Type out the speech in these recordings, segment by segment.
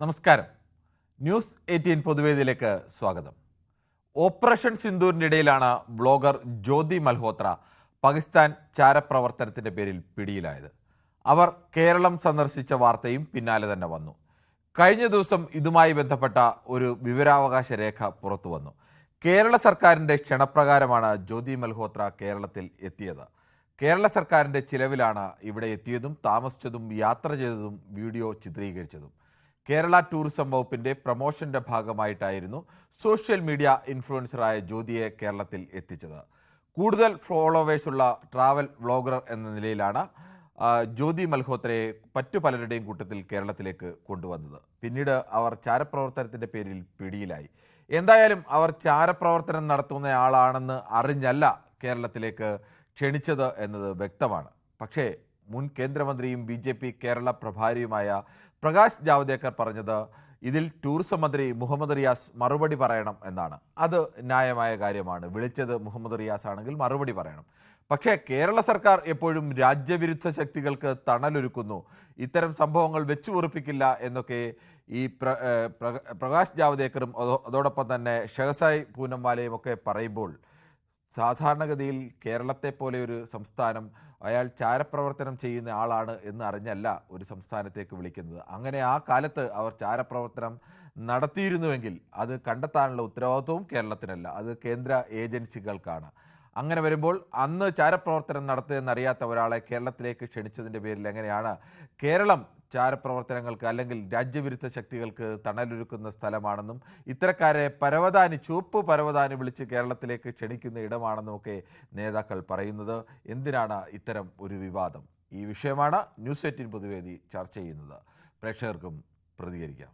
നമസ്കാരം. ന്യൂസ് 18 പൊതുവേദിയിലേക്ക് സ്വാഗതം. Operation സിന്ദൂരിനിടയിലാണ് blogger ജ്യോതി മൽഹോത്ര പാകിസ്ഥാൻ ചാരപ്രവർത്തനത്തിൻ്റെ പേരിൽ പിടിയിലായത്. അവർ കേരളം സന്ദർശിച്ച വാർത്തയും പിന്നാലെ തന്നെ വന്നു. കഴിഞ്ഞ ദിവസം ഇതുമായി ബന്ധപ്പെട്ട ഒരു വിവരാവകാശ രേഖ പുറത്തു വന്നു. കേരള സർക്കാരിൻ്റെ ക്ഷണപ്രകാരമാണ് ജ്യോതി മൽഹോത്ര കേരളത്തിൽ എത്തിയത്. കേരള സർക്കാരിൻ്റെ ചിലവിലാണ് ഇവിടെ എത്തിയതും താമസിച്ചതും യാത്ര ചെയ്തതും വീഡിയോ ചിത്രീകരിച്ചതും. കേരള ടൂറിസം വകുപ്പിൻ്റെ പ്രമോഷൻ്റെ ഭാഗമായിട്ടായിരുന്നു സോഷ്യൽ മീഡിയ ഇൻഫ്ലുവൻസറായ ജ്യോതിയെ കേരളത്തിൽ എത്തിച്ചത്. കൂടുതൽ ഫോളോവേഴ്സുള്ള ട്രാവൽ വ്ളോഗർ എന്ന നിലയിലാണ് ജ്യോതി മൽഹോത്രയെ മറ്റു പലരുടെയും കൂട്ടത്തിൽ കേരളത്തിലേക്ക് കൊണ്ടുവന്നത്. പിന്നീട് അവർ ചാരപ്രവർത്തനത്തിൻ്റെ പേരിൽ പിടിയിലായി. എന്തായാലും അവർ ചാരപ്രവർത്തനം നടത്തുന്നയാളാണെന്ന് അറിഞ്ഞല്ല കേരളത്തിലേക്ക് ക്ഷണിച്ചത് എന്നത് വ്യക്തമാണ്. പക്ഷേ മുൻ കേന്ദ്രമന്ത്രിയും BJP കേരള പ്രഭാരിയുമായ പ്രകാശ് ജാവ്ദേക്കർ പറഞ്ഞത് ഇതിൽ ടൂറിസം മന്ത്രി മുഹമ്മദ് റിയാസ് മറുപടി പറയണം എന്നാണ്. അത് ന്യായമായ കാര്യമാണ്. വിളിച്ചത് മുഹമ്മദ് റിയാസ് ആണെങ്കിൽ മറുപടി പറയണം. പക്ഷേ കേരള സർക്കാർ എപ്പോഴും രാജ്യവിരുദ്ധ ശക്തികൾക്ക് തണലൊരുക്കുന്നു, ഇത്തരം സംഭവങ്ങൾ വെച്ചു ഉറപ്പിക്കില്ല എന്നൊക്കെ ഈ പ്രകാശ് ജാവ്ദേക്കറും അതോടൊപ്പം തന്നെ ഷഹസായ് പൂനംവാലയും ഒക്കെ പറയുമ്പോൾ സാധാരണഗതിയിൽ കേരളത്തെ പോലെ ഒരു സംസ്ഥാനം അയാൾ ചാരപ്രവർത്തനം ചെയ്യുന്ന ആളാണ് എന്ന് അറിഞ്ഞല്ല ഒരു സംസ്ഥാനത്തേക്ക് വിളിക്കുന്നത്. അങ്ങനെ ആ കാലത്ത് അവർ ചാരപ്രവർത്തനം നടത്തിയിരുന്നുവെങ്കിൽ അത് കണ്ടെത്താനുള്ള ഉത്തരവാദിത്വവും കേരളത്തിനല്ല, അത് കേന്ദ്ര ഏജൻസികൾക്കാണ്. അങ്ങനെ വരുമ്പോൾ അന്ന് ചാരപ്രവർത്തനം നടത്തുമെന്നറിയാത്ത ഒരാളെ കേരളത്തിലേക്ക് ക്ഷണിച്ചതിൻ്റെ പേരിൽ എങ്ങനെയാണ് കേരളം ചാരപ്രവർത്തനങ്ങൾക്ക് അല്ലെങ്കിൽ രാജ്യവിരുദ്ധ ശക്തികൾക്ക് തണലൊരുക്കുന്ന സ്ഥലമാണെന്നും ഇത്തരക്കാരെ ചുവപ്പ് പരവതാനി വിളിച്ച് കേരളത്തിലേക്ക് ക്ഷണിക്കുന്ന ഇടമാണെന്നും ഒക്കെ നേതാക്കൾ പറയുന്നത്? എന്തിനാണ് ഇത്തരം ഒരു വിവാദം? ഈ വിഷയമാണ് ന്യൂസ് 18 പൊതുവേദി ചർച്ച ചെയ്യുന്നത്. പ്രേക്ഷകർക്കും പ്രതികരിക്കാം.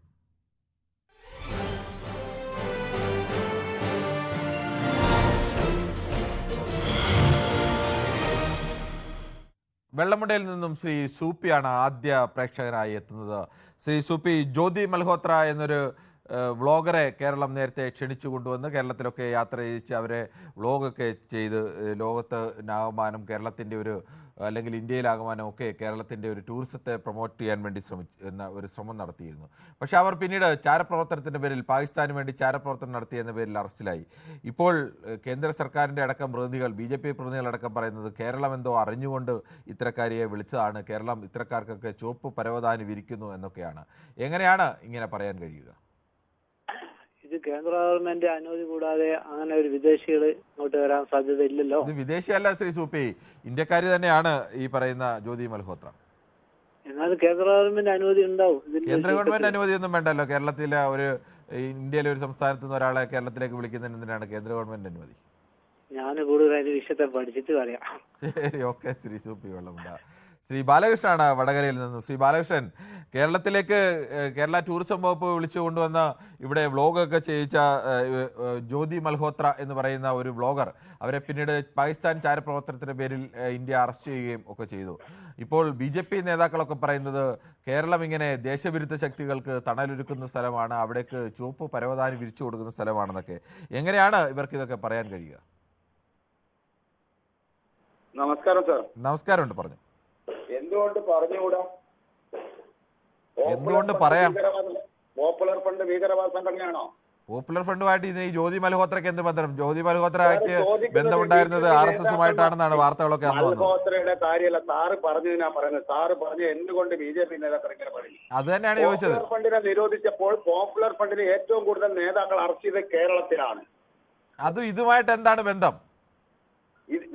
വെള്ളമുണ്ടയിൽ നിന്നും ശ്രീ സൂപ്പിയാണ് ആദ്യ പ്രേക്ഷകനായി എത്തുന്നത്. ശ്രീ സൂപ്പി, ജ്യോതി മൽഹോത്ര എന്നൊരു വ്ളോഗറെ കേരളം നേരത്തെ ക്ഷണിച്ചു കൊണ്ടുവന്ന് കേരളത്തിലൊക്കെ യാത്ര ചെയ്യിച്ച് അവരെ വ്ളോഗൊക്കെ ചെയ്ത് ലോകത്തിനാകമാനം കേരളത്തിൻ്റെ ഒരു അല്ലെങ്കിൽ ഇന്ത്യയിലാകമാനം ഒക്കെ കേരളത്തിൻ്റെ ഒരു ടൂറിസത്തെ പ്രൊമോട്ട് ചെയ്യാൻ വേണ്ടി ഒരു ശ്രമം നടത്തിയിരുന്നു. പക്ഷേ അവർ പിന്നീട് ചാരപ്രവർത്തനത്തിൻ്റെ പേരിൽ പാകിസ്ഥാന് വേണ്ടി ചാരപ്രവർത്തനം നടത്തിയെന്ന പേരിൽ അറസ്റ്റിലായി. ഇപ്പോൾ കേന്ദ്ര സർക്കാരിൻ്റെ അടക്കം പ്രതിനിധികൾ, BJP പ്രതിനിധികളടക്കം പറയുന്നത് കേരളം എന്തോ അറിഞ്ഞുകൊണ്ട് ഇത്തരക്കാരിയെ വിളിച്ചതാണ്, കേരളം ഇത്തരക്കാർക്കൊക്കെ ചുവപ്പ് പരവതാനി വിരിക്കുന്നു എന്നൊക്കെയാണ്. എങ്ങനെയാണ് ഇങ്ങനെ പറയാൻ കഴിയുക? ഇത് കേന്ദ്ര ഗവൺമെന്റ് അനുമതി കൂടാതെ അങ്ങനെ ഒരു വിദേശികൾ ഇങ്ങോട്ട് വരാൻ സാധ്യത ഇല്ലല്ലോ. ഇത് വിദേശിയല്ല ശ്രീ സൂപ്പി, ഇന്ത്യക്കാരി തന്നെയാണ് ഈ പറയുന്ന ജ്യോതി മൽഹോത്ര. എന്നാലും കേന്ദ്ര ഗവൺമെന്റ് അനുമതി ഉണ്ടാവും. കേന്ദ്ര ഗവൺമെന്റ് അനുമതി ഒന്നും വേണ്ടല്ലോ. കേരളത്തിലെ ഇന്ത്യയിലെ ഒരു സംസ്ഥാനത്ത് നിന്ന് ഒരാളെ കേരളത്തിലേക്ക് വിളിക്കുന്നതിന് എന്തിനാണ് കേന്ദ്ര ഗവൺമെന്റ് അനുമതി? ഞാൻ കൂടുതൽ അതിന്റെ വിഷയത്തെ പഠിച്ചിട്ട് പറയാം. ശരി, ഓക്കെ ശ്രീ സൂപ്പി. വെള്ളമുണ്ട. ശ്രീ ബാലകൃഷ്ണനാണ് വടകരയിൽ നിന്നും. ശ്രീ ബാലകൃഷ്ണൻ, കേരളത്തിലേക്ക് കേരള ടൂറിസം വകുപ്പ് വിളിച്ചു കൊണ്ടുവന്ന ഇവിടെ വ്ളോഗൊക്കെ ചെയ്യിച്ച ജ്യോതി മൽഹോത്ര എന്ന് പറയുന്ന ഒരു വ്ളോഗർ, അവരെ പിന്നീട് പാകിസ്ഥാൻ ചാരപ്രവർത്തനത്തിൻ്റെ പേരിൽ ഇന്ത്യ അറസ്റ്റ് ചെയ്യുകയും ഒക്കെ ചെയ്തു. ഇപ്പോൾ BJP നേതാക്കളൊക്കെ പറയുന്നത് കേരളം ഇങ്ങനെ ദേശവിരുദ്ധ ശക്തികൾക്ക് തണലൊരുക്കുന്ന സ്ഥലമാണ്, അവിടേക്ക് ചുവപ്പ് പരവതാനി വിരിച്ചു കൊടുക്കുന്ന സ്ഥലമാണെന്നൊക്കെ. എങ്ങനെയാണ് ഇവർക്ക് ഇതൊക്കെ പറയാൻ കഴിയുക? നമസ്കാരം സാർ. നമസ്കാരമുണ്ട്, പറഞ്ഞു. എന്തുകൊണ്ട് പറഞ്ഞുകൂടാ? എന്തുകൊണ്ട് പറയാം? പോപ്പുലർ ഫണ്ട് ഭീകരവാദ സംഘടനയാണോ? പോപ്പുലർ ഫ്രണ്ടുമായിട്ട് ഇതിന് ഈ ജ്യോതി മൽഹോത്രയ്ക്ക് എന്ത് ബന്ധം? ജ്യോതി മൽഹോത്രയ്ക്ക് ബന്ധമുണ്ടായിരുന്നത് RSSുമായിട്ടാണെന്നാണ് വാർത്തകളൊക്കെ അന്ന് വന്നത്. മൽഹോത്രയുടെ കാര്യമല്ല സാറ് പറഞ്ഞതിനാ പറയുന്നത്. സാറ് പറഞ്ഞ എന്തുകൊണ്ട് BJP നേതാക്കൾ ഇങ്ങനെ പറയും? അത് തന്നെയാണ് ചോദിച്ചത്. പോപ്പുലർ ഫണ്ടിനെ നിരോധിച്ചപ്പോൾ പോപ്പുലർ ഫണ്ടിന് ഏറ്റവും കൂടുതൽ നേതാക്കൾ അറസ്റ്റ് ചെയ്തത് കേരളത്തിലാണ്. അതും ഇതുമായിട്ട് എന്താണ് ബന്ധം?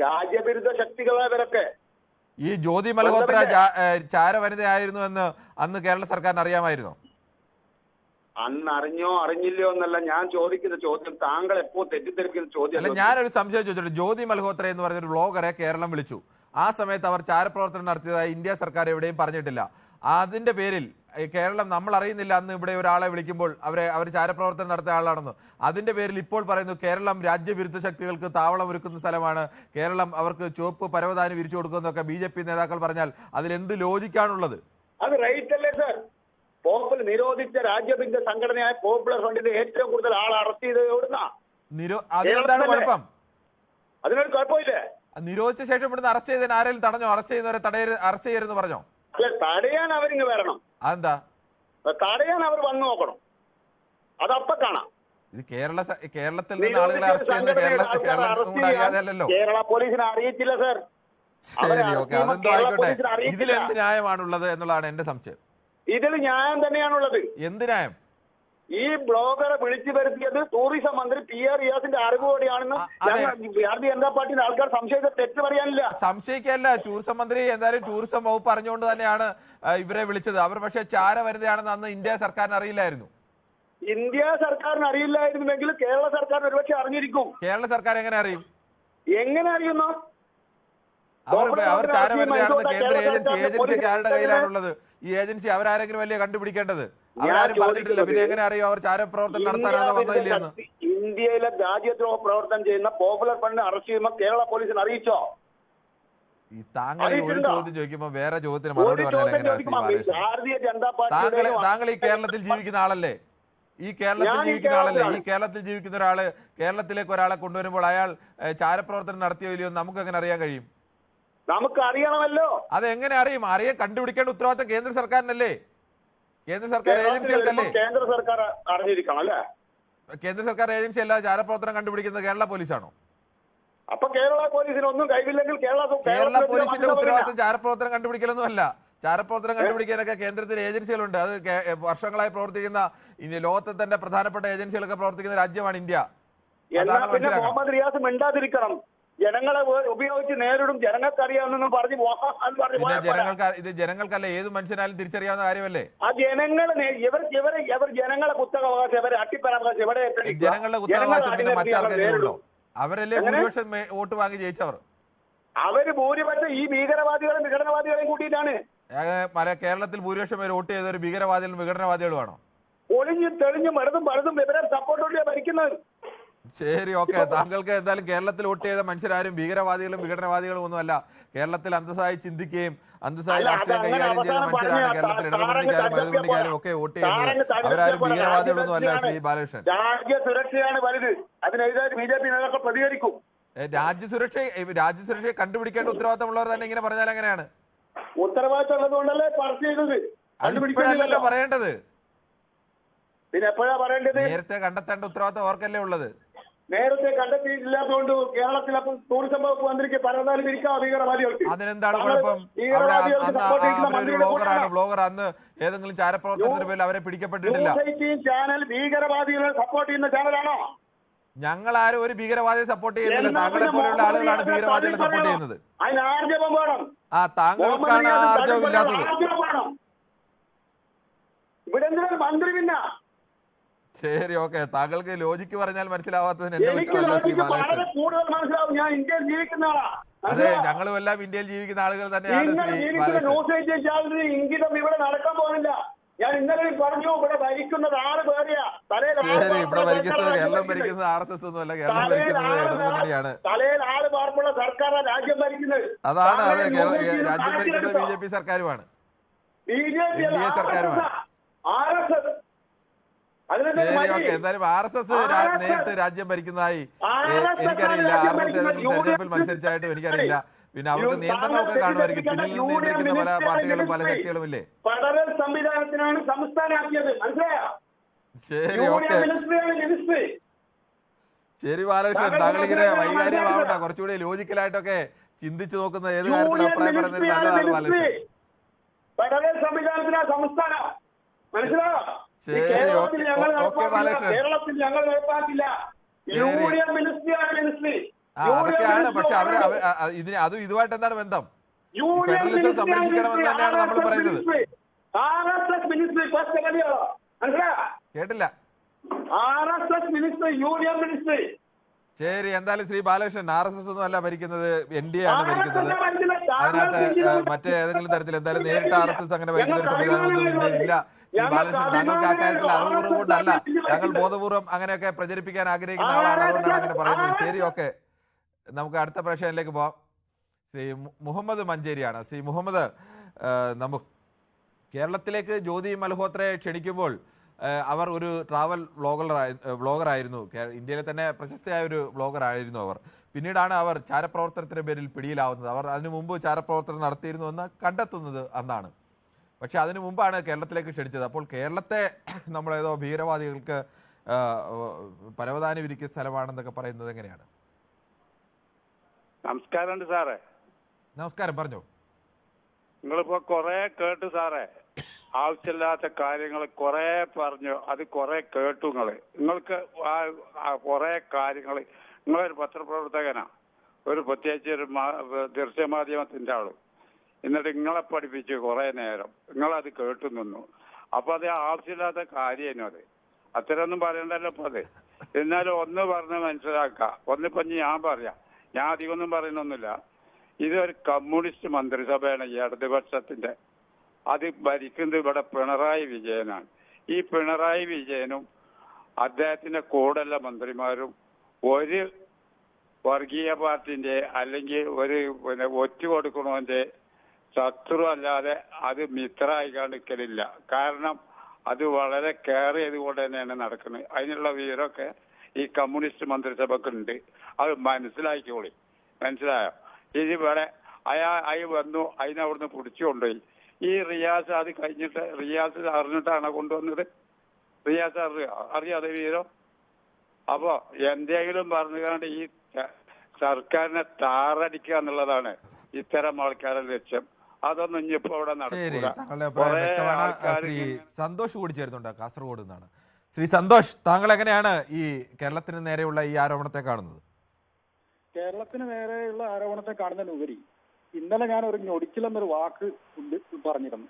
രാജ്യവിരുദ്ധ ശക്തികളായവരൊക്കെ. ഈ ജ്യോതി മൽഹോത്ര ചാരവനിതയായിരുന്നു എന്ന് അന്ന് കേരള സർക്കാരിന് അറിയാമായിരുന്നോ? അന്ന് അറിഞ്ഞോ അറിഞ്ഞില്ലയോ എന്നല്ല ഞാൻ ചോദിക്കുന്ന ചോദ്യം. താങ്കൾ എപ്പോ തെറ്റിദ്ധരിക്കുന്ന ചോദ്യം. അല്ല, ഞാനൊരു സംശയം ചോദിച്ചിട്ട്, ജ്യോതി മൽഹോത്ര എന്ന് പറഞ്ഞൊരു വ്ളോഗറെ കേരളം വിളിച്ചു. ആ സമയത്ത് അവർ ചാരപ്രവർത്തനം നടത്തിയതായി ഇന്ത്യ സർക്കാർ എവിടെയും പറഞ്ഞിട്ടില്ല. അതിന്റെ പേരിൽ കേരളം നമ്മൾ അറിയുന്നില്ല അന്ന് ഇവിടെ ഒരാളെ വിളിക്കുമ്പോൾ അവർ ചാരപ്രവർത്തനം നടത്തിയ ആളാണെന്ന്. അതിന്റെ പേരിൽ ഇപ്പോൾ പറയുന്നു കേരളം രാജ്യവിരുദ്ധ ശക്തികൾക്ക് താവളം ഒരുക്കുന്ന സ്ഥലമാണ്, കേരളം അവർക്ക് ചുവപ്പ് പരവതാനി വിരിച്ചു കൊടുക്കുന്നതൊക്കെ BJP നേതാക്കൾ പറഞ്ഞാൽ അതിലെന്ത് ലോജിക്കാണുള്ളത്? അത് റൈറ്റ് അല്ലേ സാർ? പോപ്പുലർ നിരോധിച്ച രാജ്യവിരുദ്ധ സംഘടനയായ പോപ്പുലർ ഫണ്ടിന്റെ ഏറ്റവും കൂടുതൽ ആൾ അറസ്റ്റ് ചെയ്ത് എവിടുന്നാ? അതിനെന്താണ് കുഴപ്പം? അതിനൊരു കുഴപ്പമില്ലേ? നിരോധിച്ച ശേഷം ഇവിടുന്ന് അറസ്റ്റ് ചെയ്തതിന് ആരെങ്കിലും തടഞ്ഞോ? അറസ്റ്റ് ചെയ്യുന്നവരെ അറസ്റ്റ് ചെയ്യരുതെന്ന് പറഞ്ഞോ? അല്ല, തടയാൻ അവരിങ്ങ് വരണം. അതെന്താ? തടയാൻ അവർ വന്നു നോക്കണം. അതപ്പം കാണാം. ഇത് കേരളത്തിൽ നിന്ന് ആളുകളെ അറസ്റ്റ് ചെയ്യുന്നത് കേരളത്തിൽ കൂടെ അറിയാതെ അല്ലല്ലോ. കേരള പോലീസിനെ അറിയിച്ചില്ല സർ. ശരി, ഓക്കെ, അതെന്തോ ആയിക്കോട്ടെ. ഇതിലെന്ത് ന്യായമാണുള്ളത് എന്നുള്ളതാണ് എന്റെ സംശയം. ഇതിൽ ന്യായം തന്നെയാണുള്ളത്. എന്ത് ന്യായം? ഈ ബ്ലോഗറെ വിളിച്ചു വരുത്തിയത് ടൂറിസം മന്ത്രി PR റിയാസിന്റെ അറിവോടെയാണെന്ന് ഭാരതീയ ജനതാ പാർട്ടിയുടെ ആൾക്കാർ സംശയിച്ച തെറ്റ് പറയാനില്ല. സംശയിക്കല്ല, ടൂറിസം മന്ത്രി എന്തായാലും ടൂറിസം വകുപ്പ് അറിഞ്ഞുകൊണ്ട് തന്നെയാണ് ഇവരെ വിളിച്ചത്. അവർ പക്ഷേ ചാര വരുന്നതാണെന്ന് അന്ന് ഇന്ത്യ സർക്കാരിന് അറിയില്ലായിരുന്നു. ഇന്ത്യ സർക്കാരിന് അറിയില്ലായിരുന്നുവെങ്കിൽ കേരള സർക്കാരിന് ഒരുപക്ഷെ അറിഞ്ഞിരിക്കും. കേരള സർക്കാർ എങ്ങനെ അറിയും? എങ്ങനെ അറിയുന്നു? അവർ ചാര വരുന്നതാണെന്ന് കേന്ദ്ര ഏജൻസി ആരുടെ കയ്യിലാണുള്ളത്? ഈ ഏജൻസി അവരാരെങ്കിലും വലിയ കണ്ടുപിടിക്കേണ്ടത്? അവരാരും പറഞ്ഞിട്ടില്ല. പിന്നെ എങ്ങനെ അറിയും അവർ ചാരപ്രവർത്തനം നടത്താനാണ് വന്നതില്ലെന്ന്? ഇന്ത്യയിലെ രാജ്യദ്രോഹ പ്രവർത്തനം ചെയ്യുന്ന പോപ്പുലർ ഫ്രണ്ട് അറസ്റ്റ് ചെയ്യുമ്പോൾ കേരള പോലീസിന് അറിയിച്ചോ? ഈ താങ്കൾ ഒരു ചോദ്യം ചോദിക്കുമ്പോൾ വേറെ ചോദ്യത്തിന് മറുപടി പറഞ്ഞാൽ എങ്ങനെയാണ്? ഭാരതീയ ജനതാ പാർട്ടി താങ്കൾ ഈ കേരളത്തിൽ ജീവിക്കുന്ന ആളല്ലേ? ഈ കേരളത്തിൽ ജീവിക്കുന്ന ഒരാള് കേരളത്തിലേക്ക് ഒരാളെ കൊണ്ടുവരുമ്പോൾ അയാൾ ചാരപ്രവർത്തനം നടത്തിയോ ഇല്ലയോ നമുക്ക് എങ്ങനെ അറിയാൻ കഴിയും? നമുക്ക് അറിയണമല്ലോ. അതെങ്ങനെ അറിയും? കണ്ടുപിടിക്കേണ്ട ഉത്തരവാദിത്തം കേന്ദ്ര സർക്കാരിനല്ലേ? കേന്ദ്ര സർക്കാർ ഏജൻസികൾക്കല്ലേ? കേന്ദ്ര സർക്കാർ അറിഞ്ഞിരിക്കണം അല്ലേ? കേന്ദ്ര സർക്കാർ ഏജൻസി അല്ല ചാരപ്രവർത്തനം കണ്ടുപിടിക്കുന്നത് കേരള പോലീസാണോ? അപ്പൊ കേരള പോലീസിന് ഒന്നും കഴിവില്ലെങ്കിൽ കേരള പോലീസിന്റെ ഉത്തരവാദിത്തം ചാരപ്രവർത്തനം കണ്ടുപിടിക്കലൊന്നും അല്ല. ചാരപ്രവർത്തനം കണ്ടുപിടിക്കാനൊക്കെ കേന്ദ്രത്തിൽ ഏജൻസികളുണ്ട്. അത് വർഷങ്ങളായി പ്രവർത്തിക്കുന്ന ലോകത്തെ തന്നെ പ്രധാനപ്പെട്ട ഏജൻസികളൊക്കെ പ്രവർത്തിക്കുന്ന രാജ്യമാണ് ഇന്ത്യ. പിന്നെ മുഹമ്മദ് റിയാസ് മിണ്ടാതിരിക്കണം. ജനങ്ങളെ ഉപയോഗിച്ച് നേരിടും, ജനങ്ങൾക്ക് അറിയാമെന്നും പറഞ്ഞു. ഇത് ജനങ്ങൾക്കല്ല, ഏത് മനുഷ്യനാലും തിരിച്ചറിയാവുന്ന കാര്യമല്ലേ? ആ ജനങ്ങളെ ഇവർ ജനങ്ങളെ കുത്തകാവകാശം ഇവരെ അട്ടിപ്പരാവകാശം എവിടെ? ജനങ്ങളുടെ കുത്തകാവകാശം പിന്നെ മറ്റാർക്കെങ്കിലും ഉണ്ടോ? അവരല്ലേ ഭൂരിപക്ഷം വോട്ട് വാങ്ങി ജയിച്ചവർ. അവര് ഭൂരിപക്ഷം ഈ ഭീകരവാദികളും വിഘടനവാദികളെയും കൂട്ടിയിട്ടാണ്. കേരളത്തിൽ ഭൂരിപക്ഷം പേര് വോട്ട് ചെയ്ത ഒരു ഭീകരവാദികളും വിഘടനവാദികളുമാണോ? ഒളിഞ്ഞും തെളിഞ്ഞും ഇടതും പലതും ഇവരെ സപ്പോർട്ടോടെയാണ് ഭരിക്കുന്നത്. ശരി, ഓക്കെ. താങ്കൾക്ക് എന്തായാലും കേരളത്തിൽ വോട്ട് ചെയ്ത മനുഷ്യരാരും ഭീകരവാദികളും വിഘടനവാദികളും ഒന്നുമല്ല. കേരളത്തിൽ അന്തസ്സായി ചിന്തിക്കുകയും അന്തസ്സായി രാഷ്ട്രീയം കൈകാര്യം ചെയ്ത മനുഷ്യരാണ് കേരളത്തിൽ ഇടതുമുന്നണിക്കാരും വലതുമുന്നണിക്കാരും ഒക്കെ വോട്ട് ചെയ്യുന്നത്. അവരാരും ഭീകരവാദികളൊന്നും അല്ല. ശ്രീ ബാലകൃഷ്ണൻ, രാജ്യ സുരക്ഷയാണ് വലുത്. അതിനെതിരെ BJP നേതാക്കൾ പ്രതികരിക്കും. രാജ്യസുരക്ഷയെ കണ്ടുപിടിക്കേണ്ട ഉത്തരവാദിത്തമുള്ളവർ തന്നെ ഇങ്ങനെ പറഞ്ഞാൽ എങ്ങനെയാണ്? ഉത്തരവാദിത്തം ഉള്ളതുകൊണ്ടല്ലേ പാർട്ടി ചെയ്തത്. അതിപ്പോഴല്ലല്ലോ പറയേണ്ടത്. പിന്നെ എപ്പോഴാ പറയേണ്ടത്? നേരത്തെ കണ്ടെത്തേണ്ട ഉത്തരവാദിത്തം അവർക്കല്ലേ ഉള്ളത്. നേരത്തെ കണ്ടെത്തിയിട്ടില്ലാത്തതുകൊണ്ട് കേരളത്തിൽ അപ്പം ടൂറിസം വകുപ്പ് മന്ത്രിക്ക് പരതാലും ഇരിക്കാം ഭീകരവാദികൾക്ക്. അതിനെന്താണ് കുഴപ്പം? ബ്ലോഗർ അന്ന് ഏതെങ്കിലും ചാരപ്രവർത്തനത്തിന് പേരിൽ അവരെ പിടിക്കപ്പെട്ടിട്ടില്ല. ചാനൽ ഭീകരവാദികളെ സപ്പോർട്ട് ചെയ്യുന്ന ചാനലാണോ? ഞങ്ങൾ ആരും ഒരു ഭീകരവാദിയെ സപ്പോർട്ട് ചെയ്യുന്നില്ല. താങ്കളെ പോലെയുള്ള ആളുകളാണ് ഭീകരവാദികളെ സപ്പോർട്ട് ചെയ്യുന്നത്. അതിന് ആർജവം വേണം. താങ്കൾക്കാണ് ആർജവം ഇല്ലാത്തത്. ഇവിടെ എന്തിനാണ് മന്ത്രി? പിന്നെ ശരി, ഓക്കെ. താങ്കൾക്ക് ലോജിക്ക് പറഞ്ഞാൽ മനസ്സിലാവാത്തതിന് എന്റെ കൂടുതൽ മനസ്സിലാവും. ഞാൻ ഇന്ത്യയിൽ ജീവിക്കുന്ന ആളാ. അതെ, ഞങ്ങളും എല്ലാം ഇന്ത്യയിൽ ജീവിക്കുന്ന ആളുകൾ തന്നെയാണ്. ഇംഗിതം ഇവിടെ നടക്കാൻ പോകുന്നില്ല. ഞാൻ ഇന്നലെ പറഞ്ഞു, ഇവിടെ ഭരിക്കുന്നത് 6 പേരെയാ. ശരി, ഇവിടെ ഭരിക്കുന്നത് കേരളം ഭരിക്കുന്നത് RSS ഒന്നുമല്ല, കേരളം ഭരിക്കുന്നത് ഇടതുമുന്നണിയാണ്. തലയിൽ 6 പാർപ്പുള്ള സർക്കാരാണ് രാജ്യം ഭരിക്കുന്നത്. അതാണ്, അതെ, രാജ്യം ഭരിക്കുന്നത് BJP സർക്കാരുമാണ്, NDA സർക്കാരുമാണ്. ശരി, ഓക്കെ. എന്തായാലും RSS നേരിട്ട് രാജ്യം ഭരിക്കുന്നതായി എനിക്കറിയില്ല. RSS ഏതെങ്കിലും തെരഞ്ഞെടുപ്പിൽ മത്സരിച്ചായിട്ടും എനിക്കറിയില്ല. പിന്നെ അവർക്ക് നിയന്ത്രണമൊക്കെ കാണുമായിരിക്കും. പിന്നിൽ നിന്ന് നിയന്ത്രിക്കുന്ന പല പാർട്ടികളും പല ശക്തികളും ഇല്ലേ? ഫെഡറൽ സംവിധാനത്തിനാണ് സംസ്ഥാനമാക്കിയത്. മനസ്സിലായോ? ശരി, ഓക്കെ. ശരി ബാലകൃഷ്ണൻ, താങ്കൾ ഇങ്ങനെ വൈകാര്യമാവട്ടെ. കുറച്ചുകൂടി ലോജിക്കലായിട്ടൊക്കെ ചിന്തിച്ചു നോക്കുന്ന ഏത് കാര്യത്തിലും അഭിപ്രായം പറയുന്നത് നല്ലതാണ് ബാലകൃഷ്ണൻ. ഫെഡറൽ സംവിധാനത്തിനാ സംസ്ഥാനം. മനസ്സിലായോ? ശരി, ഓക്കെ ബാലകൃഷ്ണൻ. കേരളത്തിൽ ഞങ്ങൾ നടപ്പാക്കില്ല. Union മിനിസ്ട്രിയാണ് ministry. അതൊക്കെയാണ്. പക്ഷെ അതും ഇതുമായിട്ട് എന്താണ് ബന്ധം? ഫെഡറലിസം സംരക്ഷിക്കണമെന്ന് തന്നെയാണ് നമ്മൾ പറയുന്നത്. കേട്ടില്ല. ശരി, എന്തായാലും ശ്രീ ബാലകൃഷ്ണൻ, RSS ഒന്നും അല്ല ഭരിക്കുന്നത്, NDA ആണ് ഭരിക്കുന്നത്. അതിനകത്ത് മറ്റേതെങ്കിലും തരത്തിൽ എന്തായാലും നേരിട്ട് RSS അങ്ങനെ ഭരിക്കുന്ന ഒരു സംവിധാനമൊന്നും ഇന്ത്യയിലില്ല. ശ്രീ ബാലകൃഷ്ണൻ, താങ്കൾക്ക് ആ കാര്യത്തിൽ അറിവുറവ് കൊണ്ടല്ല, താങ്കൾ ബോധപൂർവ്വം അങ്ങനെയൊക്കെ പ്രചരിപ്പിക്കാൻ ആഗ്രഹിക്കുന്ന ആളാണ്, അതുകൊണ്ടാണ് അങ്ങനെ പറയുന്നത്. ശരി, ഓക്കെ. നമുക്ക് അടുത്ത പ്രേക്ഷകനിലേക്ക് പോവാം. ശ്രീ മുഹമ്മദ് മഞ്ചേരിയാണ്. ശ്രീ മുഹമ്മദ്, കേരളത്തിലേക്ക് ജ്യോതി മൽഹോത്രയെ ക്ഷണിക്കുമ്പോൾ അവർ ഒരു ട്രാവൽ വ്ളോഗറായിരുന്നു. ഇന്ത്യയിലെ തന്നെ പ്രശസ്തയായ ഒരു വ്ളോഗറായിരുന്നു അവർ. പിന്നീടാണ് അവർ ചാരപ്രവർത്തനത്തിൻ്റെ പേരിൽ പിടിയിലാവുന്നത്. അവർ അതിനു മുമ്പ് ചാരപ്രവർത്തനം നടത്തിയിരുന്നുവെന്ന് കണ്ടെത്തുന്നത് അന്നാണ്. പക്ഷെ അതിനു മുമ്പാണ് കേരളത്തിലേക്ക് ക്ഷണിച്ചത്. അപ്പോൾ കേരളത്തെ നമ്മളേതോ ഭീകരവാദികൾക്ക് പരവതാനി വിരിക്കുന്ന സ്ഥലമാണെന്നൊക്കെ പറയുന്നത് എങ്ങനെയാണ്? നമസ്കാരമുണ്ട് സാറേ. നമസ്കാരം, പറഞ്ഞോ. നിങ്ങളിപ്പോ കൊറേ കേട്ടു സാറേ, ആവശ്യമില്ലാത്ത കാര്യങ്ങൾ കൊറേ പറഞ്ഞു, അത് കൊറേ കേട്ടു. നിങ്ങൾക്ക് കൊറേ കാര്യങ്ങൾ, നിങ്ങളൊരു പത്രപ്രവർത്തകനാ, പ്രത്യേകിച്ച് ഒരു ദൃശ്യമാധ്യമത്തിന്റെ ആള്, എന്നിട്ട് നിങ്ങളെ പഠിപ്പിച്ചു കുറെ നേരം, നിങ്ങളത് കേട്ടു നിന്നു. അപ്പൊ അത് ആവശ്യമില്ലാത്ത കാര്യമായിരുന്നു. അത് അത്രയൊന്നും പറയണ്ടല്ലോ ഇപ്പൊ. അത് എന്നാലും ഒന്ന് പറഞ്ഞ് മനസ്സിലാക്കാം. ഒന്നിപ്പോ ഞാൻ പറയാം, ഞാൻ അധികമൊന്നും പറയുന്നൊന്നുമില്ല. ഇതൊരു കമ്മ്യൂണിസ്റ്റ് മന്ത്രിസഭയാണ്, ഈ ഇടതുപക്ഷത്തിന്റെ. അത് ഭരിക്കുന്നത് ഇവിടെ പിണറായി വിജയനാണ്. ഈ പിണറായി വിജയനും അദ്ദേഹത്തിന്റെ കൂടെയുള്ള മന്ത്രിമാരും ഒരു വർഗീയ പാർട്ടിന്റെ അല്ലെങ്കിൽ ഒരു ഒറ്റ കൊടുക്കണോന്റെ ശത്രു അല്ലാതെ അത് മിത്രമായി കാണിക്കലില്ല. കാരണം അത് വളരെ കെയർ ചെയ്തുകൊണ്ട് തന്നെയാണ് നടക്കുന്നത്. അതിനുള്ള വിവരമൊക്കെ ഈ കമ്മ്യൂണിസ്റ്റ് മന്ത്രിസഭക്കുണ്ട്. അത് മനസ്സിലാക്കിക്കോളി. മനസ്സിലായോ? ഇതിവിടെ അയാൾ വന്നു, അതിനവിടുന്ന് പിടിച്ചു കൊണ്ടുപോയി. ഈ റിയാസ് അത് കഴിഞ്ഞിട്ട് റിയാസ് അറിഞ്ഞിട്ടാണ് കൊണ്ടുവന്നത്. റിയാസ് അറിയാതെ വിവരം. അപ്പോ എന്തെങ്കിലും പറഞ്ഞുകൊണ്ട് ഈ സർക്കാരിനെ താറടിക്കുക എന്നുള്ളതാണ് ഇത്തരം ആൾക്കാരുടെ ലക്ഷ്യം. അതൊന്നും ഇനിയിപ്പോ അവിടെ നടക്കില്ല. ശ്രീ സന്തോഷ് കൂടി ചേരുന്നുണ്ട് കാസർഗോഡ് നിന്നാണ്. ശ്രീ സന്തോഷ്, താങ്കൾ എങ്ങനെയാണ് ഈ കേരളത്തിന് നേരെയുള്ള ഈ ആരോപണത്തെ കാണുന്നത്? കേരളത്തിന് നേരെയുള്ള ആരോപണത്തെ കാണുന്നതിനുപരി ഇന്നലെ ഞാൻ ഒരു ഞൊടിക്കൽ എന്നൊരു വാക്ക് പറഞ്ഞിരുന്നു.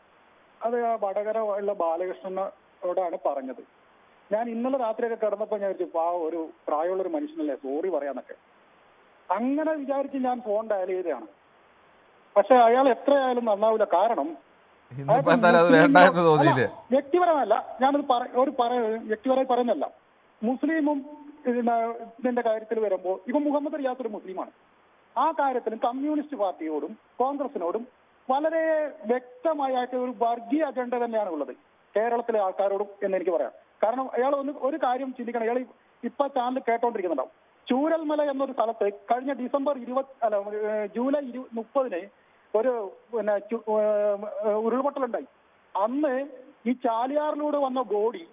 അത് ആ വടകര ഉള്ള ബാലകൃഷ്ണനോടാണ് പറഞ്ഞത്. ഞാൻ ഇന്നലെ രാത്രിയൊക്കെ കിടന്നപ്പോൾ ഞാൻ വിചാരിച്ചു, ഒരു പ്രായമുള്ള ഒരു മനുഷ്യനല്ലേ സോറി പറയാന്നൊക്കെ. അങ്ങനെ വിചാരിച്ച് ഞാൻ ഫോൺ ഡയൽ ചെയ്തതാണ്. പക്ഷെ അയാൾ എത്രയായാലും നന്നാവില്ല. കാരണം വ്യക്തിപരമല്ല, ഞാനത് വ്യക്തിപരമായി പറയുന്നല്ല. മുസ്ലിമും ഇതിന്റെ കാര്യത്തിൽ വരുമ്പോൾ ഇപ്പൊ മുഹമ്മദ് റിയാസ് ഒരു മുസ്ലിമാണ്. ആ കാര്യത്തിലും കമ്മ്യൂണിസ്റ്റ് പാർട്ടിയോടും കോൺഗ്രസിനോടും വളരെ വ്യക്തമായിട്ട് ഒരു വർഗീയ അജണ്ട തന്നെയാണ് ഉള്ളത് കേരളത്തിലെ ആൾക്കാരോടും എന്ന് എനിക്ക് പറയാം. കാരണം അയാൾ ഒരു കാര്യം ചിന്തിക്കണം. അയാൾ ഇപ്പൊ ചാനൽ കേട്ടോണ്ടിരിക്കുന്നുണ്ടാവും. ചൂരൽമല എന്നൊരു സ്ഥലത്ത് കഴിഞ്ഞ ജൂലൈ 30 ഒരു ഉരുൾപൊട്ടലുണ്ടായി. അന്ന് ഈ ചാലിയാറിലൂടെ വന്ന ബോഡി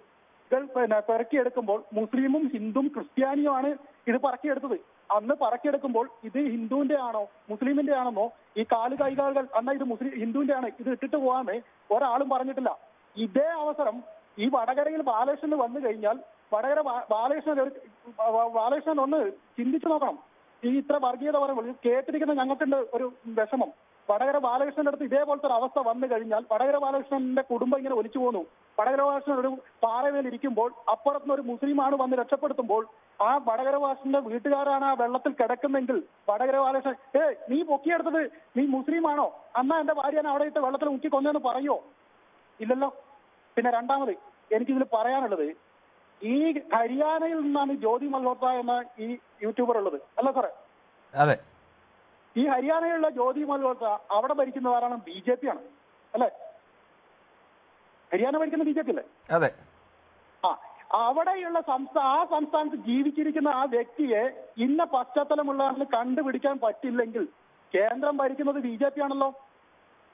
പെറുക്കിയെടുക്കുമ്പോൾ മുസ്ലിമും ഹിന്ദുവും ക്രിസ്ത്യാനിയുമാണ് ഇത് പറക്കിയെടുത്തത്. അന്ന് പറക്കിയെടുക്കുമ്പോൾ ഇത് ഹിന്ദുവിന്റെ ആണോ മുസ്ലിമിന്റെ ആണെന്നോ ഈ കൈകാലുകൾ അന്നാ ഇത് ഹിന്ദുവിന്റെ ആണ്, ഇത് ഇട്ടിട്ട് പോകാന്ന് ഒരാളും പറഞ്ഞിട്ടില്ല. ഇതേ അവസരം ഈ വടകരയിൽ ബാലകൃഷ്ണൻ വന്നു കഴിഞ്ഞാൽ വടകര ബാലകൃഷ്ണൻ ഒന്ന് ചിന്തിച്ചു നോക്കണം. ഈ ഇത്ര വർഗീയത പറയുമ്പോൾ കേട്ടിരിക്കുന്ന ഞങ്ങൾക്കുണ്ട് ഒരു വിഷമം. വടകര ബാലകൃഷ്ണന്റെ അടുത്ത് ഇതേപോലത്തെ ഒരു അവസ്ഥ വന്നു കഴിഞ്ഞാൽ വടകര ബാലകൃഷ്ണന്റെ കുടുംബം ഇങ്ങനെ ഒലിച്ചു പോകുന്നു. വടകര ബാലകൃഷ്ണൻ ഒരു പാറമേൽ ഇരിക്കുമ്പോൾ അപ്പുറത്തുനിന്ന് ഒരു മുസ്ലിമാണ് വന്ന് രക്ഷപ്പെടുത്തുമ്പോൾ ആ വടകര ബാലകൃഷ്ണന്റെ വീട്ടുകാരാണ് ആ വെള്ളത്തിൽ കിടക്കുന്നെങ്കിൽ വടകര ബാലകൃഷ്ണൻ നീ പൊക്കിയെടുത്തത് നീ മുസ്ലിമാണോ, അന്നാ എന്റെ ഭാര്യനെ അവിടെ ഇട്ട് വെള്ളത്തിൽ മുക്കി കൊന്നെന്ന് പറയോ? ഇല്ലല്ലോ. പിന്നെ രണ്ടാമത് എനിക്കിതിൽ പറയാനുള്ളത്, ഈ ഹരിയാനയിൽ നിന്നാണ് ജ്യോതി മൽഹോത്ര എന്ന ഈ യൂട്യൂബർ ഉള്ളത് അല്ല സാറേ? അതെ. ഈ ഹരിയാനയിലുള്ള ജ്യോതി മൽഹോത്ര അവിടെ ഭരിക്കുന്നത് ആരാണ്? BJP ആണ് അല്ലെ? ഹരിയാന ഭരിക്കുന്ന BJP അല്ലേ? അതെ. അവിടെയുള്ള ആ സംസ്ഥാനത്ത് ജീവിച്ചിരിക്കുന്ന ആ വ്യക്തിയെ ഇന്ന പശ്ചാത്തലമുള്ളതെന്ന് കണ്ടുപിടിക്കാൻ പറ്റില്ലെങ്കിൽ കേന്ദ്രം ഭരിക്കുന്നത് BJP ആണല്ലോ.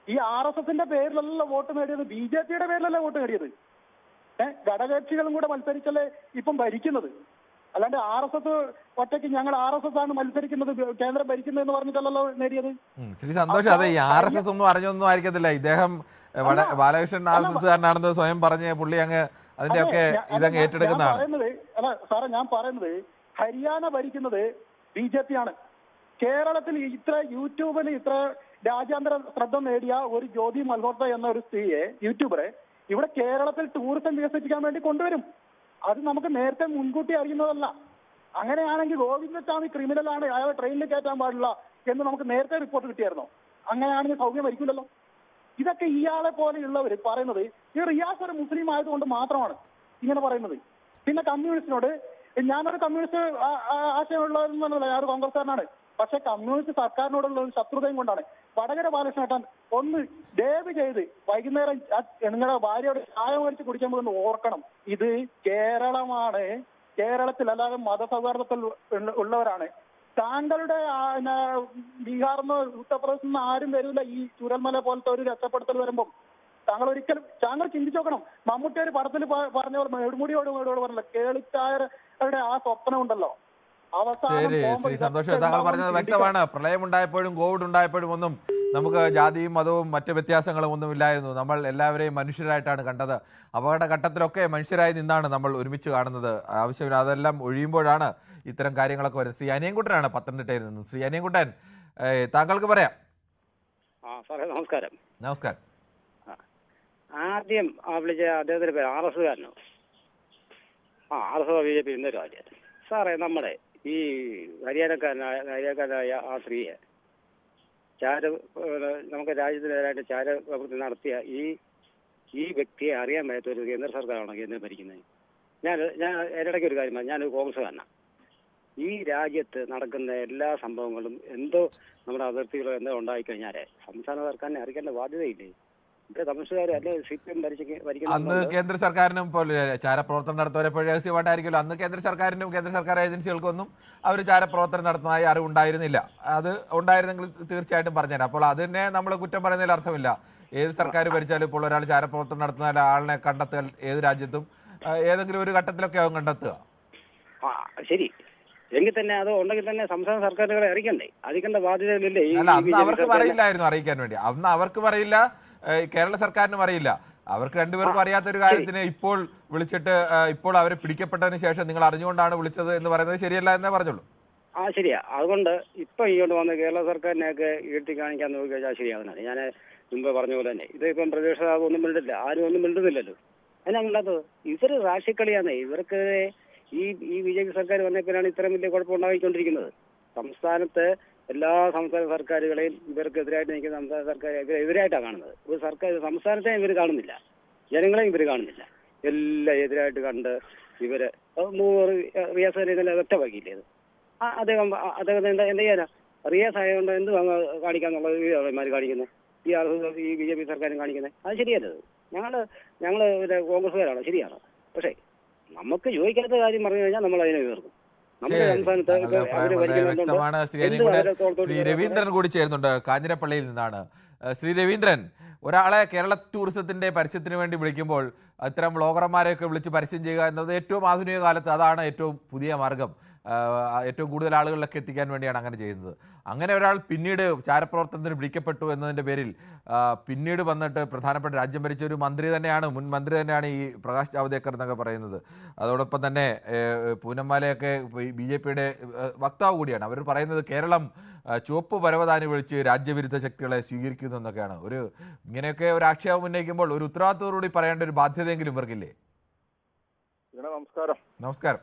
ഈ RSSന്റെ പേരിലല്ല വോട്ട് നേടിയത്, BJPയുടെ പേരിലല്ല വോട്ട് നേടിയത്. ഘടകകക്ഷികളും കൂടെ മത്സരിച്ചല്ലേ ഇപ്പം ഭരിക്കുന്നത്. അല്ലാണ്ട് RSS ഒറ്റയ്ക്ക് ഞങ്ങൾ RSS ആണ് മത്സരിക്കുന്നത് കേന്ദ്രം ഭരിക്കുന്നത് എന്ന് പറഞ്ഞിട്ടല്ലോ നേടിയത്. ശ്രീ സന്തോഷ്, അതെ, ഈ RSS ഒന്നും അറിഞ്ഞൊന്നും ആയിരിക്കത്തില്ല. ഇദ്ദേഹം ബാലകൃഷ്ണൻ RSSകാരനാണെന്ന് സ്വയം പറഞ്ഞ് പുള്ളി അങ്ങ് അതിന്റെ ഒക്കെ ഇതങ്ങ് ഏറ്റെടുക്കുന്നതാണ്. അല്ല സാറേ, ഞാൻ പറയുന്നത് ഹരിയാന ഭരിക്കുന്നത് BJP ആണ്. കേരളത്തിൽ ഇത്ര യൂട്യൂബിൽ ഇത്ര രാജ്യാന്തര ശ്രദ്ധ നേടിയ ഒരു ജ്യോതി മൽഹോത്ര എന്ന ഒരു സ്ത്രീയെ യൂട്യൂബറെ ഇവിടെ കേരളത്തിൽ ടൂറിസം വികസിപ്പിക്കാൻ വേണ്ടി കൊണ്ടുവരും. അത് നമുക്ക് നേരത്തെ മുൻകൂട്ടി അറിയുന്നതല്ല. അങ്ങനെയാണെങ്കിൽ ഗോവിന്ദസ്വാമി ക്രിമിനലാണ്, അയാളെ ട്രെയിനിൽ കയറ്റാൻ പാടില്ല എന്ന് നമുക്ക് നേരത്തെ റിപ്പോർട്ട് കിട്ടിയായിരുന്നോ? അങ്ങനെയാണെങ്കിൽ സൗകര്യം വരിക്കില്ലല്ലോ. ഇതൊക്കെ ഇയാളെ പോലെയുള്ളവർ പറയുന്നത് ഈ റിയാസ് ഒരു മുസ്ലിം ആയതുകൊണ്ട് മാത്രമാണ് ഇങ്ങനെ പറയുന്നത്. പിന്നെ കമ്മ്യൂണിസ്റ്റിനോട് ഞാനൊരു കമ്മ്യൂണിസ്റ്റ് ആശയമുള്ളതെന്നല്ല, ഞാൻ ഒരു കോൺഗ്രസ്സുകാരനാണ്. പക്ഷെ കമ്മ്യൂണിസ്റ്റ് സർക്കാരിനോടുള്ള ഒരു ശത്രുതയും കൊണ്ടാണ്. വടകര ബാലകൃഷ്ണൻ ഒന്ന് ദയവ് ചെയ്ത് വൈകുന്നേരം നിങ്ങളുടെ ഭാര്യയോട് ചായ മേടിച്ച് കുടിക്കുമ്പോൾ ഒന്ന് ഓർക്കണം, ഇത് കേരളമാണ്. കേരളത്തിൽ അല്ലാതെ മതസൗഹാർദ്ദത്തിൽ ഉള്ളവരാണ്. താങ്കളുടെ ബീഹാറിൽ നിന്ന് ഉത്തർപ്രദേശിൽ നിന്ന് ആരും വരില്ല ഈ ചുരൽമല പോലത്തെ ഒരു രക്ഷപ്പെടുത്തൽ വരുമ്പം. താങ്കൾ ചിന്തിച്ചു നോക്കണം. മമ്മൂട്ടി ഒരു പടത്തിൽ പറഞ്ഞ പോലെ മേടുമുടിയോട് പറഞ്ഞില്ല, കേളിച്ചായരുടെ ആ സ്വപ്നം ഉണ്ടല്ലോ. ശരി ശ്രീ സന്തോഷ്, താങ്കൾ പറഞ്ഞത് വ്യക്തമാണ്. പ്രളയം ഉണ്ടായപ്പോഴും കോവിഡ് ഉണ്ടായപ്പോഴും ഒന്നും നമുക്ക് ജാതിയും മതവും മറ്റ് വ്യത്യാസങ്ങളും ഒന്നും ഇല്ലായിരുന്നു. നമ്മൾ എല്ലാവരെയും മനുഷ്യരായിട്ടാണ് കണ്ടത്. അപകടഘട്ടത്തിലൊക്കെ മനുഷ്യരായി നിന്നാണ് നമ്മൾ ഒരുമിച്ച് കാണുന്നത്. ആവശ്യമില്ല, അതെല്ലാം ഒഴിയുമ്പോഴാണ് ഇത്തരം കാര്യങ്ങളൊക്കെ വരുന്നത്. ശ്രീ അനിയൻകുട്ടനാണ് പത്തനംതിട്ടയിൽ നിന്നും. ശ്രീ അനിയൻകുട്ടൻ, താങ്കൾക്ക് പറയാം. സാറേ നമസ്കാരം. നമസ്കാരം. ആദ്യം വിളിച്ച അദ്ദേഹത്തിന്റെ പേര് RS-കാരനോ? RS BJP ഇന്നൊരു കാര്യം. സാറേ, നമ്മുടെ ഈ ഹരിയാനക്കാരനായ ആ സ്ത്രീയെ നമുക്ക് രാജ്യത്തിനെതിരായിട്ട് ചാരപ്രവൃത്തി നടത്തിയ ഈ വ്യക്തിയെ അറിയാൻ പറ്റാത്ത ഒരു കേന്ദ്ര സർക്കാരാണോ കേന്ദ്രം ഭരിക്കുന്നത്? ഞാൻ ഇടയ്ക്ക് ഒരു കാര്യം, ഞാനൊരു കോൺഗ്രസ്സുകാരനാണ്. ഈ രാജ്യത്ത് നടക്കുന്ന എല്ലാ സംഭവങ്ങളും എന്തോ നമ്മുടെ അതിർത്തികളോ എന്തോ ഉണ്ടായിക്കഴിഞ്ഞാൽ സംസ്ഥാന സർക്കാരിനെ അറിയിക്കേണ്ട ബാധ്യതയില്ലേ? അന്ന് കേന്ദ്ര സർക്കാരിനും ചാരപ്രവർത്തനം നടത്തുന്നവരെപ്പോൾ രഹസ്യമായിട്ടായിരിക്കുമല്ലോ. അന്ന് കേന്ദ്ര സർക്കാരിനും കേന്ദ്ര സർക്കാർ ഏജൻസികൾക്കൊന്നും അവർ ചാരപ്രവർത്തനം നടത്തുന്നതായി അറിവുണ്ടായിരുന്നില്ല. അത് ഉണ്ടായിരുന്നെങ്കിൽ തീർച്ചയായിട്ടും പറഞ്ഞുതരാം. അപ്പോൾ അതിനെ നമ്മൾ കുറ്റം പറയുന്നതിൽ അർത്ഥമില്ല. ഏത് സർക്കാർ ഭരിച്ചാലും ഇപ്പോൾ ഒരാൾ ചാരപ്രവർത്തനം നടത്തുന്ന ആളിനെ കണ്ടെത്തുക ഏത് രാജ്യത്തും ഏതെങ്കിലും ഒരു ഘട്ടത്തിലൊക്കെ ആവും കണ്ടെത്തുക. ശരി, എങ്കിൽ തന്നെ അത് ഉണ്ടെങ്കിൽ തന്നെ സംസ്ഥാന സർക്കാരുകളെ അറിയിക്കണ്ടേ? അറിയിക്കേണ്ട ബാധ്യതയില്ലേ? അല്ല, അന്ന് അവർക്ക് അറിയില്ലായിരുന്നു അറിയിക്കാൻ വേണ്ടി. അന്ന് അവർക്കും അറിയില്ല, കേരള സർക്കാരിനും അറിയില്ല. അവർക്ക് രണ്ടുപേർക്കും അറിയാത്തൊരു കാര്യത്തിന് ഇപ്പോൾ വിളിച്ചിട്ട് ഇപ്പോൾ അവരെ പിടിക്കപ്പെട്ടതിന് ശേഷം നിങ്ങൾ അറിഞ്ഞുകൊണ്ടാണ് വിളിച്ചത് എന്ന് പറയുന്നത് ശരിയല്ല എന്നേ പറഞ്ഞുള്ളൂ. ശരിയാ. അതുകൊണ്ട് ഇപ്പൊ ഇങ്ങോട്ട് വന്ന് കേരള സർക്കാരിനെയൊക്കെ ഈഴ്ത്തി കാണിക്കാൻ നോക്കി കഴിഞ്ഞാൽ ശരിയാകുന്നതാണ്. ഞാൻ മുമ്പ് പറഞ്ഞ പോലെ തന്നെ ഇതിപ്പം പ്രതിപക്ഷ ഒന്നും മിണ്ടില്ല, ആരും ഒന്നും മിണ്ടുന്നില്ലല്ലോ. അതിനാണുള്ളത് ഇതൊരു രാഷ്ട്രീയക്കളിയാണ്. ഇവർക്ക് ഈ BJP സർക്കാർ വന്നപ്പോഴാണ് ഇത്രയും വലിയ കുഴപ്പമുണ്ടായിക്കൊണ്ടിരിക്കുന്നത്. സംസ്ഥാനത്ത് എല്ലാ സംസ്ഥാന സർക്കാരുകളെയും ഇവർക്കെതിരായിട്ട് നിൽക്കുന്ന സംസ്ഥാന സർക്കാർ എതിരായിട്ടാണ് കാണുന്നത്. ഒരു സംസ്ഥാനത്തെയും ഇവർ കാണുന്നില്ല, ജനങ്ങളെയും ഇവർ കാണുന്നില്ല. എല്ലാം എതിരായിട്ട് കണ്ട് ഇവര് റിയാസ് ഇന്നലെ വ്യക്തമാക്കിയില്ലേ? അദ്ദേഹം എന്താ ചെയ്യാനാ? റിയാസ് ആയതുകൊണ്ട് എന്ത് കാണിക്കാന്നുള്ളത് ഇവന്മാർ കാണിക്കുന്നത്, ഈ BJP സർക്കാരും കാണിക്കുന്നത്. അത് ശരിയല്ലത്. ഞങ്ങള് കോൺഗ്രസ്സുകാരാണ്, ശരിയാണ്. പക്ഷേ നമുക്ക് ചോദിക്കാത്ത കാര്യം പറഞ്ഞു കഴിഞ്ഞാൽ നമ്മൾ അതിനെ എതിർക്കും. വ്യക്തമാണ്. ശ്രീ രവീന്ദ്രൻ കൂടി ചേരുന്നുണ്ട് കാഞ്ഞിരപ്പള്ളിയിൽ നിന്നാണ്. ശ്രീ രവീന്ദ്രൻ, ഒരാളെ കേരള ടൂറിസത്തിന്റെ പരസ്യത്തിന് വേണ്ടി വിളിക്കുമ്പോൾ അത്തരം ബ്ലോഗർമാരെയൊക്കെ വിളിച്ച് പരസ്യം ചെയ്യുക എന്നത് ഏറ്റവും ആധുനിക കാലത്ത് അതാണ് ഏറ്റവും പുതിയ മാർഗം. ഏറ്റവും കൂടുതൽ ആളുകളിലൊക്കെ എത്തിക്കാൻ വേണ്ടിയാണ് അങ്ങനെ ചെയ്യുന്നത്. അങ്ങനെ ഒരാൾ പിന്നീട് ചാരപ്രവർത്തനത്തിന് വിളിക്കപ്പെട്ടു എന്നതിൻ്റെ പേരിൽ പിന്നീട് വന്നിട്ട് പ്രധാനപ്പെട്ട രാജ്യം ഭരിച്ച ഒരു മന്ത്രി തന്നെയാണ്, മുൻ മന്ത്രി തന്നെയാണ് ഈ പ്രകാശ് ജാവ്ദേക്കർ എന്നൊക്കെ പറയുന്നത്. അതോടൊപ്പം തന്നെ പൂനംമാലയൊക്കെ BJPയുടെ വക്താവ് കൂടിയാണ്. അവർ പറയുന്നത് കേരളം ചുവപ്പ് പരവതാനി വിളിച്ച് രാജ്യവിരുദ്ധ ശക്തികളെ സ്വീകരിക്കുന്നു എന്നൊക്കെയാണ്. ഇങ്ങനെയൊക്കെ ഒരു ആക്ഷേപം ഉന്നയിക്കുമ്പോൾ ഒരു ഉത്തരവാദിത്തത്തോടുകൂടി പറയേണ്ട ഒരു ബാധ്യതയെങ്കിലും ഇവർക്കില്ലേ? നമസ്കാരം. നമസ്കാരം.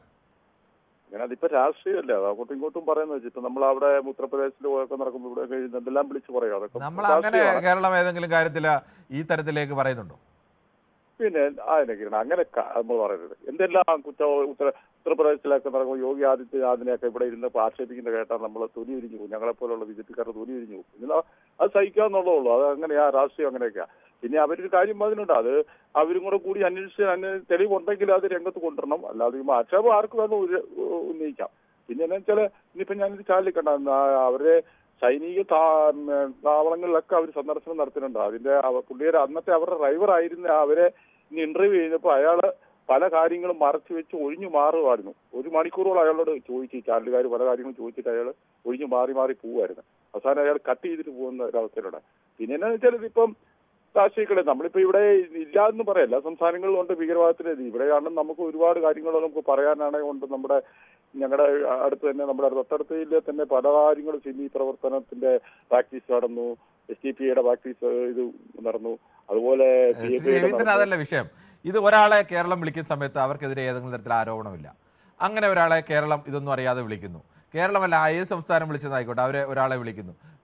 അതിപ്പോ രാഷ്ട്രീയമല്ലേ, അങ്ങോട്ടും ഇങ്ങോട്ടും പറയുന്നത്. ഇപ്പൊ നമ്മൾ അവിടെ ഉത്തർപ്രദേശിൽ പോയൊക്കെ നടക്കുമ്പോൾ ഇവിടെ എന്തെല്ലാം വിളിച്ചു പറയുക, അതൊക്കെ നമ്മൾ അങ്ങനെ കേരളം ഏതെങ്കിലും കാര്യത്തിൽ ഈ തരത്തിലേക്ക് പറയുന്നുണ്ടോ? പിന്നെ അതിനൊക്കെയാണ് അങ്ങനെ നമ്മൾ പറയരുത്. എന്തെല്ലാം ഉത്തർപ്രദേശിലൊക്കെ നടക്കുമ്പോൾ യോഗി ആദിത്യനാഥിനെയൊക്കെ ഇവിടെ ഇരുന്ന് ആക്ഷേപിക്കുന്ന കേട്ടാൽ നമ്മൾ തൊലി ഉരിഞ്ഞു പോകും. ഞങ്ങളെപ്പോലുള്ള BJP-ക്കാരുടെ തൊലി ഉരിഞ്ഞു പോകും. പിന്നെ അത് സഹിക്കാന്നുള്ളതേ ഉള്ളൂ. അത് അങ്ങനെയാ രാഷ്ട്രീയം, അങ്ങനെയൊക്കെയാ. പിന്നെ അവരൊരു കാര്യം അതിനുണ്ട്, അത് അവരും കൂടെ കൂടി അന്വേഷിച്ച് തെളിവുണ്ടെങ്കിൽ അത് രംഗത്ത് കൊണ്ടുവരണം. അല്ലാതെ ഈ ആക്ഷേപം ആർക്ക് വേണം ഉന്നയിക്കാം. പിന്നെ എന്താ വെച്ചാൽ ഇനിയിപ്പോ ഞാനിത് ചാലിക്കണ്ട, അവരുടെ സൈനിക താവളങ്ങളിലൊക്കെ അവർ സന്ദർശനം നടത്തുന്നുണ്ട്. അതിന്റെ പുള്ളിയുടെ അന്നത്തെ അവരുടെ ഡ്രൈവർ ആയിരുന്ന അവരെ ഇന്റർവ്യൂ ചെയ്തപ്പോൾ അയാള് പല കാര്യങ്ങളും മറച്ചു വെച്ച് ഒഴിഞ്ഞു മാറുമായിരുന്നു. 1 മണിക്കൂറോളം അയാളോട് ചോദിച്ചു, ചാനലുകാർ പല കാര്യങ്ങളും ചോദിച്ചിട്ട് അയാൾ ഒഴിഞ്ഞു മാറി പോവുമായിരുന്നു. അവസാനം അയാൾ കട്ട് ചെയ്തിട്ട് പോകുന്ന ഒരവസ്ഥയിലൂടെ. പിന്നെ എന്താ വെച്ചാൽ ഇതിപ്പം രാഷ്ട്രീയക്കളെ നമ്മളിപ്പോ ഇവിടെ ഇല്ലാന്ന് പറയാം. എല്ലാ സംസ്ഥാനങ്ങളിലും ഉണ്ട് ഭീകരവാദത്തിനെതിരെ. ഇവിടെയാണ് നമുക്ക് ഒരുപാട് കാര്യങ്ങൾ നമുക്ക് പറയാനാണ് ഉണ്ട്. ഞങ്ങളുടെ അടുത്ത് തന്നെ, നമ്മുടെ തൊട്ടടുത്ത ജില്ലയിൽ തന്നെ പല കാര്യങ്ങളും സിമി പ്രവർത്തനത്തിന്റെ പ്രാക്ടീസ് നടന്നു, SDPIയുടെ പ്രാക്ടീസ് ഇത് നടന്നു. അതുപോലെ അതല്ല വിഷയം. ഇത് ഒരാളെ കേരളം വിളിക്കുന്ന സമയത്ത് അവർക്കെതിരെ ഏതെങ്കിലും തരത്തിൽ ആരോപണമില്ല. അങ്ങനെ ഒരാളെ കേരളം ഇതൊന്നും അറിയാതെ വിളിക്കുന്നു. കേരളമല്ല, ഏത് സംസ്ഥാനം വിളിച്ചതായിക്കോട്ടെ, ഒരാളെ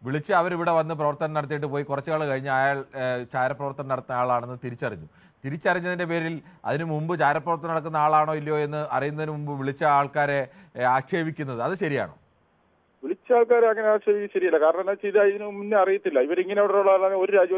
വിളിച്ച് അവരിവിടെ വന്ന് പ്രവർത്തനം നടത്തിയിട്ട് പോയി കുറച്ചു നാൾ കഴിഞ്ഞ് അയാൾ ചാരപ്രവർത്തനം നടത്തുന്ന ആളാണെന്ന് തിരിച്ചറിഞ്ഞതിൻ്റെ പേരിൽ അതിനു മുമ്പ് ചാരപ്രവർത്തനം നടക്കുന്ന ആളാണോ ഇല്ലയോ എന്ന് അറിയുന്നതിന് മുമ്പ് വിളിച്ച ആൾക്കാരെ ആക്ഷേപിക്കുന്നത് അത് ശരിയാണോ? വിളിച്ച ആൾക്കാരെ അങ്ങനെ ആക്ഷേപിക്കുന്നത് ശരിയല്ല. കാരണം എന്താ വെച്ചാൽ ഇതിന് മുന്നേ അറിയത്തില്ല. ഇവരിങ്ങനെ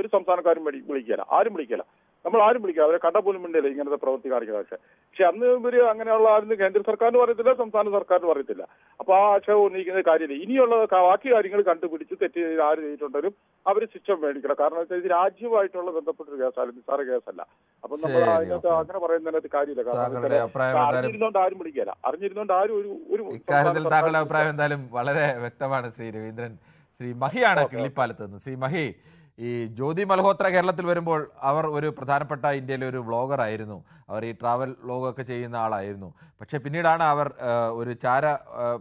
ഒരു സംസ്ഥാനക്കാരും വിളിക്കില്ല, ആരും വിളിക്കില്ല. നമ്മൾ ആരും വിളിക്കുക അവരെ കണ്ട പോലും വേണ്ടിയല്ല ഇങ്ങനത്തെ പ്രവൃത്തി കാണിക്കുന്നത്. പക്ഷെ അന്ന് ഇവര് അങ്ങനെയുള്ള ആരും കേന്ദ്ര സർക്കാരിന് പറയത്തില്ല, സംസ്ഥാന സർക്കാരിന് പറയത്തില്ല. അപ്പൊ ആ ആക്ഷേപം ഉന്നയിക്കുന്ന കാര്യമില്ല. ഇനിയുള്ള ബാക്കി കാര്യങ്ങൾ കണ്ടുപിടിച്ച് തെറ്റ് ചെയ്ത് ആര് ചെയ്തിട്ടുണ്ടെങ്കിലും അവര് ശിക്ഷ മേടിക്കണം. കാരണം ഇത് രാജ്യവുമായിട്ടുള്ള ബന്ധപ്പെട്ടൊരു കേസല്ല, നിസ്സാര കേസല്ല. അപ്പൊ നമ്മൾ അതിനകത്ത് അങ്ങനെ പറയുന്നതിനകത്ത് കാര്യമില്ല. കാരണം അറിഞ്ഞിരുന്നോണ്ട് ആരും വിളിക്കില്ല, അറിഞ്ഞിരുന്നോണ്ട് ആരും ഒരു ഇക്കാര്യത്തിൽ താങ്കളുടെ അഭിപ്രായം എന്തായാലും വളരെ വ്യക്തമാണ് ശ്രീ രവീന്ദ്രൻ. ശ്രീ മഹിയാണ് കിള്ളിപ്പാലത്ത് നിന്ന്. ശ്രീ മഹി, ഈ ജ്യോതി മൽഹോത്ര കേരളത്തിൽ വരുമ്പോൾ അവർ ഒരു പ്രധാനപ്പെട്ട ഇന്ത്യയിലെ ഒരു വ്ളോഗർ ആയിരുന്നു. അവർ ഈ ട്രാവൽ വ്ളോഗൊക്കെ ചെയ്യുന്ന ആളായിരുന്നു. പക്ഷേ പിന്നീടാണ് അവർ ഒരു ചാര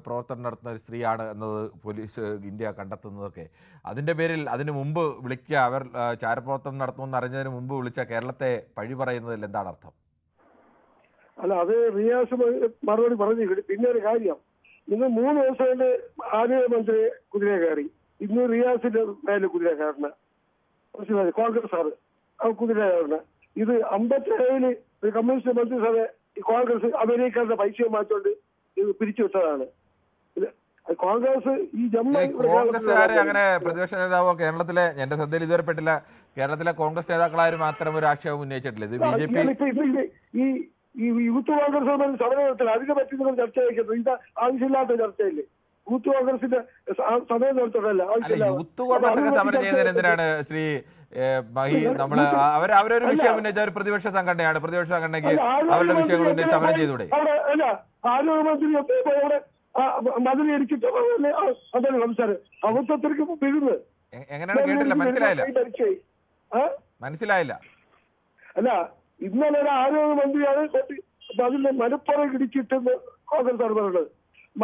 പ്രവർത്തനം നടത്തുന്ന ഒരു സ്ത്രീയാണ് എന്നത് പോലീസ് ഇന്ത്യ കണ്ടെത്തുന്നതൊക്കെ. അതിൻ്റെ പേരിൽ അതിനു മുമ്പ് വിളിക്കുക, അവർ ചാരപ്രവർത്തനം നടത്തുമെന്ന് അറിഞ്ഞതിന് മുമ്പ് വിളിച്ച കേരളത്തെ പഴി പറയുന്നതിൽ എന്താണ് അർത്ഥം? അല്ല, അത് റിയാസ് മറുപടി പറഞ്ഞു. പിന്നെ ഒരു കാര്യം, ഇന്ന് 3 ദിവസം ആരോഗ്യമന്ത്രി കുതിര കയറി, ഇന്ന് റിയാസിന്റെ മേലെ കുതിര കയറണ കോൺഗ്രസ് ആണ് കുതിര കയറണ. ഇത് 57 കമ്മ്യൂണിസ്റ്റ് മന്ത്രിസഭ കോൺഗ്രസ് അമേരിക്കയുടെ പൈസ മാറ്റോണ്ട് ഇത് പിരിച്ചുവിട്ടതാണ്. കോൺഗ്രസ് ഈ കോൺഗ്രസ്സുകാരെ അങ്ങനെ പ്രതിപക്ഷ നേതാവോ കേരളത്തിലെ എന്റെ ശ്രദ്ധയിൽ ഇതുവരെ പെട്ടില്ല, കേരളത്തിലെ കോൺഗ്രസ് നേതാക്കളാരും മാത്രം ഒരു ആക്ഷേപം ഉന്നയിച്ചിട്ടില്ല. ഇത് BJP ഈ യൂത്ത് കോൺഗ്രസ് സമരം നടത്തില്ല, അതിനെ പറ്റി നിങ്ങൾ ചർച്ച വയ്ക്കുന്നത് ഇത് ആവശ്യമില്ലാത്ത ചർച്ചയില്ലേ? യൂത്ത് കോൺഗ്രസിന്റെ സമയം നടത്തണല്ല. യൂത്ത് കോൺഗ്രസ് സമരം ചെയ്യുന്നതിന് എന്തിനാണ് ശ്രീ മഹി? നമ്മള് അവരൊരു വിഷയം ഉന്നയിച്ച ഒരു പ്രതിപക്ഷ സംഘടനയാണ്, പ്രതിപക്ഷ സംഘടനയ്ക്ക് അവരുടെ വിഷയങ്ങൾ ഉന്നയിച്ച് സമരം ചെയ്തൂടെ? അല്ല, ആരോഗ്യമന്ത്രി അവിടെ മതിൽ ഇടിച്ചിട്ട് അതാണ് സംസാരം. അബദ്ധത്തിലേക്ക് വീഴുന്നത് എങ്ങനെയാണ്? കേട്ടില്ല, മനസ്സിലായില്ല. അല്ല, ഇന്നലെ ഒരു ആരോഗ്യമന്ത്രിയാണ് അതിന്റെ മലപ്പുറം ഇടിച്ചിട്ടെന്ന് കോൺഗ്രസ് ആണ് പറയുന്നത്.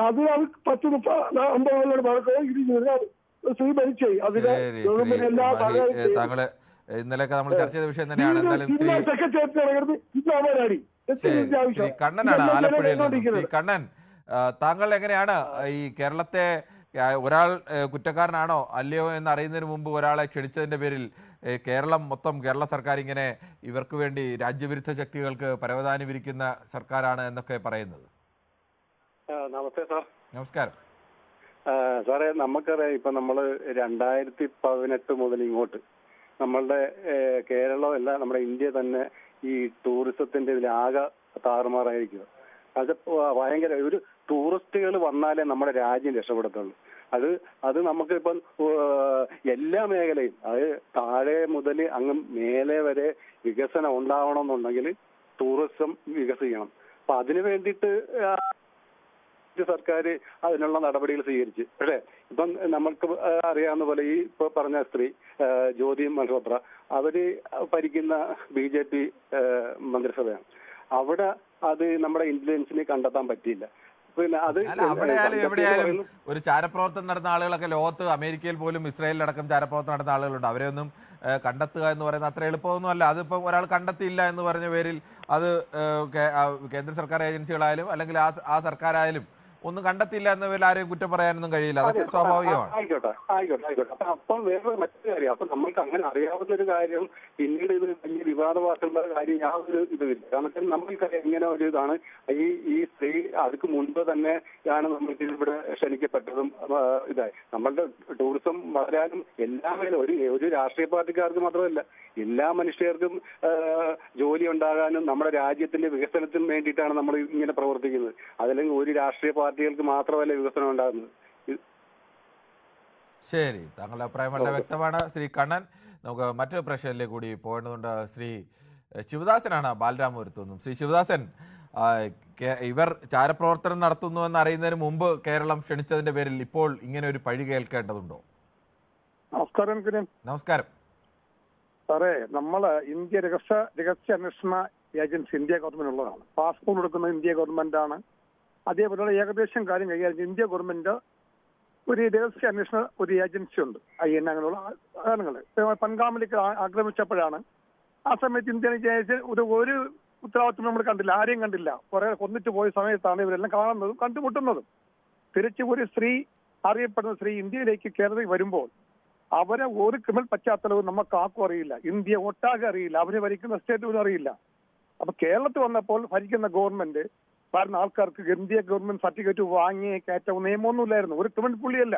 അതിന് 10-50 കൊല്ലം മഴക്കോ ഇടിച്ചു സ്ത്രീ മരിച്ചായി. അതിന് താങ്കള് ഇന്നലെയൊക്കെ നമ്മൾ ചർച്ച ചെയ്ത വിഷയം തന്നെയാണ്. ശ്രീ കണ്ണനാണ് ആലപ്പുഴയിൽ നിന്ന്. ശ്രീ കണ്ണൻ, താങ്കൾ എങ്ങനെയാണ് ഈ കേരളത്തെ ഒരാൾ കുറ്റക്കാരനാണോ അല്ലയോ എന്ന് അറിയുന്നതിന് മുമ്പ് ഒരാളെ ക്ഷണിച്ചതിന്റെ പേരിൽ കേരളം മൊത്തം കേരള സർക്കാർ ഇങ്ങനെ ഇവർക്ക് വേണ്ടി രാജ്യവിരുദ്ധ ശക്തികൾക്ക് പരവതാനി വിരിക്കുന്ന സർക്കാരാണ് എന്നൊക്കെ പറയുന്നത്? നമസ്തേ സാർ. നമസ്കാരം സാറേ. നമുക്കറിയാം, ഇപ്പൊ നമ്മള് 2018 മുതൽ ഇങ്ങോട്ട് നമ്മളുടെ കേരളം അല്ല, നമ്മുടെ ഇന്ത്യ തന്നെ ഈ ടൂറിസത്തിന്റെ ഇതിലാകെ താറുമാറായിരിക്കുക. അത് ഭയങ്കര ഒരു ടൂറിസ്റ്റുകൾ വന്നാലേ നമ്മുടെ രാജ്യം രക്ഷപ്പെടത്തുള്ളൂ. അത് നമുക്കിപ്പം എല്ലാ മേഖലയും, അത് താഴെ മുതൽ അങ്ങ് മേലെ വരെ വികസനം ഉണ്ടാവണമെന്നുണ്ടെങ്കിൽ ടൂറിസം വികസിക്കണം. അപ്പൊ അതിനു വേണ്ടിയിട്ട് സർക്കാർ അതിനുള്ള നടപടികൾ സ്വീകരിച്ച്. പക്ഷേ ഇപ്പം നമ്മൾക്ക് അറിയാവുന്ന പോലെ ഈ ഇപ്പൊ പറഞ്ഞ സ്ത്രീ ജ്യോതി മൽഹോത്ര അവര് ഭരിക്കുന്ന BJP മന്ത്രിസഭയാണ്. അവിടെ അത് നമ്മുടെ ഇന്റലിജൻസിന് കണ്ടെത്താൻ പറ്റിയില്ല. പിന്നെ അത് എവിടെയായാലും ഒരു ചാരപ്രവർത്തനം നടന്ന ആളുകളൊക്കെ ലോകത്ത് അമേരിക്കയിൽ പോലും ഇസ്രായേലിലടക്കം ചാരപ്രവർത്തനം നടന്ന ആളുകളുണ്ട്. അവരെയൊന്നും കണ്ടെത്തുക എന്ന് പറയുന്നത് അത്ര എളുപ്പമൊന്നും അല്ല. അതിപ്പം ഒരാൾ കണ്ടെത്തിയില്ല എന്ന് പറഞ്ഞ പേരിൽ അത് കേന്ദ്ര സർക്കാർ ഏജൻസികളായാലും അല്ലെങ്കിൽ ആ സർക്കാരായാലും ഒന്നും കണ്ടെത്തിയില്ല എന്ന പേരിൽ ആരെയും കുറ്റം പറയാനൊന്നും കഴിയില്ല. അതൊക്കെ സ്വാഭാവികമാണ്. ആയിക്കോട്ടെ. അപ്പം വേറെ മറ്റൊരു കാര്യം, അപ്പൊ നമ്മൾക്ക് അങ്ങനെ അറിയാവുന്ന ഒരു കാര്യം പിന്നീട് ഇത് വലിയ വിവാദമാക്കുന്ന കാര്യം യാതൊരു ഇതുമില്ല. കാരണം നമ്മൾക്കറിയാം ഇങ്ങനെ ഒരു ഇതാണ്. ഈ സ്ത്രീ അതിക്ക് മുൻപ് തന്നെ ആണ് നമ്മൾക്ക് ഇവിടെ ക്ഷണിക്കപ്പെട്ടതും ഇതായി. നമ്മളുടെ ടൂറിസം വളരാനും എല്ലാവരും ഒരു രാഷ്ട്രീയ പാർട്ടിക്കാർക്ക് മാത്രമല്ല എല്ലാ മനുഷ്യർക്കും ജോലി ഉണ്ടാകാനും നമ്മുടെ രാജ്യത്തിന്റെ വികസനത്തിനും വേണ്ടിയിട്ടാണ് നമ്മൾ ഇങ്ങനെ പ്രവർത്തിക്കുന്നത്. അതല്ലെങ്കിൽ ഒരു രാഷ്ട്രീയ പാർട്ടികൾക്ക് മാത്രമല്ല വികസനം ഉണ്ടാകുന്നത്. ശരി, താങ്കളുടെ അഭിപ്രായം വളരെ വ്യക്തമാണ് ശ്രീ കണ്ണൻ. നമുക്ക് മറ്റൊരു പ്രശ്നത്തിലേക്ക് കൂടി പോകേണ്ടതുണ്ട്. ശ്രീ ശിവദാസനാണ് ബാലരാമപുരത്തു നിന്നും. ശ്രീ ശിവദാസൻ, ഇവർ ചാരപ്രവർത്തനം നടത്തുന്നുവെന്ന് അറിയുന്നതിന് മുമ്പ് കേരളം ക്ഷണിച്ചതിന്റെ പേരിൽ ഇപ്പോൾ ഇങ്ങനെ ഒരു പഴി കേൾക്കേണ്ടതുണ്ടോ? നമസ്കാരം സാറേ. നമ്മള് ഇന്ത്യ രഹസ്യ അന്വേഷണ ഏജൻസി ഇന്ത്യ ഗവൺമെന്റ് ഉള്ളതാണ്. പാസ്പോർട്ട് എടുക്കുന്നത് ഇന്ത്യ ഗവൺമെന്റ് ആണ്. അതേപോലെ ഏകദേശം കാര്യം കൈകാര്യം ഇന്ത്യ ഗവൺമെന്റ് ഒരു രഹസ്യ അന്വേഷണ ഒരു ഏജൻസി ഉണ്ട്, IN അങ്ങനെയുള്ള കാര്യങ്ങള്. പൻഗാമിലേക്ക് ആക്രമിച്ചപ്പോഴാണ് ആ സമയത്ത് ഇന്ത്യ ഒരു ഉത്തരവാദിത്വം നമ്മൾ കണ്ടില്ല, ആരെയും കണ്ടില്ല. കുറെ കൊന്നിട്ട് പോയ സമയത്താണ് ഇവരെല്ലാം കാണുന്നതും കണ്ടുമുട്ടുന്നതും. തിരിച്ച് ഒരു സ്ത്രീ, അറിയപ്പെടുന്ന സ്ത്രീ ഇന്ത്യയിലേക്ക് കേരളത്തിൽ വരുമ്പോൾ അവരെ ഒരു ക്രിമിനൽ പശ്ചാത്തലവും നമുക്ക് ആർക്കും അറിയില്ല, ഇന്ത്യ ഒട്ടാകെ അറിയില്ല, അവര് ഭരിക്കുന്ന സ്റ്റേറ്റ് പോലും അറിയില്ല. അപ്പൊ കേരളത്തിൽ വന്നപ്പോൾ ഭരിക്കുന്ന ഗവൺമെന്റ് വരുന്ന ആൾക്കാർക്ക് ഇന്ത്യ ഗവൺമെന്റ് സർട്ടിഫിക്കറ്റ് വാങ്ങി കയറ്റാൻ നിയമമൊന്നുമില്ലായിരുന്നു. ഒരു ക്രിമിനൽ പുള്ളിയല്ല,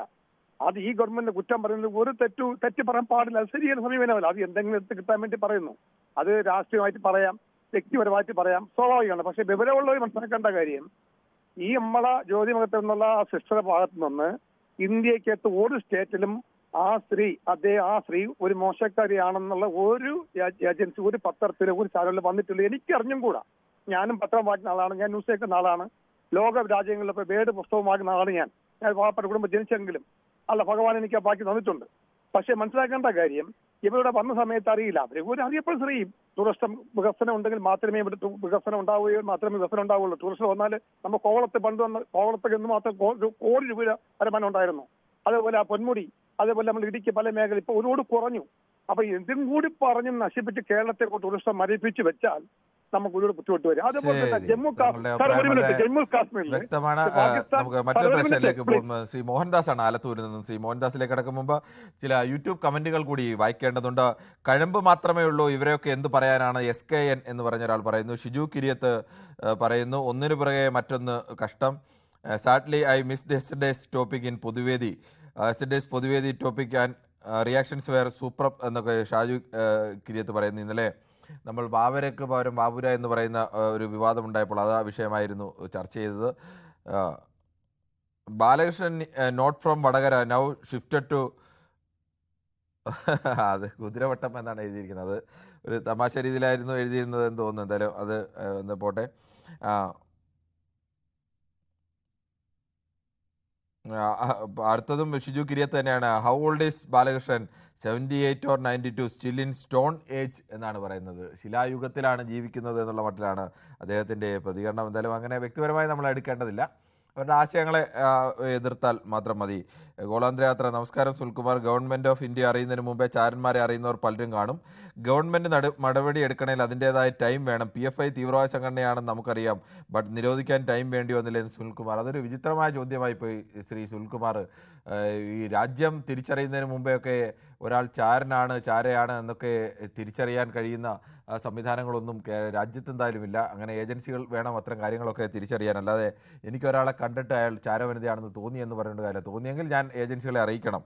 അത് ഈ ഗവൺമെന്റ് കുറ്റം പറയുന്നത് ഒരു തെറ്റ് പറയാൻ പാടില്ല. അത് ശരിയാണ് സമീപനമല്ല. അത് എന്തെങ്കിലും എടുത്ത് കിട്ടാൻ വേണ്ടി പറയുന്നു. അത് രാഷ്ട്രീയമായിട്ട് പറയാം, വ്യക്തിപരമായിട്ട് പറയാം, സ്വാഭാവികമാണ്. പക്ഷെ വിവരമുള്ളവർ മനസ്സിലാക്കേണ്ട കാര്യം, ഈ നമ്മളെ ജ്യോതി മഹത്ത് എന്നുള്ള ആ സിസ്റ്ററുടെ ഭാഗത്തു നിന്ന് ഇന്ത്യക്കകത്ത് ഒരു സ്റ്റേറ്റിലും ആ സ്ത്രീ ഒരു മോശക്കാരിയാണെന്നുള്ള ഒരു ഏജൻസി, ഒരു പത്രത്തിലോ ഒരു ചാനലിൽ വന്നിട്ടില്ല. എനിക്ക് അറിഞ്ഞും കൂടാ. ഞാനും പത്രം വായിക്കുന്ന ആളാണ്, ഞാൻ ന്യൂസ് കേൾക്കുന്ന ആളാണ്. ലോക രാജ്യങ്ങളിലൊക്കെ വേട് പുസ്തകം വായിക്കുന്ന ആളാണ് ഞാൻ. പാവപ്പെട്ട കുടുംബം ജനിച്ചെങ്കിലും അല്ല, ഭഗവാൻ എനിക്ക് ആ ബാക്കി തന്നിട്ടുണ്ട്. പക്ഷെ മനസ്സിലാക്കേണ്ട കാര്യം, ഇവരുടെ വന്ന സമയത്ത് അറിയില്ല. അവർ അറിയപ്പോൾ സ്ത്രീ ടൂറിസ്റ്റ് വികസനം ഉണ്ടെങ്കിൽ മാത്രമേ ഇവിടെ വികസനം ഉണ്ടാവുകയുള്ളൂ. ടൂറിസ്റ്റ് വന്നാൽ നമ്മൾ കോവളത്ത് എന്ന് മാത്രം 1 കോടി രൂപ വരുമാനം ഉണ്ടായിരുന്നു. അതേപോലെ ആ പൊന്മുടി, അതേപോലെ നമ്മൾ ഇടുക്കി പല മേഖല ഇപ്പൊ ഒരുപാട് കുറഞ്ഞു. അപ്പൊ എന്തും കൂടി പറഞ്ഞ് നശിപ്പിച്ച് കേരളത്തെ ടൂറിസ്റ്റ് മരവിപ്പിച്ച് വെച്ചാൽ നമുക്ക് ഒരുപാട് ബുദ്ധിമുട്ട് വരും. അതുപോലെ തന്നെ ജമ്മു കാശ്മീരിൽ വ്യക്തമാണ്. നമുക്ക് മറ്റൊരു പ്രശ്നത്തിലേക്ക് പോകുന്നത് ശ്രീ മോഹൻദാസാണ് ആലത്തൂരിൽ നിന്നും. ശ്രീ മോഹൻദാസിലേക്ക് കടക്കും മുമ്പ് ചില യൂട്യൂബ് കമന്റുകൾ കൂടി വായിക്കേണ്ടതുണ്ട്. കഴമ്പ് മാത്രമേ ഉള്ളൂ, ഇവരെയൊക്കെ എന്ത് പറയാനാണ്. SKN എന്ന് പറഞ്ഞ ഒരാൾ പറയുന്നു. ഷിജു കിരിയത്ത് പറയുന്നു, ഒന്നിനു പുറകെ മറ്റൊന്ന് കഷ്ടം. Sadly I missed yesterday's topic in പൊതുവേദി. യെസ്റ്റർഡേസ് പൊതുവേദി topic and reactions where super എന്നൊക്കെ ഷാജു കിരിയത്ത് പറയുന്നു. ഇന്നലെ നമ്മൾ ബാബരയ്ക്ക് പകരം ബാബുര എന്ന് പറയുന്ന ഒരു വിവാദമുണ്ടായപ്പോൾ അത് ആ വിഷയമായിരുന്നു ചർച്ച ചെയ്തത്. Balakrishnan not from Vadakara now shifted to അത് കുതിരവട്ടം എന്നാണ് എഴുതിയിരിക്കുന്നത്. ഒരു തമാശ രീതിയിലായിരുന്നു എഴുതിയിരുന്നത് എന്ന് തോന്നുന്നു. എന്തായാലും അത് എന്താ പോട്ടെ. അടുത്തതും ഷിജു കിരിയത്ത് തന്നെയാണ്. How old is Balakrishnan? 78 or 92, still in stone age എന്നാണ് പറയുന്നത്. ശിലായുഗത്തിലാണ് ജീവിക്കുന്നത് എന്നുള്ള മട്ടിലാണ് അദ്ദേഹത്തിൻ്റെ പ്രതികരണം. എന്തായാലും അങ്ങനെ വ്യക്തിപരമായി നമ്മൾ എടുക്കേണ്ടതില്ല, അവരുടെ ആശയങ്ങളെ എതിർത്താൽ മാത്രം മതി. ഗോളാന്തര യാത്ര. നമസ്കാരം സുൽകുമാർ. ഗവൺമെൻറ് ഓഫ് ഇന്ത്യ അറിയുന്നതിന് മുമ്പേ ചാരന്മാരെ അറിയുന്നവർ പലരും കാണും. ഗവൺമെൻറ് നടപടി എടുക്കണമെങ്കിൽ അതിൻ്റേതായ ടൈം വേണം. PFI തീവ്രവാദ സംഘടനയാണെന്ന് നമുക്കറിയാം, ബട്ട് നിരോധിക്കാൻ ടൈം വേണ്ടി വന്നില്ലെന്ന് സുനിൽകുമാർ. അതൊരു വിചിത്രമായ ചോദ്യമായി പോയി ശ്രീ സുനിൽകുമാർ. ഈ രാജ്യം തിരിച്ചറിയുന്നതിന് മുമ്പെയൊക്കെ ഒരാൾ ചാരയാണ് എന്നൊക്കെ തിരിച്ചറിയാൻ കഴിയുന്ന സംവിധാനങ്ങളൊന്നും രാജ്യത്ത് എന്തായാലും ഇല്ല. അങ്ങനെ ഏജൻസികൾ വേണം അത്തരം കാര്യങ്ങളൊക്കെ തിരിച്ചറിയാൻ. അല്ലാതെ എനിക്കൊരാളെ കണ്ടിട്ട് അയാൾ ചാരവനിതയാണെന്ന് തോന്നിയെന്ന് പറയേണ്ട കാര്യം. തോന്നിയെങ്കിൽ ഞാൻ ഏജൻസികളെ അറിയിക്കണം,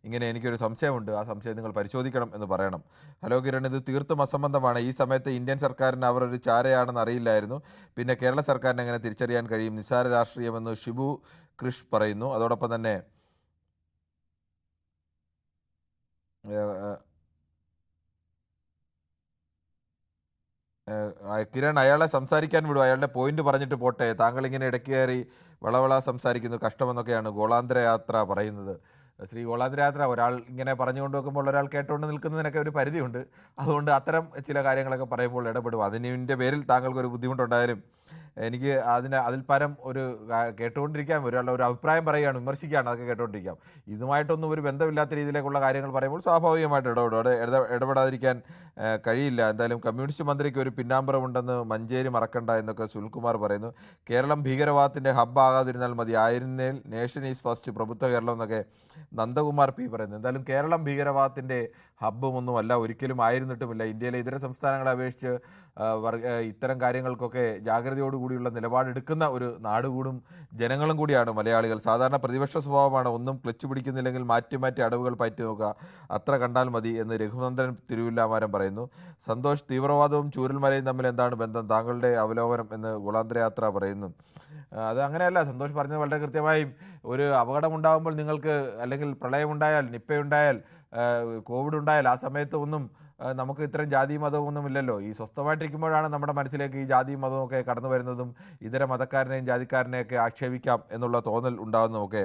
ഇങ്ങനെ എനിക്കൊരു സംശയമുണ്ട്, ആ സംശയം നിങ്ങൾ പരിശോധിക്കണം എന്ന് പറയണം. ഹലോ കിരൺ, ഇത് തീർത്തും അസംബന്ധമാണ്. ഈ സമയത്ത് ഇന്ത്യൻ സർക്കാരിന് അവർ ഒരു ചാരയാണെന്ന് അറിയില്ലായിരുന്നു, പിന്നെ കേരള സർക്കാരിന് എങ്ങനെ തിരിച്ചറിയാൻ കഴിയും? നിസ്സാര രാഷ്ട്രീയമെന്ന് ഷിബു കൃഷ് പറയുന്നു. അതോടൊപ്പം തന്നെ കിരൺ, അയാളെ സംസാരിക്കാൻ വിടും, അയാളുടെ പോയിന്റ് പറഞ്ഞിട്ട് പോട്ടെ. താങ്കൾ ഇങ്ങനെ ഇടയ്ക്ക് കയറി വളവള സംസാരിക്കുന്നു, കഷ്ടമെന്നൊക്കെയാണ് ഗോളാന്തര യാത്ര പറയുന്നത്. ശ്രീ ഗോളാന്തര യാത്ര, ഒരാൾ ഇങ്ങനെ പറഞ്ഞുകൊണ്ട് വെക്കുമ്പോൾ ഒരാൾ കേട്ടുകൊണ്ട് നിൽക്കുന്നതിനൊക്കെ ഒരു പരിധിയുണ്ട്. അതുകൊണ്ട് അത്തരം ചില കാര്യങ്ങളൊക്കെ പറയുമ്പോൾ ഇടപെടും. അതിൻ്റെ പേരിൽ താങ്കൾക്കൊരു ബുദ്ധിമുട്ടുണ്ടായാലും എനിക്ക് അതിൽ പരം ഒരു കേട്ടുകൊണ്ടിരിക്കാം. ഒരാളുടെ ഒരു അഭിപ്രായം പറയുകയാണ്, വിമർശിക്കുകയാണ്, അതൊക്കെ കേട്ടുകൊണ്ടിരിക്കാം. ഇതുമായിട്ടൊന്നും ഒരു ബന്ധമില്ലാത്ത രീതിയിലേക്കുള്ള കാര്യങ്ങൾ പറയുമ്പോൾ സ്വാഭാവികമായിട്ട് ഇടപെടാതിരിക്കാൻ കഴിയില്ല. എന്തായാലും കമ്മ്യൂണിസ്റ്റ് മന്ത്രിക്ക് ഒരു പിന്നാമ്പറമുണ്ടെന്ന് മഞ്ചേരി മറക്കണ്ട എന്നൊക്കെ സുനിൽകുമാർ പറയുന്നു. കേരളം ഭീകരവാദത്തിൻ്റെ ഹബ്ബ് ആകാതിരുന്നാൽ മതി, ആയിരുന്നേൽ നേഷൻ ഈസ് ഫസ്റ്റ്, പ്രബുദ്ധ കേരളം എന്നൊക്കെ നന്ദകുമാർ P പറയുന്നു. എന്തായാലും കേരളം ഭീകരവാദത്തിൻ്റെ ഹബ്ബുമൊന്നുമല്ല, ഒരിക്കലും ആയിരുന്നിട്ടുമില്ല. ഇന്ത്യയിലെ ഇതര സംസ്ഥാനങ്ങളെ അപേക്ഷിച്ച് ഇത്തരം കാര്യങ്ങൾക്കൊക്കെ ജാഗ്രതയോടുകൂടിയുള്ള നിലപാടെടുക്കുന്ന ഒരു നാടുകൂടും ജനങ്ങളും കൂടിയാണ് മലയാളികൾ. സാധാരണ പ്രതിപക്ഷ സ്വഭാവമാണ്, ഒന്നും ക്ലച്ച് പിടിക്കുന്നില്ലെങ്കിൽ മാറ്റി അടവുകൾ പറ്റി നോക്കുക, അത്ര കണ്ടാൽ മതി എന്ന് രഘുനന്ദൻ തിരുവില്ലാമാരം പറയുന്നു. സന്തോഷ്, തീവ്രവാദവും ചൂരൽമലയും തമ്മിൽ എന്താണ് ബന്ധം? താങ്കളുടെ അവലോകനം എന്ന് ഗോളാന്തര യാത്ര പറയുന്നു. അത് അങ്ങനെയല്ല, സന്തോഷ് പറഞ്ഞത് വളരെ കൃത്യമായും. ഒരു അപകടമുണ്ടാകുമ്പോൾ നിങ്ങൾക്ക്, അല്ലെങ്കിൽ പ്രളയമുണ്ടായാൽ, നിപ്പയുണ്ടായാൽ, കോവിഡ് ഉണ്ടായാൽ, ആ സമയത്ത് ഒന്നും നമുക്ക് ഇത്തരം ജാതിയും മതവും ഒന്നും ഇല്ലല്ലോ. ഈ സ്വസ്ഥമായിട്ടിരിക്കുമ്പോഴാണ് നമ്മുടെ മനസ്സിലേക്ക് ഈ ജാതിയും മതവും ഒക്കെ കടന്നു വരുന്നതും ഇതര മതക്കാരനെയും ജാതിക്കാരനെയൊക്കെ ആക്ഷേപിക്കാം എന്നുള്ള തോന്നൽ ഉണ്ടാകുന്നതൊക്കെ.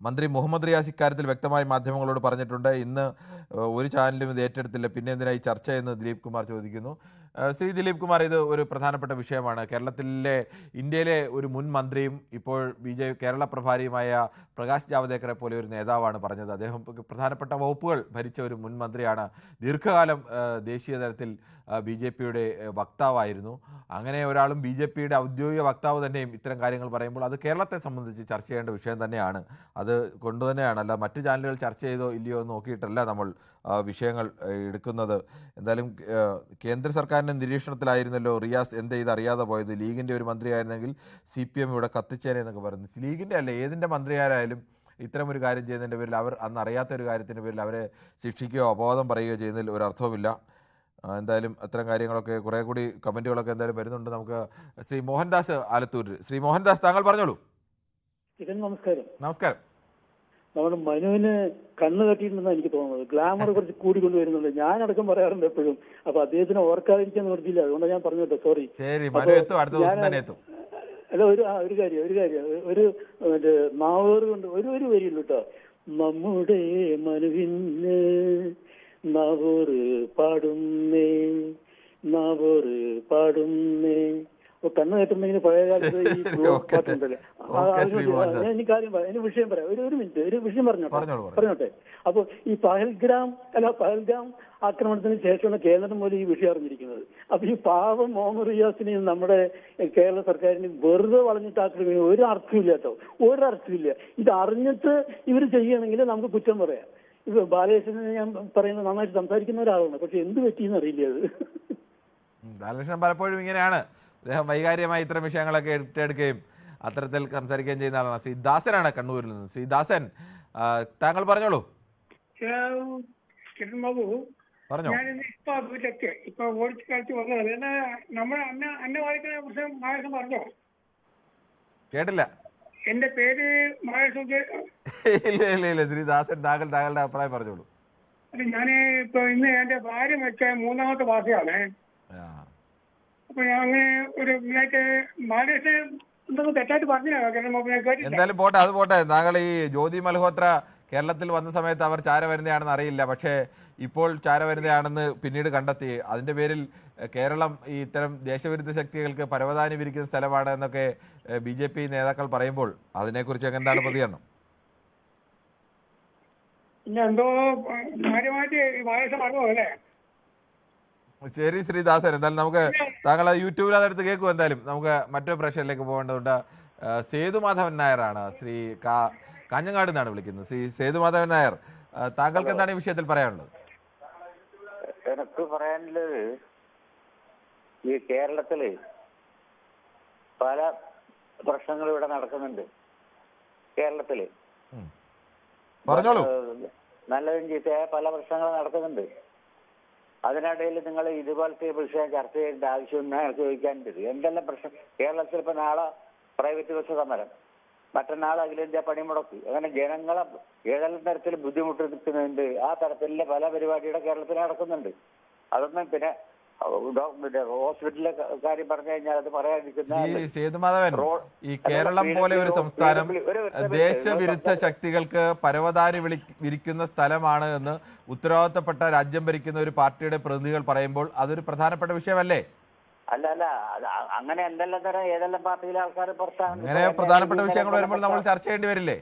മന്ത്രി മുഹമ്മദ് റിയാസ് ഇക്കാര്യത്തിൽ വ്യക്തമായി മാധ്യമങ്ങളോട് പറഞ്ഞിട്ടുണ്ട്. ഇന്ന് ഒരു ചാനലും ഇത് ഏറ്റെടുത്തില്ല, പിന്നെ എന്തിനാ ഈ ചർച്ച എന്ന് ദിലീപ് കുമാർ ചോദിക്കുന്നു. ശ്രീ ദിലീപ് കുമാർ, ഇത് ഒരു പ്രധാനപ്പെട്ട വിഷയമാണ്. ഇന്ത്യയിലെ ഒരു മുൻ മന്ത്രിയും ഇപ്പോൾ കേരള പ്രഭാരിയുമായ പ്രകാശ് ജാവദേക്കറെ പോലെ ഒരു നേതാവാണ് പറഞ്ഞത്. അദ്ദേഹം പ്രധാനപ്പെട്ട വകുപ്പുകൾ ഭരിച്ച ഒരു മുൻ മന്ത്രിയാണ്. ദീർഘകാലം ദേശീയ തലത്തിൽ BJPയുടെ വക്താവായിരുന്നു. അങ്ങനെ ഒരാളും BJPയുടെ ഔദ്യോഗിക വക്താവ് തന്നെയും ഇത്തരം കാര്യങ്ങൾ പറയുമ്പോൾ അത് കേരളത്തെ സംബന്ധിച്ച് ചർച്ച ചെയ്യേണ്ട വിഷയം തന്നെയാണ്. അത് കൊണ്ടുതന്നെയാണ്, അല്ല മറ്റു ചാനലുകൾ ചർച്ച ചെയ്തോ ഇല്ലയോ എന്ന് നോക്കിയിട്ടല്ല നമ്മൾ വിഷയങ്ങൾ എടുക്കുന്നത്. എന്തായാലും കേന്ദ്ര സർക്കാരിൻ്റെ നിരീക്ഷണത്തിലായിരുന്നല്ലോ റിയാസ്, എന്ത് ചെയ്ത് അറിയാതെ പോയത്? ലീഗിൻ്റെ ഒരു മന്ത്രിയായിരുന്നെങ്കിൽ CPM ഇവിടെ കത്തിച്ചേനെ എന്നൊക്കെ പറയുന്നു. ലീഗിൻ്റെ അല്ല, ഏതിൻ്റെ മന്ത്രിയാരായാലും ഇത്തരമൊരു കാര്യം ചെയ്യുന്നതിൻ്റെ പേരിൽ അവർ അന്ന് അറിയാത്ത ഒരു കാര്യത്തിൻ്റെ പേരിൽ അവരെ ശിക്ഷിക്കുകയോ അപവാദം പറയുകയോ ചെയ്യുന്നതിൽ ഒരർത്ഥവുമില്ല. എന്തായാലും അത്തരം കാര്യങ്ങളൊക്കെ കുറേ കൂടി കമൻറ്റുകളൊക്കെ എന്തായാലും വരുന്നുണ്ട്. നമുക്ക് ശ്രീ മോഹൻദാസ് ആലത്തൂർ. ശ്രീ മോഹൻദാസ്, താങ്കൾ പറഞ്ഞോളൂ. നമസ്കാരം. നമസ്കാരം. നമ്മുടെ മനുവിന് കണ്ണ് കെട്ടിയിട്ടുണ്ടെന്നാണ് എനിക്ക് തോന്നുന്നത്. ഗ്ലാമർ കുറച്ച് കൂടിക്കൊണ്ട് വരുന്നുണ്ട്. ഞാനടക്കം പറയാറുണ്ട് എപ്പോഴും. അപ്പൊ അദ്ദേഹത്തിന് ഓർക്കാതിരിക്കാൻ നിർത്തിയില്ല. അതുകൊണ്ടാണ് ഞാൻ പറഞ്ഞോട്ടെ, സോറി. അല്ല, ഒരു കാര്യം ഒരു നാവേറ് കൊണ്ട് ഒരു വരിയുള്ളൂ കേട്ടോ. നമ്മുടെ മനുവിന് നാവോറ് പാടുന്നേ. കണ്ണ് കെട്ടുന്നെങ്കിൽ പഴയ കാലത്ത് ഈ പാട്ടുണ്ടല്ലോ, എനിക്ക് കാര്യം പറയാം. എന്റെ വിഷയം പറയാം. ഒരു മിനിറ്റ്, ഒരു വിഷയം പറഞ്ഞോട്ടെ. അപ്പൊ ഈ പഹൽഗാം ആക്രമണത്തിന് ശേഷമാണ് കേന്ദ്രം പോലും ഈ വിഷയം അറിഞ്ഞിരിക്കുന്നത്. അപ്പൊ ഈ പാവം മുഹമ്മദ് റിയാസിനെയും നമ്മുടെ കേരള സർക്കാരിന് വെറുതെ വളഞ്ഞിട്ട് ആക്രമിക്കുന്ന ഒരു അർത്ഥമില്ല കേട്ടോ, ഒരർത്ഥമില്ല. ഇത് അറിഞ്ഞിട്ട് ഇവർ ചെയ്യുകയാണെങ്കിൽ നമുക്ക് കുറ്റം പറയാം. ഇപ്പൊ ബാലകൃഷ്ണനെ ഞാൻ പറയുന്നത് നന്നായിട്ട് സംസാരിക്കുന്ന ഒരാളാണ്, പക്ഷെ എന്ത് പറ്റിയെന്ന് അറിയില്ല. അത് ബാലകൃഷ്ണൻ പലപ്പോഴും ഇങ്ങനെയാണ്. അദ്ദേഹം വൈകാരികമായി ഇത്തരം വിഷയങ്ങളൊക്കെ ഏറ്റെടുക്കുകയും അത്തരത്തിൽ സംസാരിക്കുകയും ചെയ്യുന്ന ആളാണ്. ശ്രീദാസനാണ് കണ്ണൂരിൽ നിന്ന്. ശ്രീദാസൻ, താങ്കൾ പറഞ്ഞോളൂ. പറഞ്ഞോ. ഇപ്പൊ ഓടിച്ച് കളിച്ച് വന്നത് നമ്മുടെ അന്ന വായിക്കുന്ന പ്രശ്നം മഹേഷൻ പറഞ്ഞോ? കേട്ടില്ല. എന്റെ പേര് മഹേഷ്. ഇല്ല ശ്രീദാസൻ, താങ്കളുടെ അഭിപ്രായം പറഞ്ഞോളൂ. അല്ല, ഞാന് ഇപ്പൊ ഇന്ന് എന്റെ ഭാര്യ വെച്ച 3ാമത്തെ മാസമാണ്. അപ്പൊ ഞാൻ അങ്ങനെ ഒരു മഹേഷ് എന്തൊക്കെ തെറ്റായിട്ട് പറഞ്ഞു. എന്തായാലും പോട്ടെ, അത് പോട്ടെ. താങ്കൾ ഈ ജ്യോതി മൽഹോത്ര കേരളത്തിൽ വന്ന സമയത്ത് അവർ ചാരവനിതയാണെന്ന് അറിയില്ല, പക്ഷേ ഇപ്പോൾ ചാരവനിതയാണെന്ന് പിന്നീട് കണ്ടെത്തി. അതിൻ്റെ പേരിൽ കേരളം ഈ ഇത്തരം ദേശവിരുദ്ധ ശക്തികൾക്ക് പരവതാനി വിരിക്കുന്ന സ്ഥലമാണ് എന്നൊക്കെ BJP നേതാക്കൾ പറയുമ്പോൾ അതിനെക്കുറിച്ച് എന്താണ് പ്രതികരണം? എന്തോ കാര്യമായിട്ട് മഹേഷ് പറഞ്ഞു അല്ലേ? ശരി ശ്രീദാസൻ, എന്തായാലും നമുക്ക് താങ്കൾ യൂട്യൂബിൽ അതെടുത്ത് കേൾക്കും. എന്തായാലും നമുക്ക് മറ്റൊരു പ്രശ്നത്തിലേക്ക് പോകേണ്ടതുണ്ട്. സേതുമാധവൻ നായരാണ്, ശ്രീ കാഞ്ഞങ്ങാട് നിന്നാണ് വിളിക്കുന്നത്. ശ്രീ സേതുമാധവൻ നായർ, താങ്കൾക്ക് എന്താണ് ഈ വിഷയത്തിൽ പറയാനുള്ളത്? എനിക്ക് പറയാനുള്ളത്, ഈ കേരളത്തില് പല പ്രശ്നങ്ങളും ഇവിടെ നടക്കുന്നുണ്ട്. കേരളത്തില് പറഞ്ഞോളൂ. നല്ലതും ചീത്തയായ പല പ്രശ്നങ്ങളും നടക്കുന്നുണ്ട്. അതിനിടയിൽ നിങ്ങൾ ഇതുപോലത്തെ വിഷയം ചർച്ച ചെയ്യേണ്ട ആവശ്യം ഞാൻ ചോദിക്കാനുണ്ട്. എന്തെല്ലാം പ്രശ്നം കേരളത്തിൽ? ഇപ്പൊ നാളെ പ്രൈവറ്റ് ബസ് സമരം, മറ്റന്നാൾ അഖിലേന്ത്യാ പണിമുടക്ക്, അങ്ങനെ ജനങ്ങളെ ഏതെല്ലാം തരത്തിൽ ബുദ്ധിമുട്ടിക്കുന്നുണ്ട്. ആ തരത്തിലുള്ള പല പരിപാടിയുടെ കേരളത്തിൽ നടക്കുന്നുണ്ട്. അതൊന്നും പിന്നെ ഹോസ്പിറ്റലിലെ കാര്യം പറഞ്ഞു കഴിഞ്ഞാൽ അത് പറയാതിരിക്കുന്ന. സേതുമാധവൻ, ഈ കേരളം പോലെ ഒരു സംസ്ഥാനം ദേശവിരുദ്ധ ശക്തികൾക്ക് പരവതാനി വിരിക്കുന്ന സ്ഥലമാണ് എന്ന് ഉത്തരവാദിത്തപ്പെട്ട രാജ്യം ഭരിക്കുന്ന ഒരു പാർട്ടിയുടെ പ്രതിനിധികൾ പറയുമ്പോൾ അതൊരു പ്രധാനപ്പെട്ട വിഷയമല്ലേ? അല്ല, അങ്ങനെ എന്തെല്ലാം തരം ഏതെല്ലാം പാർട്ടിയിലെ ആൾക്കാർ പുറത്താണ്. അങ്ങനെ പ്രധാനപ്പെട്ട വിഷയങ്ങൾ വരുമ്പോൾ നമ്മൾ ചർച്ച ചെയ്യേണ്ടി വരില്ലേ?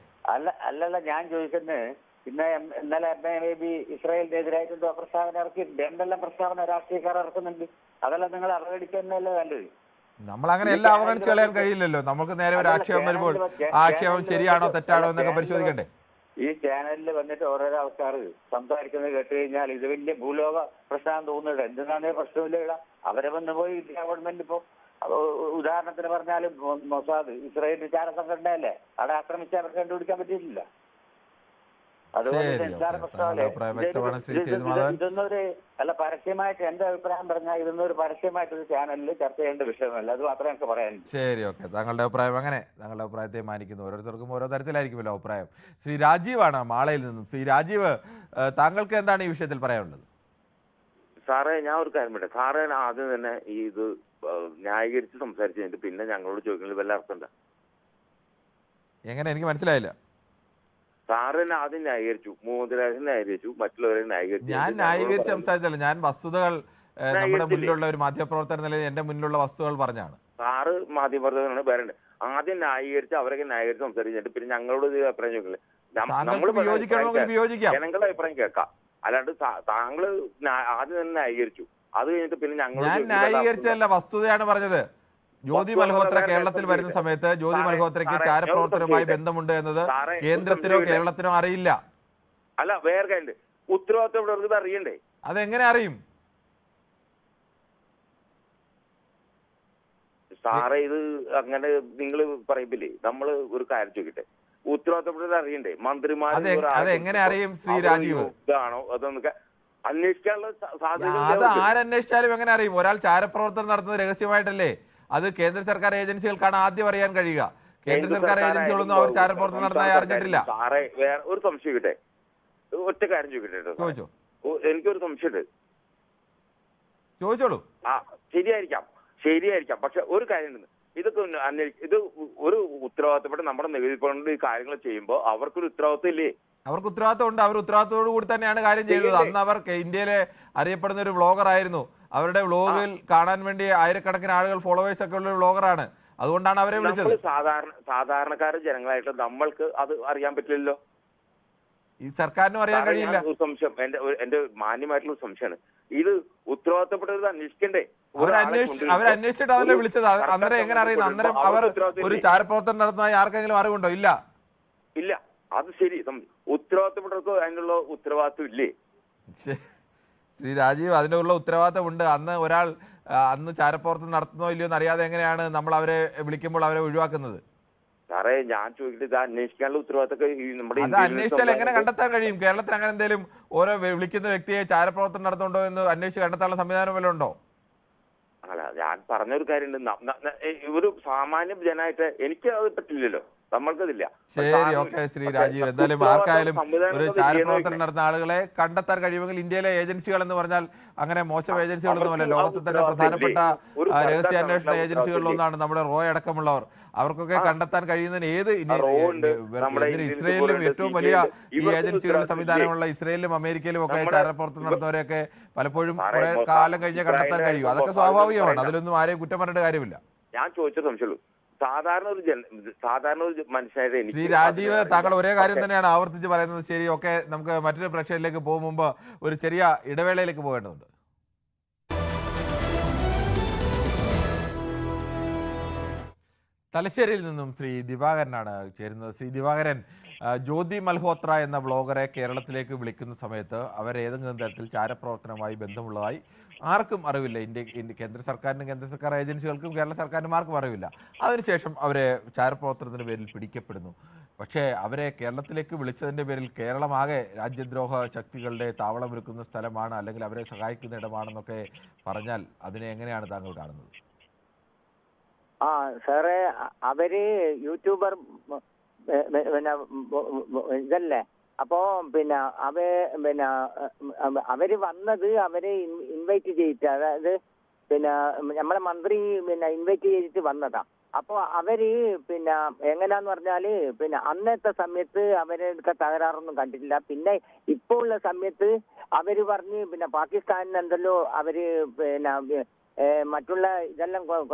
അല്ലല്ല, ഞാൻ ചോദിക്കുന്നത് ഇന്നലെ MAB ഇസ്രായേലിനെതിരായിട്ട് പ്രസ്താവന ഇറക്കിയിട്ടുണ്ട്. എന്തെല്ലാം പ്രസ്താവന രാഷ്ട്രീയക്കാർ ഇറക്കുന്നുണ്ട്. അതെല്ലാം നിങ്ങൾ അവഗണിക്കുന്നതല്ലേ നല്ലത്. നമ്മൾ അങ്ങനെ എല്ലാം അവഗണിച്ച് കളയാൻ കഴിയില്ലല്ലോ. നമുക്ക് നേരെ ഒരു ആക്ഷേപം വരുമ്പോൾ ആ ആക്ഷേപം ശരിയാണോ തെറ്റാണോ എന്നൊക്കെ പരിശോധിക്കണ്ടേ? ഈ ചാനലിൽ വന്നിട്ട് ഓരോരോ ആൾക്കാർ സംസാരിക്കുന്നത് കേട്ട് കഴിഞ്ഞാൽ ഇത് വലിയ ഭൂലോക പ്രശ്നം തോന്നുന്നുണ്ട്. എന്തിനാണ് പ്രശ്നമില്ല? അവരെ വന്ന് പോയി ഗവൺമെന്റ് ഇപ്പോ ഉദാഹരണത്തിന് പറഞ്ഞാൽ മൊസാദ് ഇസ്രായേൽ ചാര സംഘടനയല്ലേ, അവിടെ ആക്രമിച്ച് അവർക്ക് കണ്ടുപിടിക്കാൻ പറ്റിയിട്ടില്ല. ഇതൊന്നൊരു അല്ല, പരസ്യമായിട്ട് എന്റെ അഭിപ്രായം പറഞ്ഞാൽ ഇതൊന്നൊരു പരസ്യമായിട്ടൊരു ചാനലിൽ ചർച്ച ചെയ്യേണ്ട വിഷയമല്ല. അത് മാത്രമേ എനിക്ക് പറയാനുള്ളൂ. ശരി, ഓക്കെ. താങ്കളുടെ അഭിപ്രായം അങ്ങനെ, താങ്കളുടെ അഭിപ്രായത്തെ മാനിക്കുന്നു. ഓരോരുത്തർക്കും ഓരോ തരത്തിലായിരിക്കുമല്ലോ അഭിപ്രായം. ശ്രീ രാജീവാണ് മാളയിൽ നിന്നും. ശ്രീ രാജീവ്, താങ്കൾക്ക് എന്താണ് ഈ വിഷയത്തിൽ പറയാനുള്ളത്? സാറേ, ഞാൻ ഒരു കാര്യം പറയാം. സാറേ ആദ്യം തന്നെ ഈ ഇത് ന്യായീകരിച്ച് സംസാരിച്ചു കഴിഞ്ഞിട്ട് പിന്നെ ഞങ്ങളോട് ചോദിക്കുന്നത് വല്ല അർത്ഥം എന്താ? എങ്ങനെ? എനിക്ക് മനസ്സിലായില്ല. സാറിനെ ആദ്യം ന്യായീകരിച്ചു, മോഹൻദാസിനെ ന്യായീകരിച്ചു, മറ്റുള്ളവരെ ന്യായീകരിച്ചു. ഞാൻ ന്യായീകരിച്ച് സംസാരിച്ചല്ല, ഞാൻ വസ്തുതകൾ നമ്മുടെ മുന്നിലുള്ള ഒരു മാധ്യമപ്രവർത്തന നിലയിൽ എന്റെ മുന്നിലുള്ള വസ്തുതകൾ പറഞ്ഞാണ്. സാറ് മാധ്യമപ്രവർത്തകനാണ്, വരണ്ടേ? ആദ്യം ന്യായീകരിച്ച് അവരൊക്കെ ന്യായീകരിച്ച് സംസാരിച്ചിട്ട് പിന്നെ ഞങ്ങളോട് അഭിപ്രായം ചോദിക്കില്ലേ? ജനങ്ങളുടെ അഭിപ്രായം കേൾക്കാം. അല്ലാണ്ട് താങ്കള് ആദ്യം തന്നെ ന്യായീകരിച്ചു, അത് കഴിഞ്ഞിട്ട് പിന്നെ ഞാൻ ന്യായീകരിച്ചല്ല, വസ്തുതയാണ് പറഞ്ഞത്. ജ്യോതി മൽഹോത്ര കേരളത്തിൽ വരുന്ന സമയത്ത് ജ്യോതി മൽഹോത്രയ്ക്ക് ചാരപ്രവർത്തനവുമായി ബന്ധമുണ്ട് എന്നത് കേന്ദ്രത്തിനോ കേരളത്തിനോ അറിയില്ല. അല്ല, വേറെ കാര്യം, ഉത്തരവാദിത്തം അറിയണ്ടേ? അതെങ്ങനെ അറിയും സാറേ? ഇത് അങ്ങനെ നിങ്ങൾ പറയില്ലേ? നമ്മള് ഒരു കാര്യം ചോദിക്കട്ടെ, ഉത്തരവാദിത്തപ്പെട്ടത് അറിയണ്ടേ? മന്ത്രിമാർ അതെങ്ങനെ അറിയും ശ്രീ രാജീവ്? ഇതാണോ അതൊന്നൊക്കെ അന്വേഷിക്കാനുള്ള അത് ആരന്വേഷിച്ചാലും എങ്ങനെ അറിയും? ഒരാൾ ചാരപ്രവർത്തനം നടത്തുന്നത് രഹസ്യമായിട്ടല്ലേ? അത് കേന്ദ്ര സർക്കാർ ഏജൻസികൾക്കാണ് ആദ്യം അറിയാൻ കഴിയുക. കേന്ദ്ര സർക്കാർ ഏജൻസികളൊന്നും അവർ ചാരപ്രവർത്തനം നടത്താൻ അറിഞ്ഞിട്ടില്ല. സാറേ വേറെ ഒരു സംശയം കിട്ടെ, ഒറ്റ കാര്യം ചോദിക്കട്ടെ. എനിക്കൊരു സംശയമുണ്ട്. ചോദിച്ചോളൂ. ശരിയായിരിക്കാം. പക്ഷെ ഒരു കാര്യം, ഇതൊക്കെ ഇത് ഒരു ഉത്തരവാദിത്തപ്പെട്ട നമ്മുടെ നികുതിപ്പണ ഈ കാര്യങ്ങൾ ചെയ്യുമ്പോൾ അവർക്കൊരു ഉത്തരവാദിത്തം ഇല്ലേ? അവർക്ക് ഉത്തരവാദിത്തം ഉണ്ട്. അവർ ഉത്തരവാദിത്തോടു കൂടി തന്നെയാണ് കാര്യം ചെയ്തത്. അന്ന് അവർ ഇന്ത്യയിലെ അറിയപ്പെടുന്ന ഒരു വ്ളോഗർ ആയിരുന്നു. അവരുടെ വ്ളോഗിൽ കാണാൻ വേണ്ടി ആയിരക്കണക്കിന് ആളുകൾ ഫോളോവേഴ്സ് ഒക്കെ ഉള്ള ഒരു വ്ളോഗറാണ്. അതുകൊണ്ടാണ് അവരെ വിളിച്ചത്. സാധാരണക്കാരും ജനങ്ങളായിട്ട് നമ്മൾക്ക് അത് അറിയാൻ പറ്റില്ലല്ലോ. ഈ സർക്കാരിനും അറിയാൻ കഴിയില്ല. സംശയം, എന്റെ മാന്യമായിട്ടുള്ള സംശയമാണ്. ഇത് ഉത്തരവാദിത്തപ്പെട്ടത് അന്വേഷിക്കണ്ടേ? അവരന്വേഷിച്ചിട്ട് അതല്ലേ വിളിച്ചത്. അന്നേരം എങ്ങനെ അറിയുന്നു? അന്നേരം അവർ ഒരു ചാരപ്രവർത്തനം നടത്തുന്നതായി ആർക്കെങ്കിലും അറിവുണ്ടോ? ഇല്ല. അത് ശരി. ഉത്തരവാദിത്തപ്പെട്ടവർക്ക് അതിനുള്ള ഉത്തരവാദിത്വം ഇല്ലേ? ശ്രീ രാജീവ്, അതിനുള്ള ഉത്തരവാദിത്തം ഉണ്ട്. അന്ന് ചാരപ്രവർത്തനം നടത്തുന്നോ ഇല്ലയോ എന്ന് അറിയാതെ എങ്ങനെയാണ് നമ്മൾ അവരെ വിളിക്കുമ്പോൾ അവരെ ഒഴിവാക്കുന്നത്? സാറേ ഞാൻ ചോദിക്കട്ടെ, ഇത് അന്വേഷിക്കാനുള്ള ഉത്തരവാദിത്തമൊക്കെ അത് അന്വേഷിച്ചാൽ എങ്ങനെ കണ്ടെത്താൻ കഴിയും? കേരളത്തിൽ അങ്ങനെ എന്തെങ്കിലും ഓരോ വിളിക്കുന്ന വ്യക്തിയെ ചാരപ്രവർത്തനം നടത്തുന്നുണ്ടോ എന്ന് അന്വേഷിച്ച് കണ്ടെത്താനുള്ള സംവിധാനം വല്ലതും ഉണ്ടോ? അല്ല, ഞാൻ പറഞ്ഞൊരു കാര്യമുണ്ട്. ഒരു സാമാന്യ ജനായിട്ട് എനിക്ക് അത് പറ്റില്ലല്ലോ, നമ്മൾക്കതില്ല. ശരി, ഓക്കെ ശ്രീ രാജീവ്. എന്തായാലും ആർക്കായാലും ഒരു ചാരപ്രവർത്തനം നടത്തുന്ന ആളുകളെ കണ്ടെത്താൻ കഴിയുമെങ്കിൽ ഇന്ത്യയിലെ ഏജൻസികൾ എന്ന് പറഞ്ഞാൽ അങ്ങനെ മോശം ഏജൻസികളൊന്നുമല്ല. ലോകത്തെ തന്നെ പ്രധാനപ്പെട്ട രഹസ്യാന്വേഷണ ഏജൻസികളിലൊന്നാണ് നമ്മുടെ റോയ് അടക്കമുള്ളവർ. അവർക്കൊക്കെ കണ്ടെത്താൻ കഴിയുന്നതിന് ഇസ്രയേലിലും ഏറ്റവും വലിയ ഈ ഏജൻസികളുടെ സംവിധാനമുള്ള ഇസ്രയേലിലും അമേരിക്കയിലും ഒക്കെ ചാരപ്രവർത്തനം നടത്തുന്നവരെയൊക്കെ പലപ്പോഴും കുറെ കാലം കഴിഞ്ഞ് കണ്ടെത്താൻ കഴിയും. അതൊക്കെ സ്വാഭാവികമാണ്. അതിലൊന്നും ആരെയും കുറ്റം പറഞ്ഞിട്ട് കാര്യമില്ല. ഞാൻ ചോദിച്ച സംശയമുള്ളൂ. സാധാരണ ഒരു മനുഷ്യനായിട്ട് ശ്രീ രാജീവ്, താങ്കൾ ഒരേ കാര്യം തന്നെയാണ് ആവർത്തിച്ച് പറയുന്നത്. ശരി, ഓക്കെ, നമുക്ക് മറ്റൊരു പ്രേക്ഷകരിലേക്ക് പോകും മുമ്പ് ഒരു ചെറിയ ഇടവേളയിലേക്ക് പോകേണ്ടതുണ്ട്. തലശ്ശേരിയിൽ നിന്നും ശ്രീ ദിവാകരനാണ് ചേരുന്നത്. ശ്രീ ദിവാകരൻ, ജ്യോതി മൽഹോത്ര എന്ന വ്ളോഗറെ കേരളത്തിലേക്ക് വിളിക്കുന്ന സമയത്ത് അവരേതെങ്കിലും തരത്തിൽ ചാരപ്രവർത്തനവുമായി ബന്ധമുള്ളതായി ആർക്കും അറിവില്ല. കേന്ദ്ര സർക്കാരിനും കേന്ദ്ര സർക്കാർ ഏജൻസികൾക്കും കേരള സർക്കാരിനും ആർക്കും അറിവില്ല. അതിനുശേഷം അവരെ ചാരപ്രവർത്തനത്തിൻ്റെ പേരിൽ പിടിക്കപ്പെടുന്നു. പക്ഷേ അവരെ കേരളത്തിലേക്ക് വിളിച്ചതിൻ്റെ പേരിൽ കേരളമാകെ രാജ്യദ്രോഹ ശക്തികളുടെ താവളമൊരുക്കുന്ന സ്ഥലമാണ്, അല്ലെങ്കിൽ അവരെ സഹായിക്കുന്ന ഇടമാണെന്നൊക്കെ പറഞ്ഞാൽ അതിനെ എങ്ങനെയാണ് താങ്കൾ കാണുന്നത്? സാറേ, അവര് യൂട്യൂബർ പിന്നെ ഇതല്ലേ, അപ്പോ അവര് വന്നത് അവരെ ഇൻവൈറ്റ് ചെയ്തിട്ട്, അതായത് നമ്മളെ മന്ത്രി ഇൻവൈറ്റ് ചെയ്തിട്ട് വന്നതാ. അപ്പൊ അവര് എങ്ങനാന്ന് പറഞ്ഞാല് അന്നത്തെ സമയത്ത് അവരൊക്കെ തകരാറൊന്നും കണ്ടിട്ടില്ല. പിന്നെ ഇപ്പോ ഉള്ള സമയത്ത് അവര് പറഞ്ഞ് പാകിസ്ഥാനിന് എന്തല്ലോ അവര് മറ്റുള്ള ഇതെല്ലാം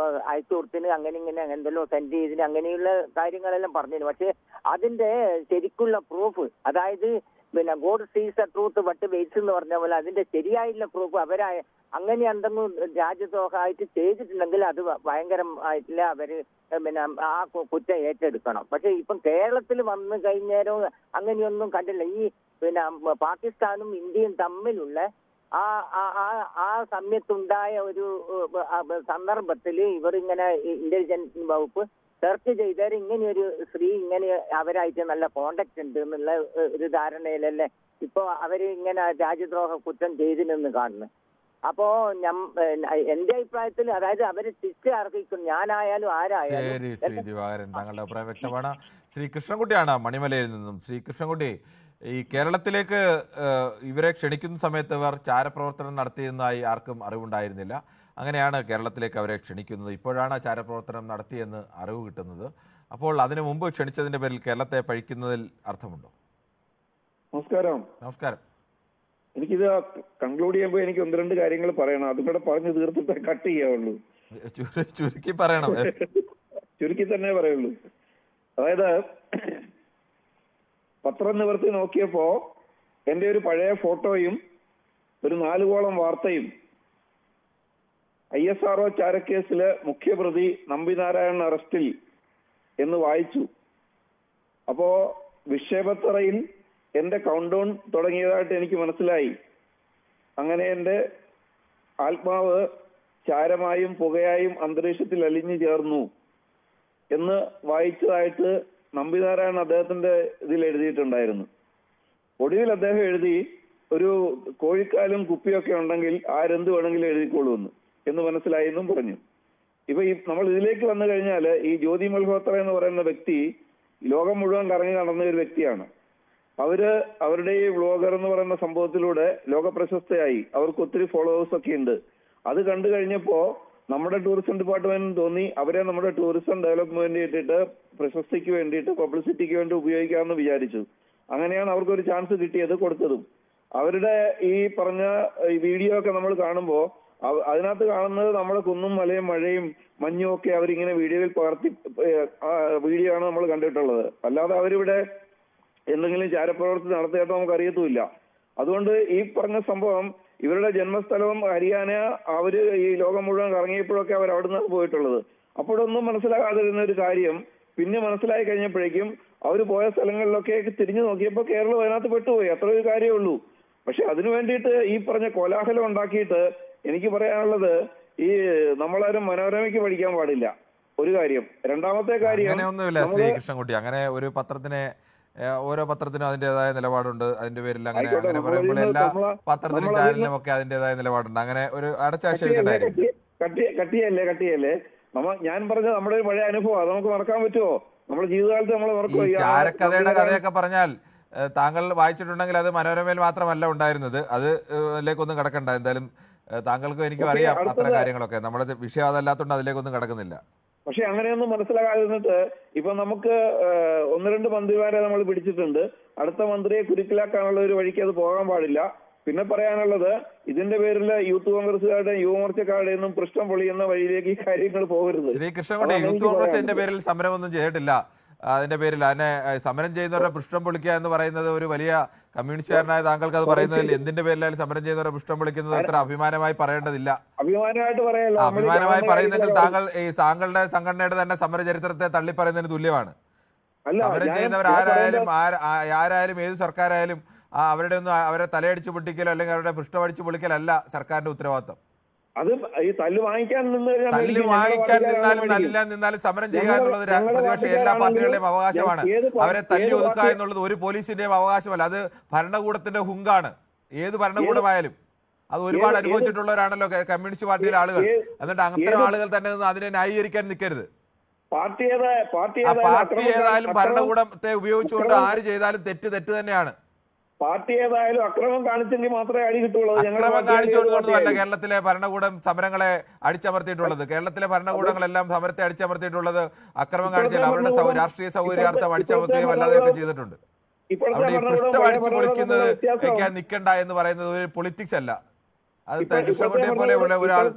അയച്ചു കൊടുത്തിന്, അങ്ങനെ ഇങ്ങനെ എന്തെല്ലോ സെൻഡ് ചെയ്തിന്, അങ്ങനെയുള്ള കാര്യങ്ങളെല്ലാം പറഞ്ഞിരുന്നു. പക്ഷെ അതിന്റെ ശരിക്കുള്ള പ്രൂഫ്, അതായത് ഗോഡ് സീസ് ദ ട്രൂത്ത് ബട്ട് വെയിറ്റ്സ് എന്ന് പറഞ്ഞ പോലെ അതിന്റെ ശരിയായിട്ടുള്ള പ്രൂഫ് അങ്ങനെ എന്തെങ്കിലും രാജ്യദ്രോഹമായിട്ട് ചെയ്തിട്ടുണ്ടെങ്കിൽ അത് ഭയങ്കരമായിട്ടില്ല, അവര് ആ കുറ്റം ഏറ്റെടുക്കണം. പക്ഷെ ഇപ്പം കേരളത്തിൽ വന്നു കഴിഞ്ഞേരം അങ്ങനെയൊന്നും കണ്ടില്ല. ഈ പാകിസ്ഥാനും ഇന്ത്യയും തമ്മിലുള്ള ആ സമയത്തുണ്ടായ ഒരു സന്ദർഭത്തിൽ ഇവരിങ്ങനെ ഇന്റലിജൻസ് വകുപ്പ് സെർച്ച് ചെയ്താൽ ഇങ്ങനെയൊരു സ്ത്രീ ഇങ്ങനെ അവരായിട്ട് നല്ല കോണ്ടാക്ട് ഉണ്ട് എന്നുള്ള ഒരു ധാരണയിലല്ലേ ഇപ്പൊ അവര് ഇങ്ങനെ രാജ്യദ്രോഹ കുറ്റം ചെയ്തിനെന്ന് കാണുന്നു. അപ്പോ എന്റെ അഭിപ്രായത്തിൽ, അതായത് അവര് ശിക്ഷ അർഹിക്കും, ഞാനായാലും ആരായാലും. ശരി ശ്രീ ദിവാകരൻ, താങ്കളുടെ അഭിപ്രായം വ്യക്തമാണ്. ശ്രീ കൃഷ്ണൻകുട്ടിയാണ് മണിമലയിൽ നിന്നും. ശ്രീ കൃഷ്ണൻകുട്ടി, ഈ കേരളത്തിലേക്ക് ഇവരെ ക്ഷണിക്കുന്ന സമയത്ത് ഇവർ ചാരപ്രവർത്തനം നടത്തിയെന്നായി ആർക്കും അറിവുണ്ടായിരുന്നില്ല. അങ്ങനെയാണ് കേരളത്തിലേക്ക് അവരെ ക്ഷണിക്കുന്നത്. ഇപ്പോഴാണ് ചാരപ്രവർത്തനം നടത്തിയെന്ന് അറിവ് കിട്ടുന്നത്. അപ്പോൾ അതിനു മുമ്പ് ക്ഷണിച്ചതിന്റെ പേരിൽ കേരളത്തെ പഴിക്കുന്നതിൽ അർത്ഥമുണ്ടോ? നമസ്കാരം. നമസ്കാരം. എനിക്കിത് കൺക്ലൂഡ് ചെയ്യുമ്പോൾ എനിക്ക് ഒന്ന് രണ്ട് കാര്യങ്ങൾ പറയണം. അതും കൂടെ പറഞ്ഞു തീർത്തിട്ട് കട്ട് ചെയ്യാവുള്ളൂ. ചുരുക്കി പറയണം. ചുരുക്കി തന്നെ പറയുള്ളൂ. അതായത് പത്രം നിവർത്തി നോക്കിയപ്പോ എന്റെ ഒരു പഴയ ഫോട്ടോയും ഒരു 4 കോളം വാർത്തയും ISRO ചാരക്കേസില് മുഖ്യപ്രതി നമ്പിനാരായണൻ അറസ്റ്റിൽ എന്ന് വായിച്ചു. അപ്പോ വിക്ഷേപത്തറയിൽ എന്റെ കൗണ്ട് ഡൗൺ തുടങ്ങിയതായിട്ട് എനിക്ക് മനസ്സിലായി. അങ്ങനെ എന്റെ ആത്മാവ് ചാരമായും പുകയായും അന്തരീക്ഷത്തിൽ അലിഞ്ഞു ചേർന്നു എന്ന് വായിച്ചതായിട്ട് നമ്പിനാരായണൻ അദ്ദേഹത്തിന്റെ ഇതിൽ എഴുതിയിട്ടുണ്ടായിരുന്നു. ഒടുവിൽ അദ്ദേഹം എഴുതി, ഒരു കോഴിക്കാലും കുപ്പിയൊക്കെ ഉണ്ടെങ്കിൽ ആരെന്ത് വേണമെങ്കിലും എഴുതിക്കോളൂ എന്ന് മനസ്സിലായി എന്നും പറഞ്ഞു. ഇപ്പൊ നമ്മൾ ഇതിലേക്ക് വന്നു കഴിഞ്ഞാൽ ഈ ജ്യോതി മൽഹോത്ര എന്ന് പറയുന്ന വ്യക്തി ലോകം മുഴുവൻ കറങ്ങി നടന്ന ഒരു വ്യക്തിയാണ്. അവരുടെ ഈ വ്ളോഗർ എന്ന് പറയുന്ന സംഭവത്തിലൂടെ ലോക പ്രശസ്തയായി. അവർക്ക് ഒത്തിരി ഫോളോവേഴ്സ് ഒക്കെ ഉണ്ട്. അത് കണ്ടു കഴിഞ്ഞപ്പോ നമ്മുടെ ടൂറിസം ഡിപ്പാർട്ട്മെന്റിന് തോന്നി അവരെ നമ്മുടെ ടൂറിസം ഡെവലപ്മെന്റ് വേണ്ടിയിട്ട്, പ്രശസ്തിക്ക് വേണ്ടിയിട്ട്, പബ്ലിസിറ്റിക്ക് വേണ്ടി ഉപയോഗിക്കാമെന്ന് വിചാരിച്ചു. അങ്ങനെയാണ് അവർക്കൊരു ചാൻസ് കിട്ടിയത്, കൊടുത്തതും. അവരുടെ ഈ പറഞ്ഞ ഈ വീഡിയോ ഒക്കെ നമ്മൾ കാണുമ്പോൾ അതിനകത്ത് കാണുന്നത് നമ്മുടെ കുന്നും മലയും മഴയും മഞ്ഞും ഒക്കെ അവരിങ്ങനെ വീഡിയോയിൽ വീഡിയോ ആണ് നമ്മൾ കണ്ടിട്ടുള്ളത്. അല്ലാതെ അവരിവിടെ എന്തെങ്കിലും ചാരപ്രവർത്തി നടത്തിയിട്ട് നമുക്ക് അറിയത്തുമില്ല. അതുകൊണ്ട് ഈ പറഞ്ഞ സംഭവം ഇവരുടെ ജന്മസ്ഥലവും ഹരിയാന, അവര് ഈ ലോകം മുഴുവൻ കറങ്ങിയപ്പോഴൊക്കെ അവർ അവിടെ നിന്നാണ് പോയിട്ടുള്ളത്. അപ്പോഴൊന്നും മനസ്സിലാകാതിരുന്ന ഒരു കാര്യം പിന്നെ മനസ്സിലായി കഴിഞ്ഞപ്പോഴേക്കും അവർ പോയ സ്ഥലങ്ങളിലൊക്കെ തിരിഞ്ഞു നോക്കിയപ്പോൾ കേരളം അതിനകത്ത് പെട്ടുപോയി. അത്ര ഒരു കാര്യമേ ഉള്ളൂ. പക്ഷെ അതിനു വേണ്ടിയിട്ട് ഈ പറഞ്ഞ കോലാഹലം ഉണ്ടാക്കിയിട്ട് എനിക്ക് പറയാനുള്ളത്, ഈ നമ്മളാരും മനോരമയ്ക്ക് പഠിക്കാൻ പാടില്ല, ഒരു കാര്യം. രണ്ടാമത്തെ കാര്യം, അങ്ങനെയൊന്നുമില്ല ശ്രീ കൃഷ്ണൻകുട്ടി. അങ്ങനെ ഒരു പത്രത്തിനെ, ഓരോ പത്രത്തിനും അതിൻ്റെതായ നിലപാടുണ്ട്. അതിന്റെ പേരിൽ അങ്ങനെ പറയുമ്പോൾ എല്ലാ പത്രത്തിനും ചാനലിനും ഒക്കെ അതിൻ്റെതായ നിലപാടുണ്ട്. അങ്ങനെ ഒരു അടച്ചാക്ഷേപിക്കണ്ടായിരിക്കും. കട്ടിയല്ലേ ഞാൻ പറഞ്ഞ നമ്മുടെ ഒരു പഴയ അനുഭവം, അത് നമുക്ക് മറക്കാൻ പറ്റുമോ? നമ്മുടെ ജീവിതകാലത്ത് നമ്മൾ മറക്കും. ഈ ചാരക്കഥയുടെ കഥയൊക്കെ പറഞ്ഞാൽ താങ്കൾ വായിച്ചിട്ടുണ്ടെങ്കിൽ അത് മനോരമയിൽ മാത്രമല്ല ഉണ്ടായിരുന്നത്. അതിലേക്കൊന്നും കിടക്കണ്ട. എന്തായാലും താങ്കൾക്കും എനിക്കും അറിയാം അത്തരം കാര്യങ്ങളൊക്കെ. നമ്മുടെ വിഷയം അതല്ലാത്തതുകൊണ്ട് അതിലേക്കൊന്നും കിടക്കുന്നില്ല. പക്ഷെ അങ്ങനെയൊന്നും മനസ്സിലാകാതിരുന്നിട്ട് ഇപ്പൊ നമുക്ക് 1-2 മന്ത്രിമാരെ നമ്മൾ പിടിച്ചിട്ടുണ്ട്. അടുത്ത മന്ത്രിയെ കുരുക്കിലാക്കാനുള്ള ഒരു വഴിക്ക് അത് പോകാൻ പാടില്ല. പിന്നെ പറയാനുള്ളത്, ഇതിന്റെ പേരിൽ യൂത്ത് കോൺഗ്രസുകാരുടെയും യുവമോർച്ചക്കാരുടെയും ഒന്നും പൃഷ്ഠം പൊളിയുന്ന വഴിയിലേക്ക് ഈ കാര്യങ്ങൾ പോകരുത്. ശ്രീ കൃഷ്ണൻകുട്ടി, യൂത്ത് കോൺഗ്രസിന്റെ പേരിൽ സമരമൊന്നും ചെയ്തിട്ടില്ല. അതിന്റെ പേരിൽ അതിനെ സമരം ചെയ്യുന്നവരുടെ പൃഷ്ഠം പൊളിക്കുക എന്ന് പറയുന്നത് ഒരു വലിയ കമ്മ്യൂണിസ്റ്റുകാരനായ താങ്കൾക്ക് അത് പറയുന്നതിൽ എന്തിന്റെ പേരിലായാലും സമരം ചെയ്യുന്നവരുടെ പൃഷ്ഠം പൊളിക്കുന്നത് അത്ര അഭിമാനമായി പറയേണ്ടതില്ല. അഭിമാനമായി പറയുന്നെങ്കിൽ താങ്കളുടെ സംഘടനയുടെ തന്നെ സമര ചരിത്രത്തെ തള്ളിപ്പറയുന്നതിന് തുല്യമാണ്. സമരം ചെയ്യുന്നവർ ആരായാലും ഏത് സർക്കാരായാലും അവരെ തലയടിച്ചു പൊട്ടിക്കലോ അല്ലെങ്കിൽ അവരുടെ പൃഷ്ഠമടിച്ചു പൊളിക്കലല്ല സർക്കാരിന്റെ ഉത്തരവാദിത്തം. അത് ഈ തല്ല് വാങ്ങിക്കാൻ നിന്നാലും സമരം ചെയ്യുക എന്നുള്ളത് പ്രതിപക്ഷ എല്ലാ പാർട്ടികളുടെയും അവകാശമാണ്. അവരെ തല്ലി ഒതുക്കുക എന്നുള്ളത് ഒരു പോലീസിന്റെയും അവകാശമല്ല. അത് ഭരണകൂടത്തിന്റെ ഹുങ്കാണ്. ഏത് ഭരണകൂടമായാലും അത് ഒരുപാട് അനുഭവിച്ചിട്ടുള്ളവരാണല്ലോ കമ്മ്യൂണിസ്റ്റ് പാർട്ടിയിലെ ആളുകൾ. എന്നിട്ട് അത്തരം ആളുകൾ തന്നെ അതിനെ ന്യായീകരിക്കാൻ നിൽക്കരുത്. പാർട്ടി ഏതായാലും ഭരണകൂടത്തെ ഉപയോഗിച്ചുകൊണ്ട് ആര് ചെയ്താലും തെറ്റ് തന്നെയാണ്. പാർട്ടി ഏതായാലും അക്രമം കാണിച്ചെങ്കിൽ മാത്രമേ അടി കിട്ടുള്ളൂ. അക്രമം കാണിച്ചുകൊണ്ടൊന്നുമല്ല കേരളത്തിലെ ഭരണകൂടം സമരങ്ങളെ അടിച്ചമർത്തിയിട്ടുള്ളത്. കേരളത്തിലെ ഭരണകൂടങ്ങളെല്ലാം സമരത്തെ അടിച്ചമർത്തിയിട്ടുള്ളത് അക്രമം കാണിച്ചാൽ അവരുടെ രാഷ്ട്രീയ സൗകര്യാർത്ഥം അടിച്ചമർത്തുകയും അല്ലാതെയൊക്കെ ചെയ്തിട്ടുണ്ട്. അവിടെ ഈ പൃഷ്ഠം അടിച്ചു പൊളിക്കുന്നത് വയ്ക്കാൻ നിൽക്കണ്ട എന്ന് പറയുന്നത് ഒരു പൊളിറ്റിക്സ് അല്ല. അത് കൃഷ്ണൻകുട്ടിയെ പോലെ ഉള്ള ഒരാൾ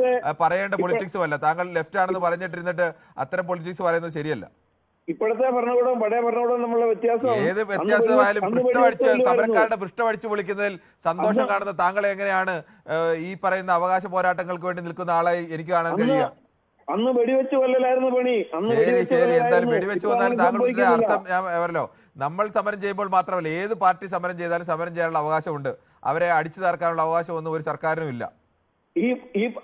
പറയേണ്ട പൊളിറ്റിക്സും അല്ല. താങ്കൾ ലെഫ്റ്റ് ആണെന്ന് പറഞ്ഞിട്ടിരുന്നിട്ട് അത്തരം പൊളിറ്റിക്സ് പറയുന്നത് ശരിയല്ല. ഇപ്പോഴത്തെ ഭരണകൂടം പഴയ ഭരണകൂടം തമ്മിലുള്ള വ്യത്യാസം, ഏത് വ്യത്യാസമായാലും സമരക്കാരുടെ പൃഷ്ഠമടിച്ചു പൊളിക്കുന്നതിൽ സന്തോഷം കാണുന്ന താങ്കളെ എങ്ങനെയാണ് ഈ പറയുന്ന അവകാശ പോരാട്ടങ്ങൾക്ക് വേണ്ടി നിൽക്കുന്ന ആളായി എനിക്ക് കാണാൻ കഴിയുക? അന്ന് വെടിവെച്ച് കൊല്ലലായിരുന്നു പണി. ശരി, എന്തായാലും വെടിവെച്ച് കൊന്നാലും താങ്കളുടെ അർത്ഥം ഞാൻ അവരല്ലോ. നമ്മൾ സമരം ചെയ്യുമ്പോൾ മാത്രമല്ല, ഏത് പാർട്ടി സമരം ചെയ്താലും സമരം ചെയ്യാനുള്ള അവകാശമുണ്ട്. അവരെ അടിച്ചു തീർക്കാനുള്ള അവകാശമൊന്നും ഒരു സർക്കാരിനും ഇല്ല.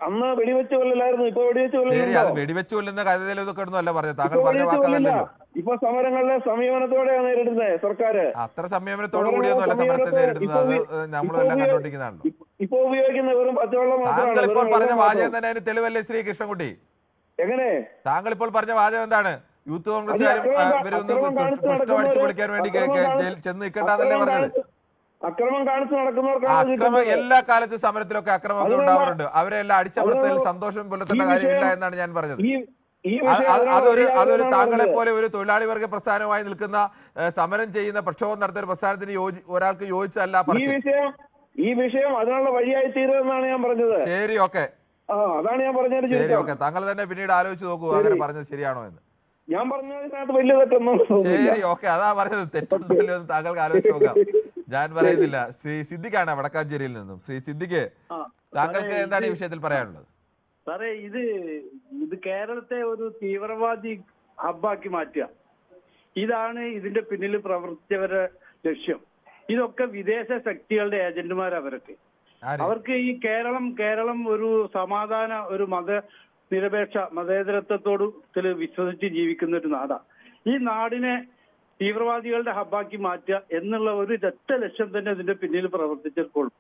അന്ന് വെടിവെച്ച് കൊല്ലലായിരുന്നു, ഇപ്പൊ വെടിവെച്ച് കൊല്ലം. അത് വെടിവെച്ച് കൊല്ലുന്ന കഥയിൽ ഇതൊക്കെ ഒന്നുമല്ല പറഞ്ഞത്. താങ്കൾ പറഞ്ഞ വാക്കതല്ലോ. ഇപ്പൊ സമരങ്ങളിലെ സംയമനത്തോടെയാണ് നേരിടുന്നത് സർക്കാർ. അത്ര സംയമനത്തോടു കൂടിയൊന്നുമല്ല സമരത്തെ നേരിടുന്നത്. അത് നമ്മളെല്ലാം കണ്ടുകൊണ്ടിരിക്കുന്നതാണല്ലോ. ഇപ്പൊ ഉപയോഗിക്കുന്ന വെറും പച്ചവെള്ളം മാത്രമാണ്. താങ്കൾ ഇപ്പോൾ പറഞ്ഞ വാചകം തന്നെ അതിന് തെളിവല്ലേ ശ്രീ കൃഷ്ണൻകുട്ടി? എങ്ങനെ? താങ്കൾ ഇപ്പോൾ പറഞ്ഞ വാചകം എന്താണ്? യൂത്ത് കോൺഗ്രസ്സുകാരും ഇവരൊന്നും പൃഷ്ഠമടിച്ചു പൊളിക്കാൻ വേണ്ടി ചെന്ന് നിൽക്കേണ്ടതല്ലേ പറഞ്ഞത്? അക്രമം കാണിച്ചു നടക്കുന്നവർക്ക് എല്ലാ കാലത്തും സമരത്തിലൊക്കെ അക്രമമൊക്കെ ഉണ്ടാവാറുണ്ട്. അവരെ എല്ലാം അടിച്ചമർത്തൽ സന്തോഷം പുലർത്തേണ്ട കാര്യമില്ല എന്നാണ് ഞാൻ പറഞ്ഞത്. അതൊരു താങ്കളെ പോലെ ഒരു തൊഴിലാളി വർഗ പ്രസ്ഥാനമായി നിൽക്കുന്ന സമരം ചെയ്യുന്ന പ്രക്ഷോഭം നടത്തുന്ന പ്രസ്ഥാനത്തിന് ഒരാൾക്ക് യോജിച്ചതല്ല ഈ വിഷയം അതിനുള്ള വഴിയായി തീരുമെന്നാണ് ഞാൻ പറഞ്ഞത്. ശരി, ഓക്കെ, അതാണ് ഞാൻ പറഞ്ഞത്. ശരി, ഓക്കെ. താങ്കൾ തന്നെ പിന്നീട് ആലോചിച്ച് നോക്കൂ അങ്ങനെ പറഞ്ഞത് ശരിയാണോ എന്ന്. ഞാൻ പറഞ്ഞതിനകത്ത് വലിയ തെറ്റൊന്നും. ശരി, ഓക്കെ, അതാ പറഞ്ഞത്. തെറ്റുണ്ടല്ലോ എന്ന് താങ്കൾക്ക് ആലോചിച്ച് നോക്കാം. ഞാൻ പറയുന്നില്ല. ശ്രീ സിദ്ദിഖാണ് വടക്കാഞ്ചേരിയിൽ നിന്നും. ശ്രീ സിദ്ദിഖ്, താങ്കൾക്ക് എന്താണ് ഈ വിഷയത്തിൽ പറയാനുള്ളത്? സാറേ, ഇത് കേരളത്തെ ഒരു തീവ്രവാദി ഹബ്ബാക്കി മാറ്റുക, ഇതാണ് ഇതിന്റെ പിന്നിൽ പ്രവർത്തിച്ചവരുടെ ലക്ഷ്യം. ഇതൊക്കെ വിദേശ ശക്തികളുടെ ഏജന്റുമാർ. അവർക്ക് ഈ കേരളം ഒരു സമാധാന, ഒരു മതനിരപേക്ഷ മതേതരത്വത്തോട് വിശ്വസിച്ച് ജീവിക്കുന്ന ഒരു നാടാണ്. ഈ നാടിനെ തീവ്രവാദികളുടെ ഹബ്ബാക്കി മാറ്റുക എന്നുള്ള ഒരു ഒറ്റ ലക്ഷ്യം തന്നെ ഇതിന്റെ പിന്നിൽ പ്രവർത്തിച്ചിട്ടുള്ളൂ.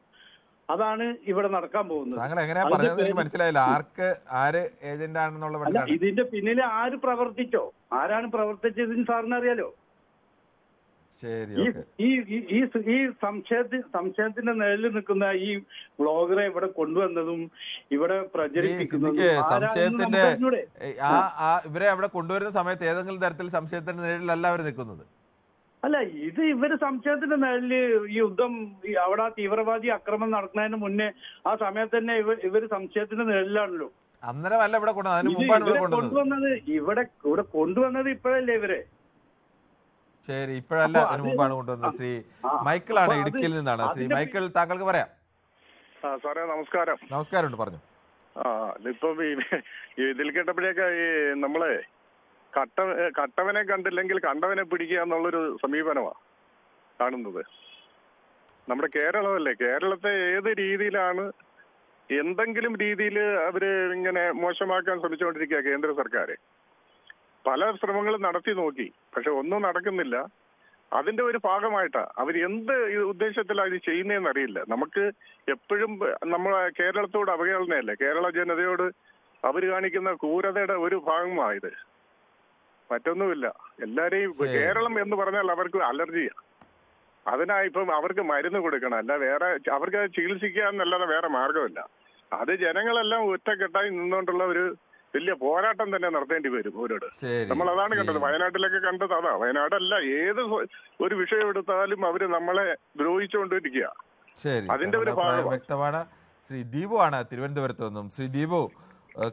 അതാണ് ഇവിടെ നടക്കാൻ പോകുന്നത്. താങ്കൾ എങ്ങനെയാ പറഞ്ഞത് എനിക്ക് മനസ്സിലായില്ല. ആര് ഏജന്റ് ആണെന്നുള്ള അല്ല, ഇതിന്റെ പിന്നിൽ ആര് പ്രവർത്തിച്ചോ, ആരാണ് പ്രവർത്തിച്ചതെന്ന് സാറിന് അറിയാലോ. ശരി, ഈ സംശയത്തിന്റെ നിഴലിൽ നിൽക്കുന്ന ഈ ബ്ലോഗറെ ഇവിടെ കൊണ്ടുവന്നതും ഇവിടെ പ്രചരിപ്പിക്കുന്നതും സംശയത്തിന്റെ ഇവരെ അവിടെ കൊണ്ടുവരുന്ന സമയത്ത് ഏതെങ്കിലും തരത്തിൽ സംശയത്തിന്റെ നിഴലിലല്ല അവർ നിൽക്കുന്നത്. അല്ല, ഇത് ഇവര് സംശയത്തിന്റെ നിഴലില് ഈ യുദ്ധം അവിടെ തീവ്രവാദി ആക്രമണം നടക്കുന്നതിന് മുന്നേ ആ സമയത്ത് തന്നെ ഇവര് സംശയത്തിന്റെ നിഴലിലാണല്ലോ. അന്നേരമല്ല ഇവിടെ കൊണ്ടുവന്നത്. ഇവിടെ കൊണ്ടുവന്നത് ഇപ്പോഴല്ലേ ഇവരെ. ശരി, ഇപ്പോഴല്ല, അതിന് മുമ്പാണ് കൊണ്ടുവന്നത്. ശ്രീ മൈക്കിളാണ്, ഇടുക്കിയിൽ നിന്നാണ്. ശ്രീ മൈക്കിൾ, താങ്കൾക്ക് പറയാം. സാറേ നമസ്കാരം. നമസ്കാരമുണ്ട്, പറഞ്ഞു. ഇപ്പം ഇതിൽ കേട്ടപ്പോഴേക്ക് ഈ നമ്മളെ കട്ടവനെ കണ്ടില്ലെങ്കിൽ കണ്ടവനെ പിടിക്കുക എന്നുള്ളൊരു സമീപനമാണ് കാണുന്നത്. നമ്മുടെ കേരളമല്ലേ, കേരളത്തെ ഏത് രീതിയിലാണ് എന്തെങ്കിലും രീതിയിൽ അവര് ഇങ്ങനെ മോശമാക്കാൻ ശ്രമിച്ചുകൊണ്ടിരിക്കുക കേന്ദ്ര സർക്കാർ. പല ശ്രമങ്ങളും നടത്തി നോക്കി, പക്ഷെ ഒന്നും നടക്കുന്നില്ല. അതിന്റെ ഒരു ഭാഗമായിട്ടാണ് അവർ എന്ത് ഉദ്ദേശത്തിലാണ് ഇത് ചെയ്യുന്നതെന്ന് അറിയില്ല. നമുക്ക് എപ്പോഴും നമ്മളെ കേരളത്തോട് അവഹേളനയല്ലേ, കേരള ജനതയോട് അവർ കാണിക്കുന്ന ക്രൂരതയുടെ ഒരു ഭാഗമായത്. മറ്റൊന്നുമില്ല. എല്ലാരെയും കേരളം എന്ന് പറഞ്ഞാൽ അവർക്ക് അലർജിയാണ്. അതിനായി ഇപ്പം അവർക്ക് മരുന്ന് കൊടുക്കണം, അല്ല വേറെ അവർക്ക് ചികിത്സിക്കാന്നല്ലാതെ വേറെ മാർഗമില്ല. അത് ജനങ്ങളെല്ലാം ഒറ്റക്കെട്ടായി നിന്നുകൊണ്ടുള്ള ഒരു വലിയ പോരാട്ടം തന്നെ നടത്തേണ്ടി വരും അവരോട്. നമ്മൾ അതാണ് കണ്ടത്, വയനാട്ടിലൊക്കെ കണ്ടത് അതാ. വയനാടല്ല, ഏത് ഒരു വിഷയം എടുത്താലും അവര് നമ്മളെ ദ്രോഹിച്ചുകൊണ്ടിരിക്കുക. അതിന്റെ ഒരു ഭാഗം വ്യക്തമാണ്. ശ്രീ ദീപു ആണ് തിരുവനന്തപുരത്ത് നിന്നും. ശ്രീ ദീപു,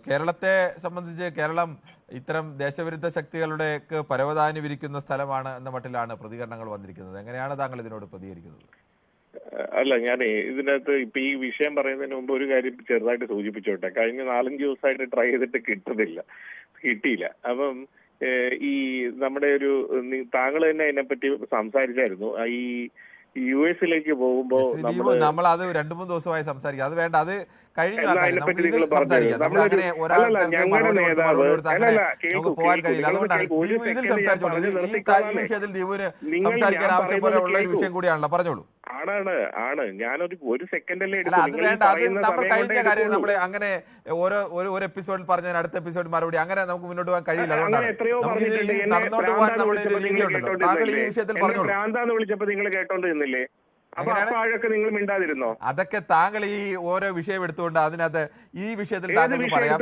കേരളത്തെ സംബന്ധിച്ച് കേരളം ഇത്തരം ദേശവിരുദ്ധ ശക്തികളുടെ പരവതാനി വിരിക്കുന്ന സ്ഥലമാണ് എന്ന മട്ടിലാണ് പ്രതികരണങ്ങൾ വന്നിരിക്കുന്നത്. എങ്ങനെയാണ് താങ്കൾ ഇതിനോട് പ്രതികരിക്കുന്നത്? അല്ല, ഞാൻ ഇതിനകത്ത് ഇപ്പൊ ഈ വിഷയം പറയുന്നതിന് മുമ്പ് ഒരു കാര്യം ചെറുതായിട്ട് സൂചിപ്പിച്ചോട്ടെ. കഴിഞ്ഞ 4-5 ദിവസമായിട്ട് ട്രൈ ചെയ്തിട്ട് കിട്ടിയില്ല. അപ്പം ഈ നമ്മുടെ താങ്കൾ തന്നെ അതിനെപ്പറ്റി സംസാരിച്ചായിരുന്നു. ഈ US-ലേക്ക് പോകുമ്പോ നമ്മൾ അത് 2-3 ദിവസമായി സംസാരിക്കാം. അത് വേണ്ട, അത് കഴിഞ്ഞു. അതിനെപ്പറ്റി നിങ്ങൾ പറഞ്ഞു. ഞങ്ങളുടെ നേതാവ് പോകാൻ കഴിയില്ല. അതുകൊണ്ടാണ് ഇതിൽ സംസാരിച്ചോളൂ. ഈ വിഷയത്തിൽ ദീപുവിന് സംസാരിക്കാൻ ആവശ്യമുള്ള ഒരു വിഷയം കൂടിയാണല്ലോ, പറഞ്ഞോളൂ. ആണ് ഞാനൊരു സെക്കൻഡല്ലേ അത് വേണ്ട, അത് നമ്മൾ കഴിഞ്ഞ കാര്യം നമ്മൾ അങ്ങനെ ഓരോ എപ്പിസോഡിൽ പറഞ്ഞ അടുത്ത എപ്പിസോഡ് മറുപടി അങ്ങനെ നമുക്ക് മുന്നോട്ട് പോകാൻ കഴിയില്ല. അതുകൊണ്ടാണ് നടന്നോട്ട് പോകാൻ നമ്മുടെ ഒരു രീതിയുണ്ടല്ലോ. താങ്കൾ ഈ വിഷയത്തിൽ പറഞ്ഞോളൂ. ഭ്രാന്താന്ന് വിളിച്ചപ്പോ നിങ്ങൾ കേട്ടോണ്ടിരുന്നില്ലേ? അപ്പോഴൊക്കെ നിങ്ങൾ മിണ്ടാതിരുന്നോ? അതൊക്കെ താങ്കൾ ഈ ഓരോ വിഷയം എടുത്തുകൊണ്ട് അതിനകത്ത് ഈ വിഷയത്തിൽ താങ്കൾക്ക് പറയാം.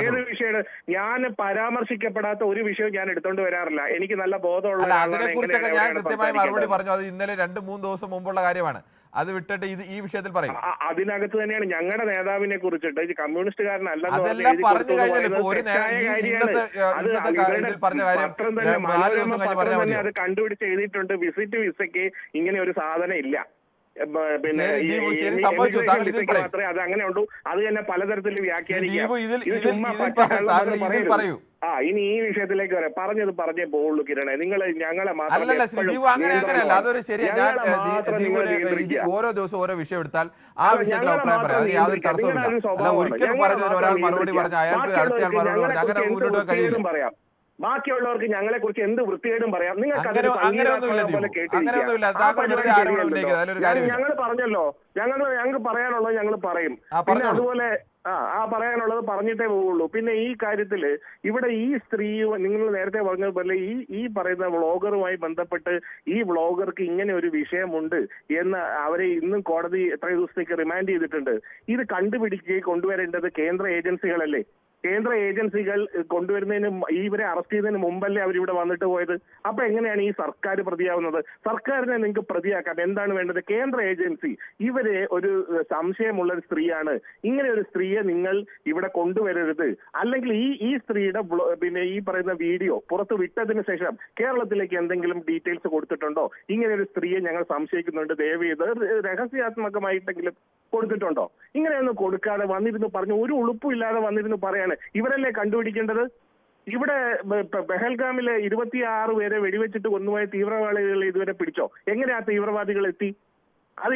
ഏത് വിഷയം? ഞാൻ പരാമർശിക്കപ്പെടാത്ത ഒരു വിഷയവും ഞാൻ എടുത്തോണ്ട് വരാറില്ല. എനിക്ക് നല്ല ബോധമുള്ള അതിനെ കുറിച്ചൊക്കെ ഞാൻ കൃത്യമായി മറുപടി പറഞ്ഞു. അത് ഇന്നലെ 2-3 ദിവസം മുമ്പുള്ള കാര്യമാണ്. അത് വിട്ടിട്ട് ഈ വിഷയത്തിൽ പറയും. അതിനകത്ത് തന്നെയാണ് ഞങ്ങളുടെ നേതാവിനെ കുറിച്ചിട്ട് കമ്മ്യൂണിസ്റ്റുകാരനല്ല അതെല്ലാം പറഞ്ഞു കഴിഞ്ഞാൽ അത് കണ്ടുപിടിച്ച് എഴുതിയിട്ടുണ്ട്. വിസിറ്റ് വിസയ്ക്ക് ഇങ്ങനെ ഒരു സാധനം ഇല്ല. പിന്നെ മാത്രമേ അത് അങ്ങനെ ഉള്ളൂ. അത് തന്നെ പലതരത്തിൽ വ്യാഖ്യാനിക്കാം. ഇനി ഈ വിഷയത്തിലേക്ക് വരാം. പറഞ്ഞേ പോവുള്ളൂ കിരണേ. നിങ്ങൾ ഞങ്ങളെ ഓരോ ദിവസം ഓരോ വിഷയം എടുത്താൽ ആ വിഷയത്തിൽ അഭിപ്രായം പറയാം. അതിന് യാതൊരു തടസ്സവുമില്ല. ഒരിക്കലും പറഞ്ഞതിന് ഒരാൾ മറുപടി പറഞ്ഞ അയാൾക്ക് അടുത്തയാൾ മറുപടി പറഞ്ഞ അങ്ങനെ മുന്നോട്ട് പോകാൻ കഴിയില്ല. ബാക്കിയുള്ളവർക്ക് ഞങ്ങളെ കുറിച്ച് എന്ത് വൃത്തികേടും പറയാം. നിങ്ങൾക്ക് ഞങ്ങൾ പറഞ്ഞല്ലോ, ഞങ്ങൾക്ക് പറയാനുള്ളത് ഞങ്ങൾ പറയും. പിന്നെ അതുപോലെ പറയാനുള്ളത് പറഞ്ഞിട്ടേ പോവുള്ളൂ. പിന്നെ ഈ കാര്യത്തില് ഇവിടെ ഈ സ്ത്രീ നിങ്ങൾ നേരത്തെ പറഞ്ഞതുപോലെ ഈ പറയുന്ന വ്ളോഗറുമായി ബന്ധപ്പെട്ട് ഈ വ്ളോഗർക്ക് ഇങ്ങനെ ഒരു വിഷയമുണ്ട് എന്ന് അവരെ ഇന്നും കോടതി എത്ര ദിവസത്തേക്ക് റിമാൻഡ് ചെയ്തിട്ടുണ്ട്. ഇത് കണ്ടുപിടിക്കുകയും കൊണ്ടുവരേണ്ടത് കേന്ദ്ര ഏജൻസികളല്ലേ? കേന്ദ്ര ഏജൻസികൾ കൊണ്ടുവരുന്നതിന് ഇവരെ അറസ്റ്റ് ചെയ്യുന്നതിന് മുമ്പല്ലേ അവരിവിടെ വന്നിട്ട് പോയത്? അപ്പൊ എങ്ങനെയാണ് ഈ സർക്കാർ പ്രതിയാവുന്നത്? സർക്കാരിനെ നിങ്ങൾക്ക് പ്രതിയാക്കാൻ എന്താണ് വേണ്ടത്? കേന്ദ്ര ഏജൻസി ഇവരെ ഒരു സംശയമുള്ള ഒരു സ്ത്രീയാണ്, ഇങ്ങനെ ഒരു സ്ത്രീയെ നിങ്ങൾ ഇവിടെ കൊണ്ടുവരരുത്. അല്ലെങ്കിൽ ഈ സ്ത്രീയുടെ പിന്നെ ഈ പറയുന്ന വീഡിയോ പുറത്ത് വിട്ടതിന് ശേഷം കേരളത്തിലേക്ക് എന്തെങ്കിലും ഡീറ്റെയിൽസ് കൊടുത്തിട്ടുണ്ടോ? ഇങ്ങനെ ഒരു സ്ത്രീയെ ഞങ്ങൾ സംശയിക്കുന്നുണ്ട്, ദയവ് ചെയ്ത് രഹസ്യാത്മകമായിട്ടെങ്കിലും കൊടുത്തിട്ടുണ്ടോ? ഇങ്ങനെയൊന്നും കൊടുക്കാതെ വന്നിരുന്നു പറഞ്ഞു, ഒരു ഉളുപ്പും ഇല്ലാതെ വന്നിരുന്നു പറയാണ്. ഇവരല്ലേ കണ്ടുപിടിക്കേണ്ടത്? ഇവിടെ പെഹൽഗാമിലെ 26 പേരെ വെടിവെച്ചിട്ട് കൊന്നുപോയ തീവ്രവാദികളെ ഇതുവരെ പിടിച്ചോ? എങ്ങനെ ആ തീവ്രവാദികൾ എത്തി? അത്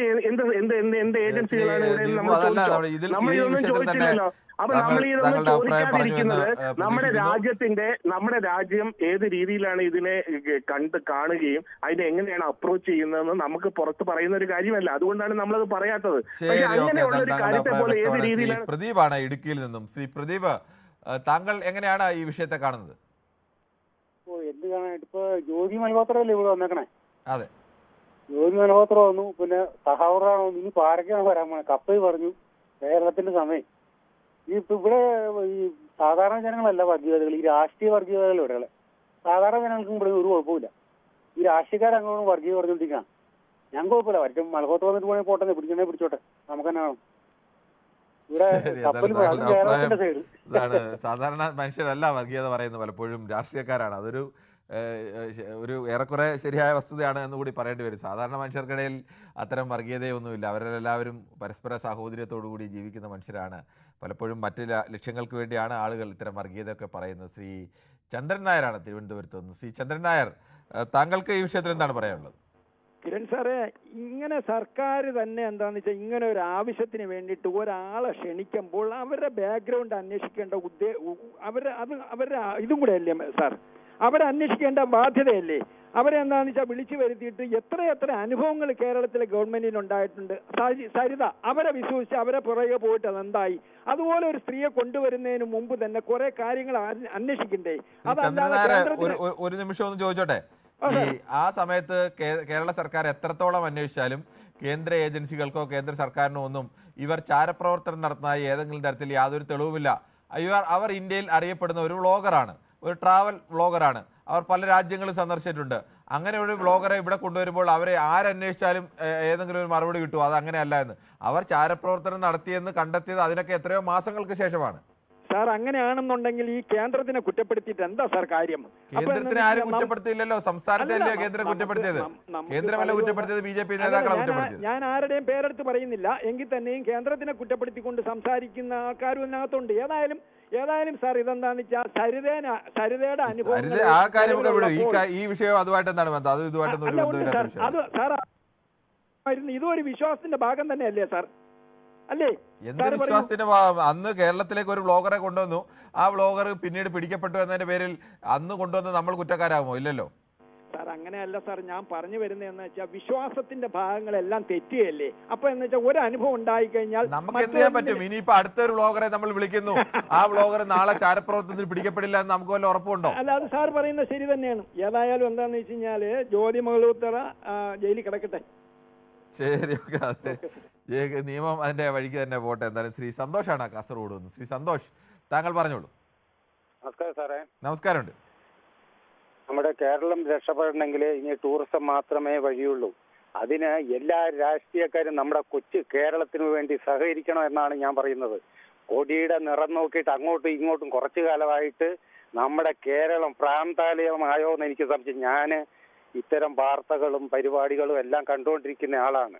എന്ത് ഏജൻസികളാണ് ഇവിടെ നമ്മൾ ചോദിച്ചോ? നമ്മൾ ഇതൊന്നും ചോദിച്ചില്ലല്ലോ. അപ്പൊ നമ്മൾ ഇതൊന്നും ചോദിക്കാതിരിക്കുന്നത് നമ്മുടെ രാജ്യം ഏത് രീതിയിലാണ് ഇതിനെ കാണുകയും അതിനെ എങ്ങനെയാണ് അപ്രോച്ച് ചെയ്യുന്നതെന്ന് നമുക്ക് പുറത്ത് പറയുന്ന ഒരു കാര്യമല്ല. അതുകൊണ്ടാണ് നമ്മളത് പറയാത്തത്. പക്ഷെ അങ്ങനെയുള്ള ഒരു കാര്യത്തെ പോലെ ഏത് രീതിയിലാണ്. പ്രദീപാണ് ഇടുക്കിയിൽ നിന്നും. ശ്രീ പ്രദീപ്, താങ്കൾ എങ്ങനെയാണ് ഈ വിഷയത്തെ കാണുന്നത്? എന്ത് കാണാനായിട്ട് ഇപ്പൊ ജ്യോതി മൽഹോത്രല്ലേ ഇവിടെ വന്നേക്കണേ? അതെ, ജ്യോതി മൽഹോത്ര വന്നു, പിന്നെ സഹോദരാണ് വന്നു, ഇനി ആരൊക്കെയാണ് വരാൻ പോണേ? കപ്പൽ പറഞ്ഞു കേരളത്തിന്റെ സമയം. ഇപ്പൊ ഇവിടെ ഈ സാധാരണ ജനങ്ങളല്ല വർഗീയതകൾ, ഈ രാഷ്ട്രീയ വർഗീയതകൾ ഇവിടെ. സാധാരണ ജനങ്ങൾക്കും ഇവിടെ ഒരു കുഴപ്പമില്ല. ഈ രാഷ്ട്രീയക്കാരങ്ങോട്ടും വർഗീയത പറഞ്ഞുകൊണ്ടിരിക്കുകയാണ്. ഞാൻ കുഴപ്പമില്ല, വരട്ടെ, മലപ്പുറത്ത് വന്നിട്ട് പോകണേ, പോട്ടെ, പിടിക്കണേ പിടിച്ചോട്ടെ, നമുക്ക് തന്നെ കാണും. ഇവിടെ കപ്പൽ കേരളത്തിന്റെ സൈഡ്. ഇതാണ് സാധാരണ മനുഷ്യരല്ല വർഗീയത പറയുന്നത്, പലപ്പോഴും രാഷ്ട്രീയക്കാരാണ്. അതൊരു ഏറെക്കുറെ ശരിയായ വസ്തുതയാണ് എന്ന് കൂടി പറയേണ്ടി വരും. സാധാരണ മനുഷ്യർക്കിടയിൽ അത്തരം വർഗീയതയൊന്നുമില്ല. അവരെല്ലാവരും പരസ്പര സാഹോദര്യത്തോടു കൂടി ജീവിക്കുന്ന മനുഷ്യരാണ്. പലപ്പോഴും മറ്റ് ലക്ഷ്യങ്ങൾക്ക് വേണ്ടിയാണ് ആളുകൾ ഇത്തരം വർഗീയതയൊക്കെ പറയുന്നത്. ശ്രീ ചന്ദ്രൻ നായരാണ് തിരുവനന്തപുരത്ത് നിന്ന്. ശ്രീ ചന്ദ്രൻ നായർ, താങ്കൾക്ക് ഈ വിഷയത്തിൽ എന്താണ് പറയാനുള്ളത്? കിരൺ സാറേ, ഇങ്ങനെ സർക്കാർ തന്നെ എന്താണെന്ന് വെച്ചാൽ ഇങ്ങനെ ഒരു ആവശ്യത്തിന് വേണ്ടിയിട്ട് ഒരാളെ ക്ഷണിക്കുമ്പോൾ അവരുടെ ബാക്ക്ഗ്രൗണ്ട് അന്വേഷിക്കേണ്ട അവരുടെ ഇതും കൂടെ അല്ലേ സാർ? അവരെ അന്വേഷിക്കേണ്ട ബാധ്യതയല്ലേ? അവരെന്താണെന്ന് വെച്ചാൽ വിളിച്ചു വരുത്തിയിട്ട് എത്ര അനുഭവങ്ങൾ കേരളത്തിലെ ഗവൺമെന്റിന് ഉണ്ടായിട്ടുണ്ട്. സരിത, അവരെ വിശ്വസിച്ച് അവരെ പുറകെ പോയിട്ട് അതെന്തായി? അതുപോലെ ഒരു സ്ത്രീയെ കൊണ്ടുവരുന്നതിന് മുമ്പ് തന്നെ കുറെ കാര്യങ്ങൾ അന്വേഷിക്കണ്ടേ? ഒരു നിമിഷം ഒന്ന് ചോദിച്ചോട്ടെ. ഈ ആ സമയത്ത് കേരള സർക്കാർ എത്രത്തോളം അന്വേഷിച്ചാലും കേന്ദ്ര ഏജൻസികൾക്കോ കേന്ദ്ര സർക്കാരിനോ ഒന്നും ഇവർ ചാരപ്രവർത്തനം നടത്തുന്നതായി ഏതെങ്കിലും തരത്തിൽ യാതൊരു തെളിവുമില്ല. അവർ ഇന്ത്യയിൽ അറിയപ്പെടുന്ന ഒരു വ്ളോഗറാണ്, ഒരു ട്രാവൽ വ്ളോഗറാണ്. അവർ പല രാജ്യങ്ങളും സന്ദർശിച്ചിട്ടുണ്ട്. അങ്ങനെ ഒരു വ്ളോഗറെ ഇവിടെ കൊണ്ടുവരുമ്പോൾ അവരെ ആരന്വേഷിച്ചാലും ഏതെങ്കിലും ഒരു മറുപടി കിട്ടുമോ? അത് അങ്ങനെയല്ല എന്ന്. അവർ ചാരപ്രവർത്തനം നടത്തിയെന്ന് കണ്ടെത്തിയത് അതിനൊക്കെ എത്രയോ മാസങ്ങൾക്ക് ശേഷമാണ്. സാർ, അങ്ങനെയാണെന്നുണ്ടെങ്കിൽ ഈ കേന്ദ്രത്തിനെ കുറ്റപ്പെടുത്തിയിട്ട് എന്താ സാർ കാര്യം? കേന്ദ്രത്തിനെ ആരും കുറ്റപ്പെടുത്തിയില്ലല്ലോ, സംസ്ഥാനത്തെ കേന്ദ്രം കുറ്റപ്പെടുത്തിയത്. കേന്ദ്രമല്ല കുറ്റപ്പെടുത്തിയത്, BJP നേതാക്കളെ കുറ്റപ്പെടുത്തിയത്. ഞാൻ ആരുടെയും പേരെടുത്ത് പറയുന്നില്ല. എങ്കിൽ തന്നെയും കേന്ദ്രത്തിനെ കുറ്റപ്പെടുത്തിക്കൊണ്ട് സംസാരിക്കുന്ന ആൾക്കാരും ഇതിനകത്തുണ്ട്. ഏതായാലും സാർ, ഇതെന്താന്ന് വെച്ചാൽ സരിതയുടെ അനുഭവം ആ കാര്യമൊക്കെ വിടും. ഈ വിഷയം അതുമായിട്ട് എന്താണ് ബന്ധം? അത് ഇതുമായിട്ടൊന്നും അത് സാർ, ഇതൊരു വിശ്വാസത്തിന്റെ ഭാഗം തന്നെയല്ലേ സാർ? അല്ലേ? എന്ത് വിശ്വാസത്തിന്റെ ഭാഗം? അന്ന് കേരളത്തിലേക്ക് ഒരു വ്ളോഗറെ കൊണ്ടുവന്നു. ആ വ്ളോഗർ പിന്നീട് പിടിക്കപ്പെട്ടു എന്നതിന്റെ പേരിൽ അന്ന് കൊണ്ടുവന്ന് നമ്മൾ കുറ്റക്കാരാകുമോ? ഇല്ലല്ലോ സാർ. അങ്ങനെയല്ല സാർ, ഞാൻ പറഞ്ഞു വരുന്നതെന്ന് വെച്ചാൽ വിശ്വാസത്തിന്റെ ഭാഗങ്ങളെല്ലാം തെറ്റുകയല്ലേ? അപ്പൊ എന്ന് വെച്ചാൽ ഒരു അനുഭവം ഉണ്ടായി കഴിഞ്ഞാൽ നമുക്ക് എന്ത് ചെയ്യാൻ പറ്റും? ഇനിയിപ്പോ അടുത്തൊരു വ്ളോഗറെ നമ്മൾ വിളിക്കുന്നു, ആ വ്ളോഗർ നാളെ ചാരപ്രവർത്തനത്തിൽ പിടിക്കപ്പെടില്ല എന്ന് നമുക്ക് വല്ല ഉറപ്പുണ്ടോ? അല്ല, അത് സാർ പറയുന്നത് ശരി തന്നെയാണ്. ഏതായാലും എന്താന്ന് വെച്ച് കഴിഞ്ഞാല് ജ്യോതി മൽഹോത്ര ജയിലിൽ കിടക്കട്ടെ. ശരി, ഓക്കെ. അതെ, നിയമം അതിന്റെ വഴിക്ക് തന്നെ പോട്ടെ. എന്തായാലും ശ്രീ സന്തോഷാണ് കാസർഗോഡ് നിന്ന്. ശ്രീ സന്തോഷ്, താങ്കൾ പറഞ്ഞോളൂ. നമസ്കാരം സാറേ. നമസ്കാരമുണ്ട്. നമ്മുടെ കേരളം രക്ഷപ്പെടണമെങ്കിൽ ഇനി ടൂറിസം മാത്രമേ വഴിയുള്ളൂ. അതിന് എല്ലാ രാഷ്ട്രീയക്കാരും നമ്മുടെ കൊച്ചു കേരളത്തിന് വേണ്ടി സഹകരിക്കണം എന്നാണ് ഞാൻ പറയുന്നത്. കൊടിയുടെ നിറം നോക്കിയിട്ട് അങ്ങോട്ടും ഇങ്ങോട്ടും കുറച്ചു കാലമായിട്ട് നമ്മുടെ കേരളം പ്രാന്താലയമായോ എന്ന് എനിക്ക് സംശയം. ഞാൻ ഇത്തരം വാർത്തകളും പരിപാടികളും എല്ലാം കണ്ടുകൊണ്ടിരിക്കുന്ന ആളാണ്.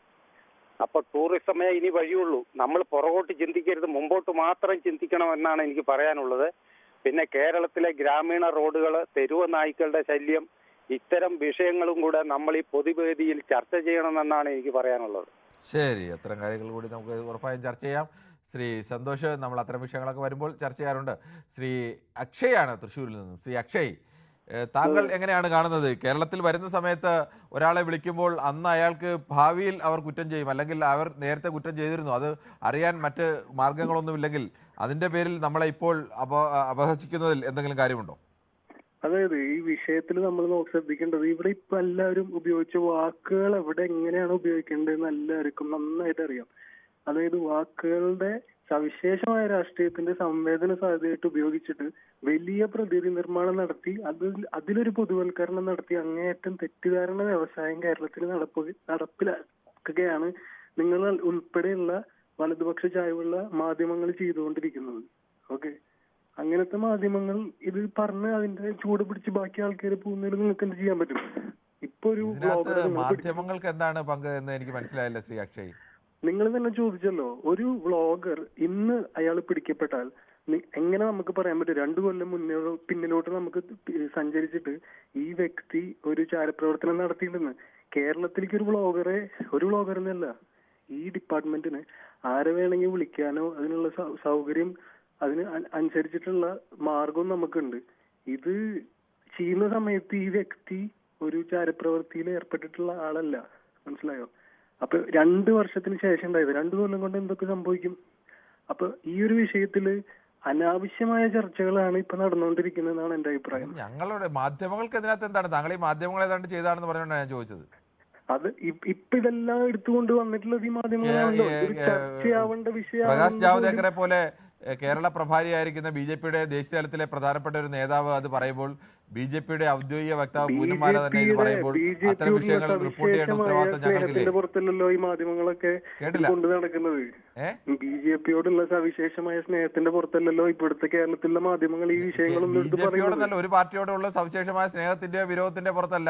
അപ്പൊ ടൂറിസമേ ഇനി വഴിയുള്ളൂ. നമ്മൾ പുറകോട്ട് ചിന്തിക്കരുത്, മുമ്പോട്ട് മാത്രം ചിന്തിക്കണം എന്നാണ് എനിക്ക് പറയാനുള്ളത്. പിന്നെ കേരളത്തിലെ ഗ്രാമീണ റോഡുകൾ, തെരുവ് നായ്ക്കളുടെ ശല്യം, ഇത്തരം വിഷയങ്ങളും കൂടെ നമ്മൾ ഈ പൊതുവേദിയിൽ ചർച്ച ചെയ്യണമെന്നാണ് എനിക്ക് പറയാനുള്ളത്. ശരി, അത്തരം കാര്യങ്ങൾ കൂടി നമുക്ക് ഉറപ്പായും ചർച്ച ചെയ്യാം. ശ്രീ സന്തോഷ്, നമ്മൾ അത്തരം വിഷയങ്ങളൊക്കെ വരുമ്പോൾ ചർച്ച ചെയ്യാറുണ്ട്. ശ്രീ അക്ഷയാണ് തൃശ്ശൂരിൽ നിന്നും. ശ്രീ അക്ഷയ്, താങ്കൾ എങ്ങനെയാണ് കാണുന്നത്? കേരളത്തിൽ വരുന്ന സമയത്ത് ഒരാളെ വിളിക്കുമ്പോൾ അന്ന് അയാൾക്ക് ഭാവിയിൽ അവർ കുറ്റം ചെയ്യും, അല്ലെങ്കിൽ അവർ നേരത്തെ കുറ്റം ചെയ്തിരുന്നു, അത് അറിയാൻ മറ്റ് മാർഗങ്ങളൊന്നുമില്ലെങ്കിൽ അതിന്റെ പേരിൽ നമ്മളെ ഇപ്പോൾ അപഹസിക്കുന്നതിൽ എന്തെങ്കിലും കാര്യമുണ്ടോ? അതായത് ഈ വിഷയത്തിൽ നമ്മൾ ശ്രദ്ധിക്കേണ്ടത്, ഇവിടെ ഇപ്പൊ എല്ലാവരും ഉപയോഗിച്ച വാക്കുകൾ എവിടെ എങ്ങനെയാണ് ഉപയോഗിക്കേണ്ടതെന്ന് എല്ലാവർക്കും നന്നായിട്ട് അറിയാം. അതായത് വാക്കുകളുടെ സവിശേഷമായ രാഷ്ട്രീയത്തിന്റെ സംവേദന സാധ്യതയായിട്ട് ഉപയോഗിച്ചിട്ട് വലിയ പ്രതീതി നിർമ്മാണം നടത്തി അതിലൊരു പൊതുവൽക്കരണം നടത്തി അങ്ങേയറ്റം തെറ്റിദ്ധാരണ വ്യവസായം കേരളത്തിൽ നടപ്പിലാക്കുകയാണ് നിങ്ങൾ ഉൾപ്പെടെയുള്ള വലതുപക്ഷ ചായ്വുള്ള മാധ്യമങ്ങൾ ചെയ്തുകൊണ്ടിരിക്കുന്നത്. ഓക്കെ, അങ്ങനത്തെ മാധ്യമങ്ങൾ ഇത് പറഞ്ഞ് അതിന്റെ ചൂട് പിടിച്ച് ബാക്കി ആൾക്കാർ പോകുന്നതിൽ നിങ്ങൾക്ക് എന്ത് ചെയ്യാൻ പറ്റും? ഇപ്പൊ ഒരു മാധ്യമങ്ങൾക്ക് എന്താണ് പങ്ക് എന്ന് എനിക്ക് മനസ്സിലായില്ല. ശ്രീ അക്ഷയ്, നിങ്ങൾ തന്നെ ചോദിച്ചല്ലോ, ഒരു വ്ളോഗർ ഇന്ന് അയാൾ പിടിക്കപ്പെട്ടാൽ എങ്ങനെ നമുക്ക് പറയാൻ പറ്റും? 2 കൊല്ലം പിന്നിലോട്ട് നമുക്ക് സഞ്ചരിച്ചിട്ട് ഈ വ്യക്തി ഒരു ചാരപ്രവർത്തനം നടത്തിയിട്ടുണ്ടെന്ന് കേരളത്തിലേക്ക് ഒരു ബ്ലോഗർ എന്നല്ല, ഈ ഡിപ്പാർട്ട്മെന്റിന് ആരെ വേണമെങ്കിൽ വിളിക്കാനോ അതിനുള്ള സൗകര്യം അതിന് അനുസരിച്ചിട്ടുള്ള മാർഗവും നമുക്കുണ്ട്. ഇത് ചെയ്യുന്ന സമയത്ത് ഈ വ്യക്തി ഒരു ചാരപ്രവൃത്തിയിൽ ഏർപ്പെട്ടിട്ടുള്ള ആളല്ല, മനസ്സിലായോ? അപ്പൊ 2 വർഷത്തിന് ശേഷം ഉണ്ടായത് 2 കൊല്ലം കൊണ്ട് എന്തൊക്കെ സംഭവിക്കും? അപ്പൊ ഈ ഒരു വിഷയത്തില് അനാവശ്യമായ ചർച്ചകളാണ് ഇപ്പൊ നടന്നുകൊണ്ടിരിക്കുന്നതെന്നാണ് എന്റെ അഭിപ്രായം. ഞങ്ങളുടെ മാധ്യമങ്ങൾക്ക് ഇതിനകത്ത് എന്താണ്, താങ്കൾ ഈ മാധ്യമങ്ങൾ ഏതാണ്ട് ചെയ്താണെന്ന് പറഞ്ഞുകൊണ്ടാണ് ഞാൻ ചോദിച്ചത്. അത് ഇപ്പൊ ഇതെല്ലാം എടുത്തുകൊണ്ട് വന്നിട്ടുള്ളത് ഈ മാധ്യമങ്ങളാണല്ലോ. ചർച്ചയാവേണ്ട വിഷയം. പ്രകാശ് ജാവ്ദേക്കറെ പോലെ കേരള പ്രഭാരിയായിരിക്കുന്ന ബി.ജെ.പിയുടെ ദേശീയ തലത്തിലെ പ്രധാനപ്പെട്ട ഒരു നേതാവ് അത് പറയുമ്പോൾ, ബി.ജെ.പിയുടെ ഔദ്യോഗിക വക്താവ് പൂനമാല തന്നെ ഇത് പറയുമ്പോൾ, അത്തരം വിഷയങ്ങൾ റിപ്പോർട്ട് ചെയ്യേണ്ട ഉത്തരവാദിത്തം ഞങ്ങൾക്കില്ലേ? പുറത്തല്ലല്ലോ ഈ മാധ്യമങ്ങളൊക്കെ കൊണ്ട് നടക്കുന്നത്. ബി.ജെ.പിയോടുള്ള സവിശേഷമായ സ്നേഹത്തിന്റെ പുറത്തല്ലല്ലോ ഇപ്പോഴത്തെ കേരളത്തിലെ മാധ്യമങ്ങൾ ഈ വിഷയങ്ങളൊന്നും എടുത്ത് പറയുന്നത്. ഒരു പാർട്ടിയോടുള്ള സവിശേഷമായ സ്നേഹത്തിന്റെ വിരോധത്തിന്റെ പുറത്തല്ല,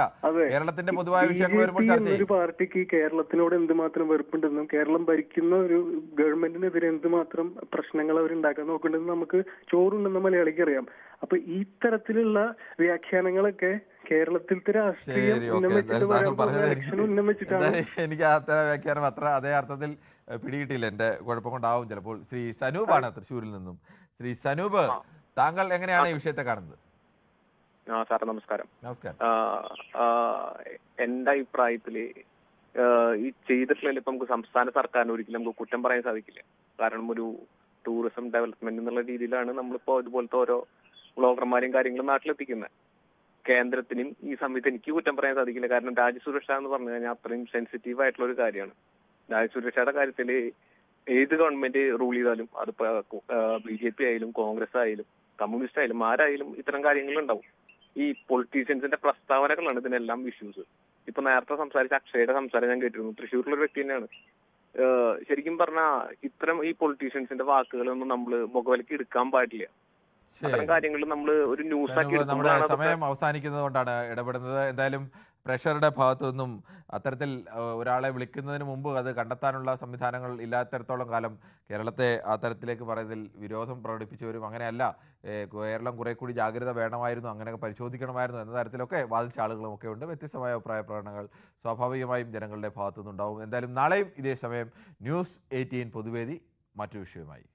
കേരളത്തിന്റെ പൊതുവായ വിഷയങ്ങൾ വരുമ്പോൾ ചർച്ച ചെയ്യും. ഒരു പാർട്ടിക്ക് കേരളത്തിനോട് എന്തുമാത്രം വെറുപ്പുണ്ടെന്നും കേരളം ഭരിക്കുന്ന ഒരു ഗവൺമെന്റിനെതിരെ എന്തുമാത്രം പ്രശ്നങ്ങൾ അവരുണ്ടാക്കാൻ നോക്കുന്നുണ്ടെന്ന് നമുക്ക് ചോറുണ്ടെന്ന് മലയാളിക്ക് അറിയാം. അപ്പൊ ഈ തരത്തിലുള്ള വ്യാഖ്യാനങ്ങളൊക്കെ കേരളത്തിലത്തെ രാഷ്ട്രീയം എനിക്ക് അത്തരം വ്യാഖ്യാനം അതേ അർത്ഥത്തിൽ പിടികിട്ടിയില്ല. എന്റെ കുഴപ്പം കൊണ്ടാവും ചിലപ്പോൾ. ശ്രീ സനൂപാണ് തൃശ്ശൂരിൽ നിന്നും. ശ്രീ സനൂപ്, താങ്കൾ എങ്ങനെയാണ് ഈ വിഷയത്തെ കാണുന്നത്? സാർ നമസ്കാരം. നമസ്കാരം. എന്റെ അഭിപ്രായത്തില് ഈ ചെയ്തിട്ടുള്ള ഇപ്പൊ നമുക്ക് സംസ്ഥാന സർക്കാരിന് ഒരിക്കലും നമുക്ക് കുറ്റം പറയാൻ സാധിക്കില്ല. കാരണം ഒരു ടൂറിസം ഡെവലപ്മെന്റ് എന്നുള്ള രീതിയിലാണ് നമ്മളിപ്പോ ഇതുപോലത്തെ ഓരോ വ്ളോഗർമാരെയും കാര്യങ്ങളും നാട്ടിലെത്തിക്കുന്നത്. കേന്ദ്രത്തിനും ഈ സമയത്ത് എനിക്ക് കുറ്റം പറയാൻ സാധിക്കില്ല. കാരണം രാജ്യസുരക്ഷ എന്ന് പറഞ്ഞു കഴിഞ്ഞാൽ അത്രയും സെൻസിറ്റീവ് ആയിട്ടുള്ള ഒരു കാര്യമാണ്. രാജ്യസുരക്ഷയുടെ കാര്യത്തിൽ ഏത് ഗവൺമെന്റ് റൂൾ ചെയ്താലും, അതിപ്പോ ബി.ജെ.പി ആയാലും കോൺഗ്രസ് ആയാലും കമ്മ്യൂണിസ്റ്റ് ആയാലും ആരായാലും ഇത്തരം കാര്യങ്ങളുണ്ടാവും. ഈ പൊളിറ്റീഷ്യൻസിന്റെ പ്രസ്താവനകളാണ് ഇതിനെല്ലാം ഇഷ്യൂസ്. ഇപ്പൊ നേരത്തെ സംസാരിച്ച അക്ഷയുടെ സംസാരം ഞാൻ കേട്ടിരുന്നു. തൃശ്ശൂരിലുള്ള ഒരു വ്യക്തി തന്നെയാണ്. ശരിക്കും പറഞ്ഞാൽ ഇത്തരം ഈ പൊളിറ്റീഷ്യൻസിന്റെ വാക്കുകളൊന്നും നമ്മൾ മുഖവിലക്ക് എടുക്കാൻ പാടില്ല. അത്തരം കാര്യങ്ങൾ നമ്മൾ ഒരു ന്യൂസ് ആക്കി നമ്മുടെ സമയം അവസാനിക്കുന്നത് കൊണ്ടാണ് ഇടപെടുന്നത്. എന്തായാലും പ്രഷറുടെ ഭാഗത്തു നിന്നും അത്തരത്തിൽ ഒരാളെ വിളിക്കുന്നതിന് മുമ്പ് അത് കണ്ടെത്താനുള്ള സംവിധാനങ്ങൾ ഇല്ലാത്തടത്തോളം കാലം കേരളത്തെ ആ തരത്തിലേക്ക് പറയുന്നതിൽ വിരോധം പ്രകടിപ്പിച്ചവരും അങ്ങനെയല്ല, കേരളം കുറെ കൂടി ജാഗ്രത വേണമായിരുന്നു, അങ്ങനെയൊക്കെ പരിശോധിക്കണമായിരുന്നു എന്ന തരത്തിലൊക്കെ വാദിച്ച ആളുകളും ഒക്കെ ഉണ്ട്. വ്യത്യസ്തമായ അഭിപ്രായ പ്രകടനങ്ങൾ സ്വാഭാവികമായും ജനങ്ങളുടെ ഭാഗത്തു നിന്നുണ്ടാവും. എന്തായാലും നാളെയും ഇതേ സമയം ന്യൂസ് 18 പൊതുവേദി മറ്റു വിഷയവുമായി.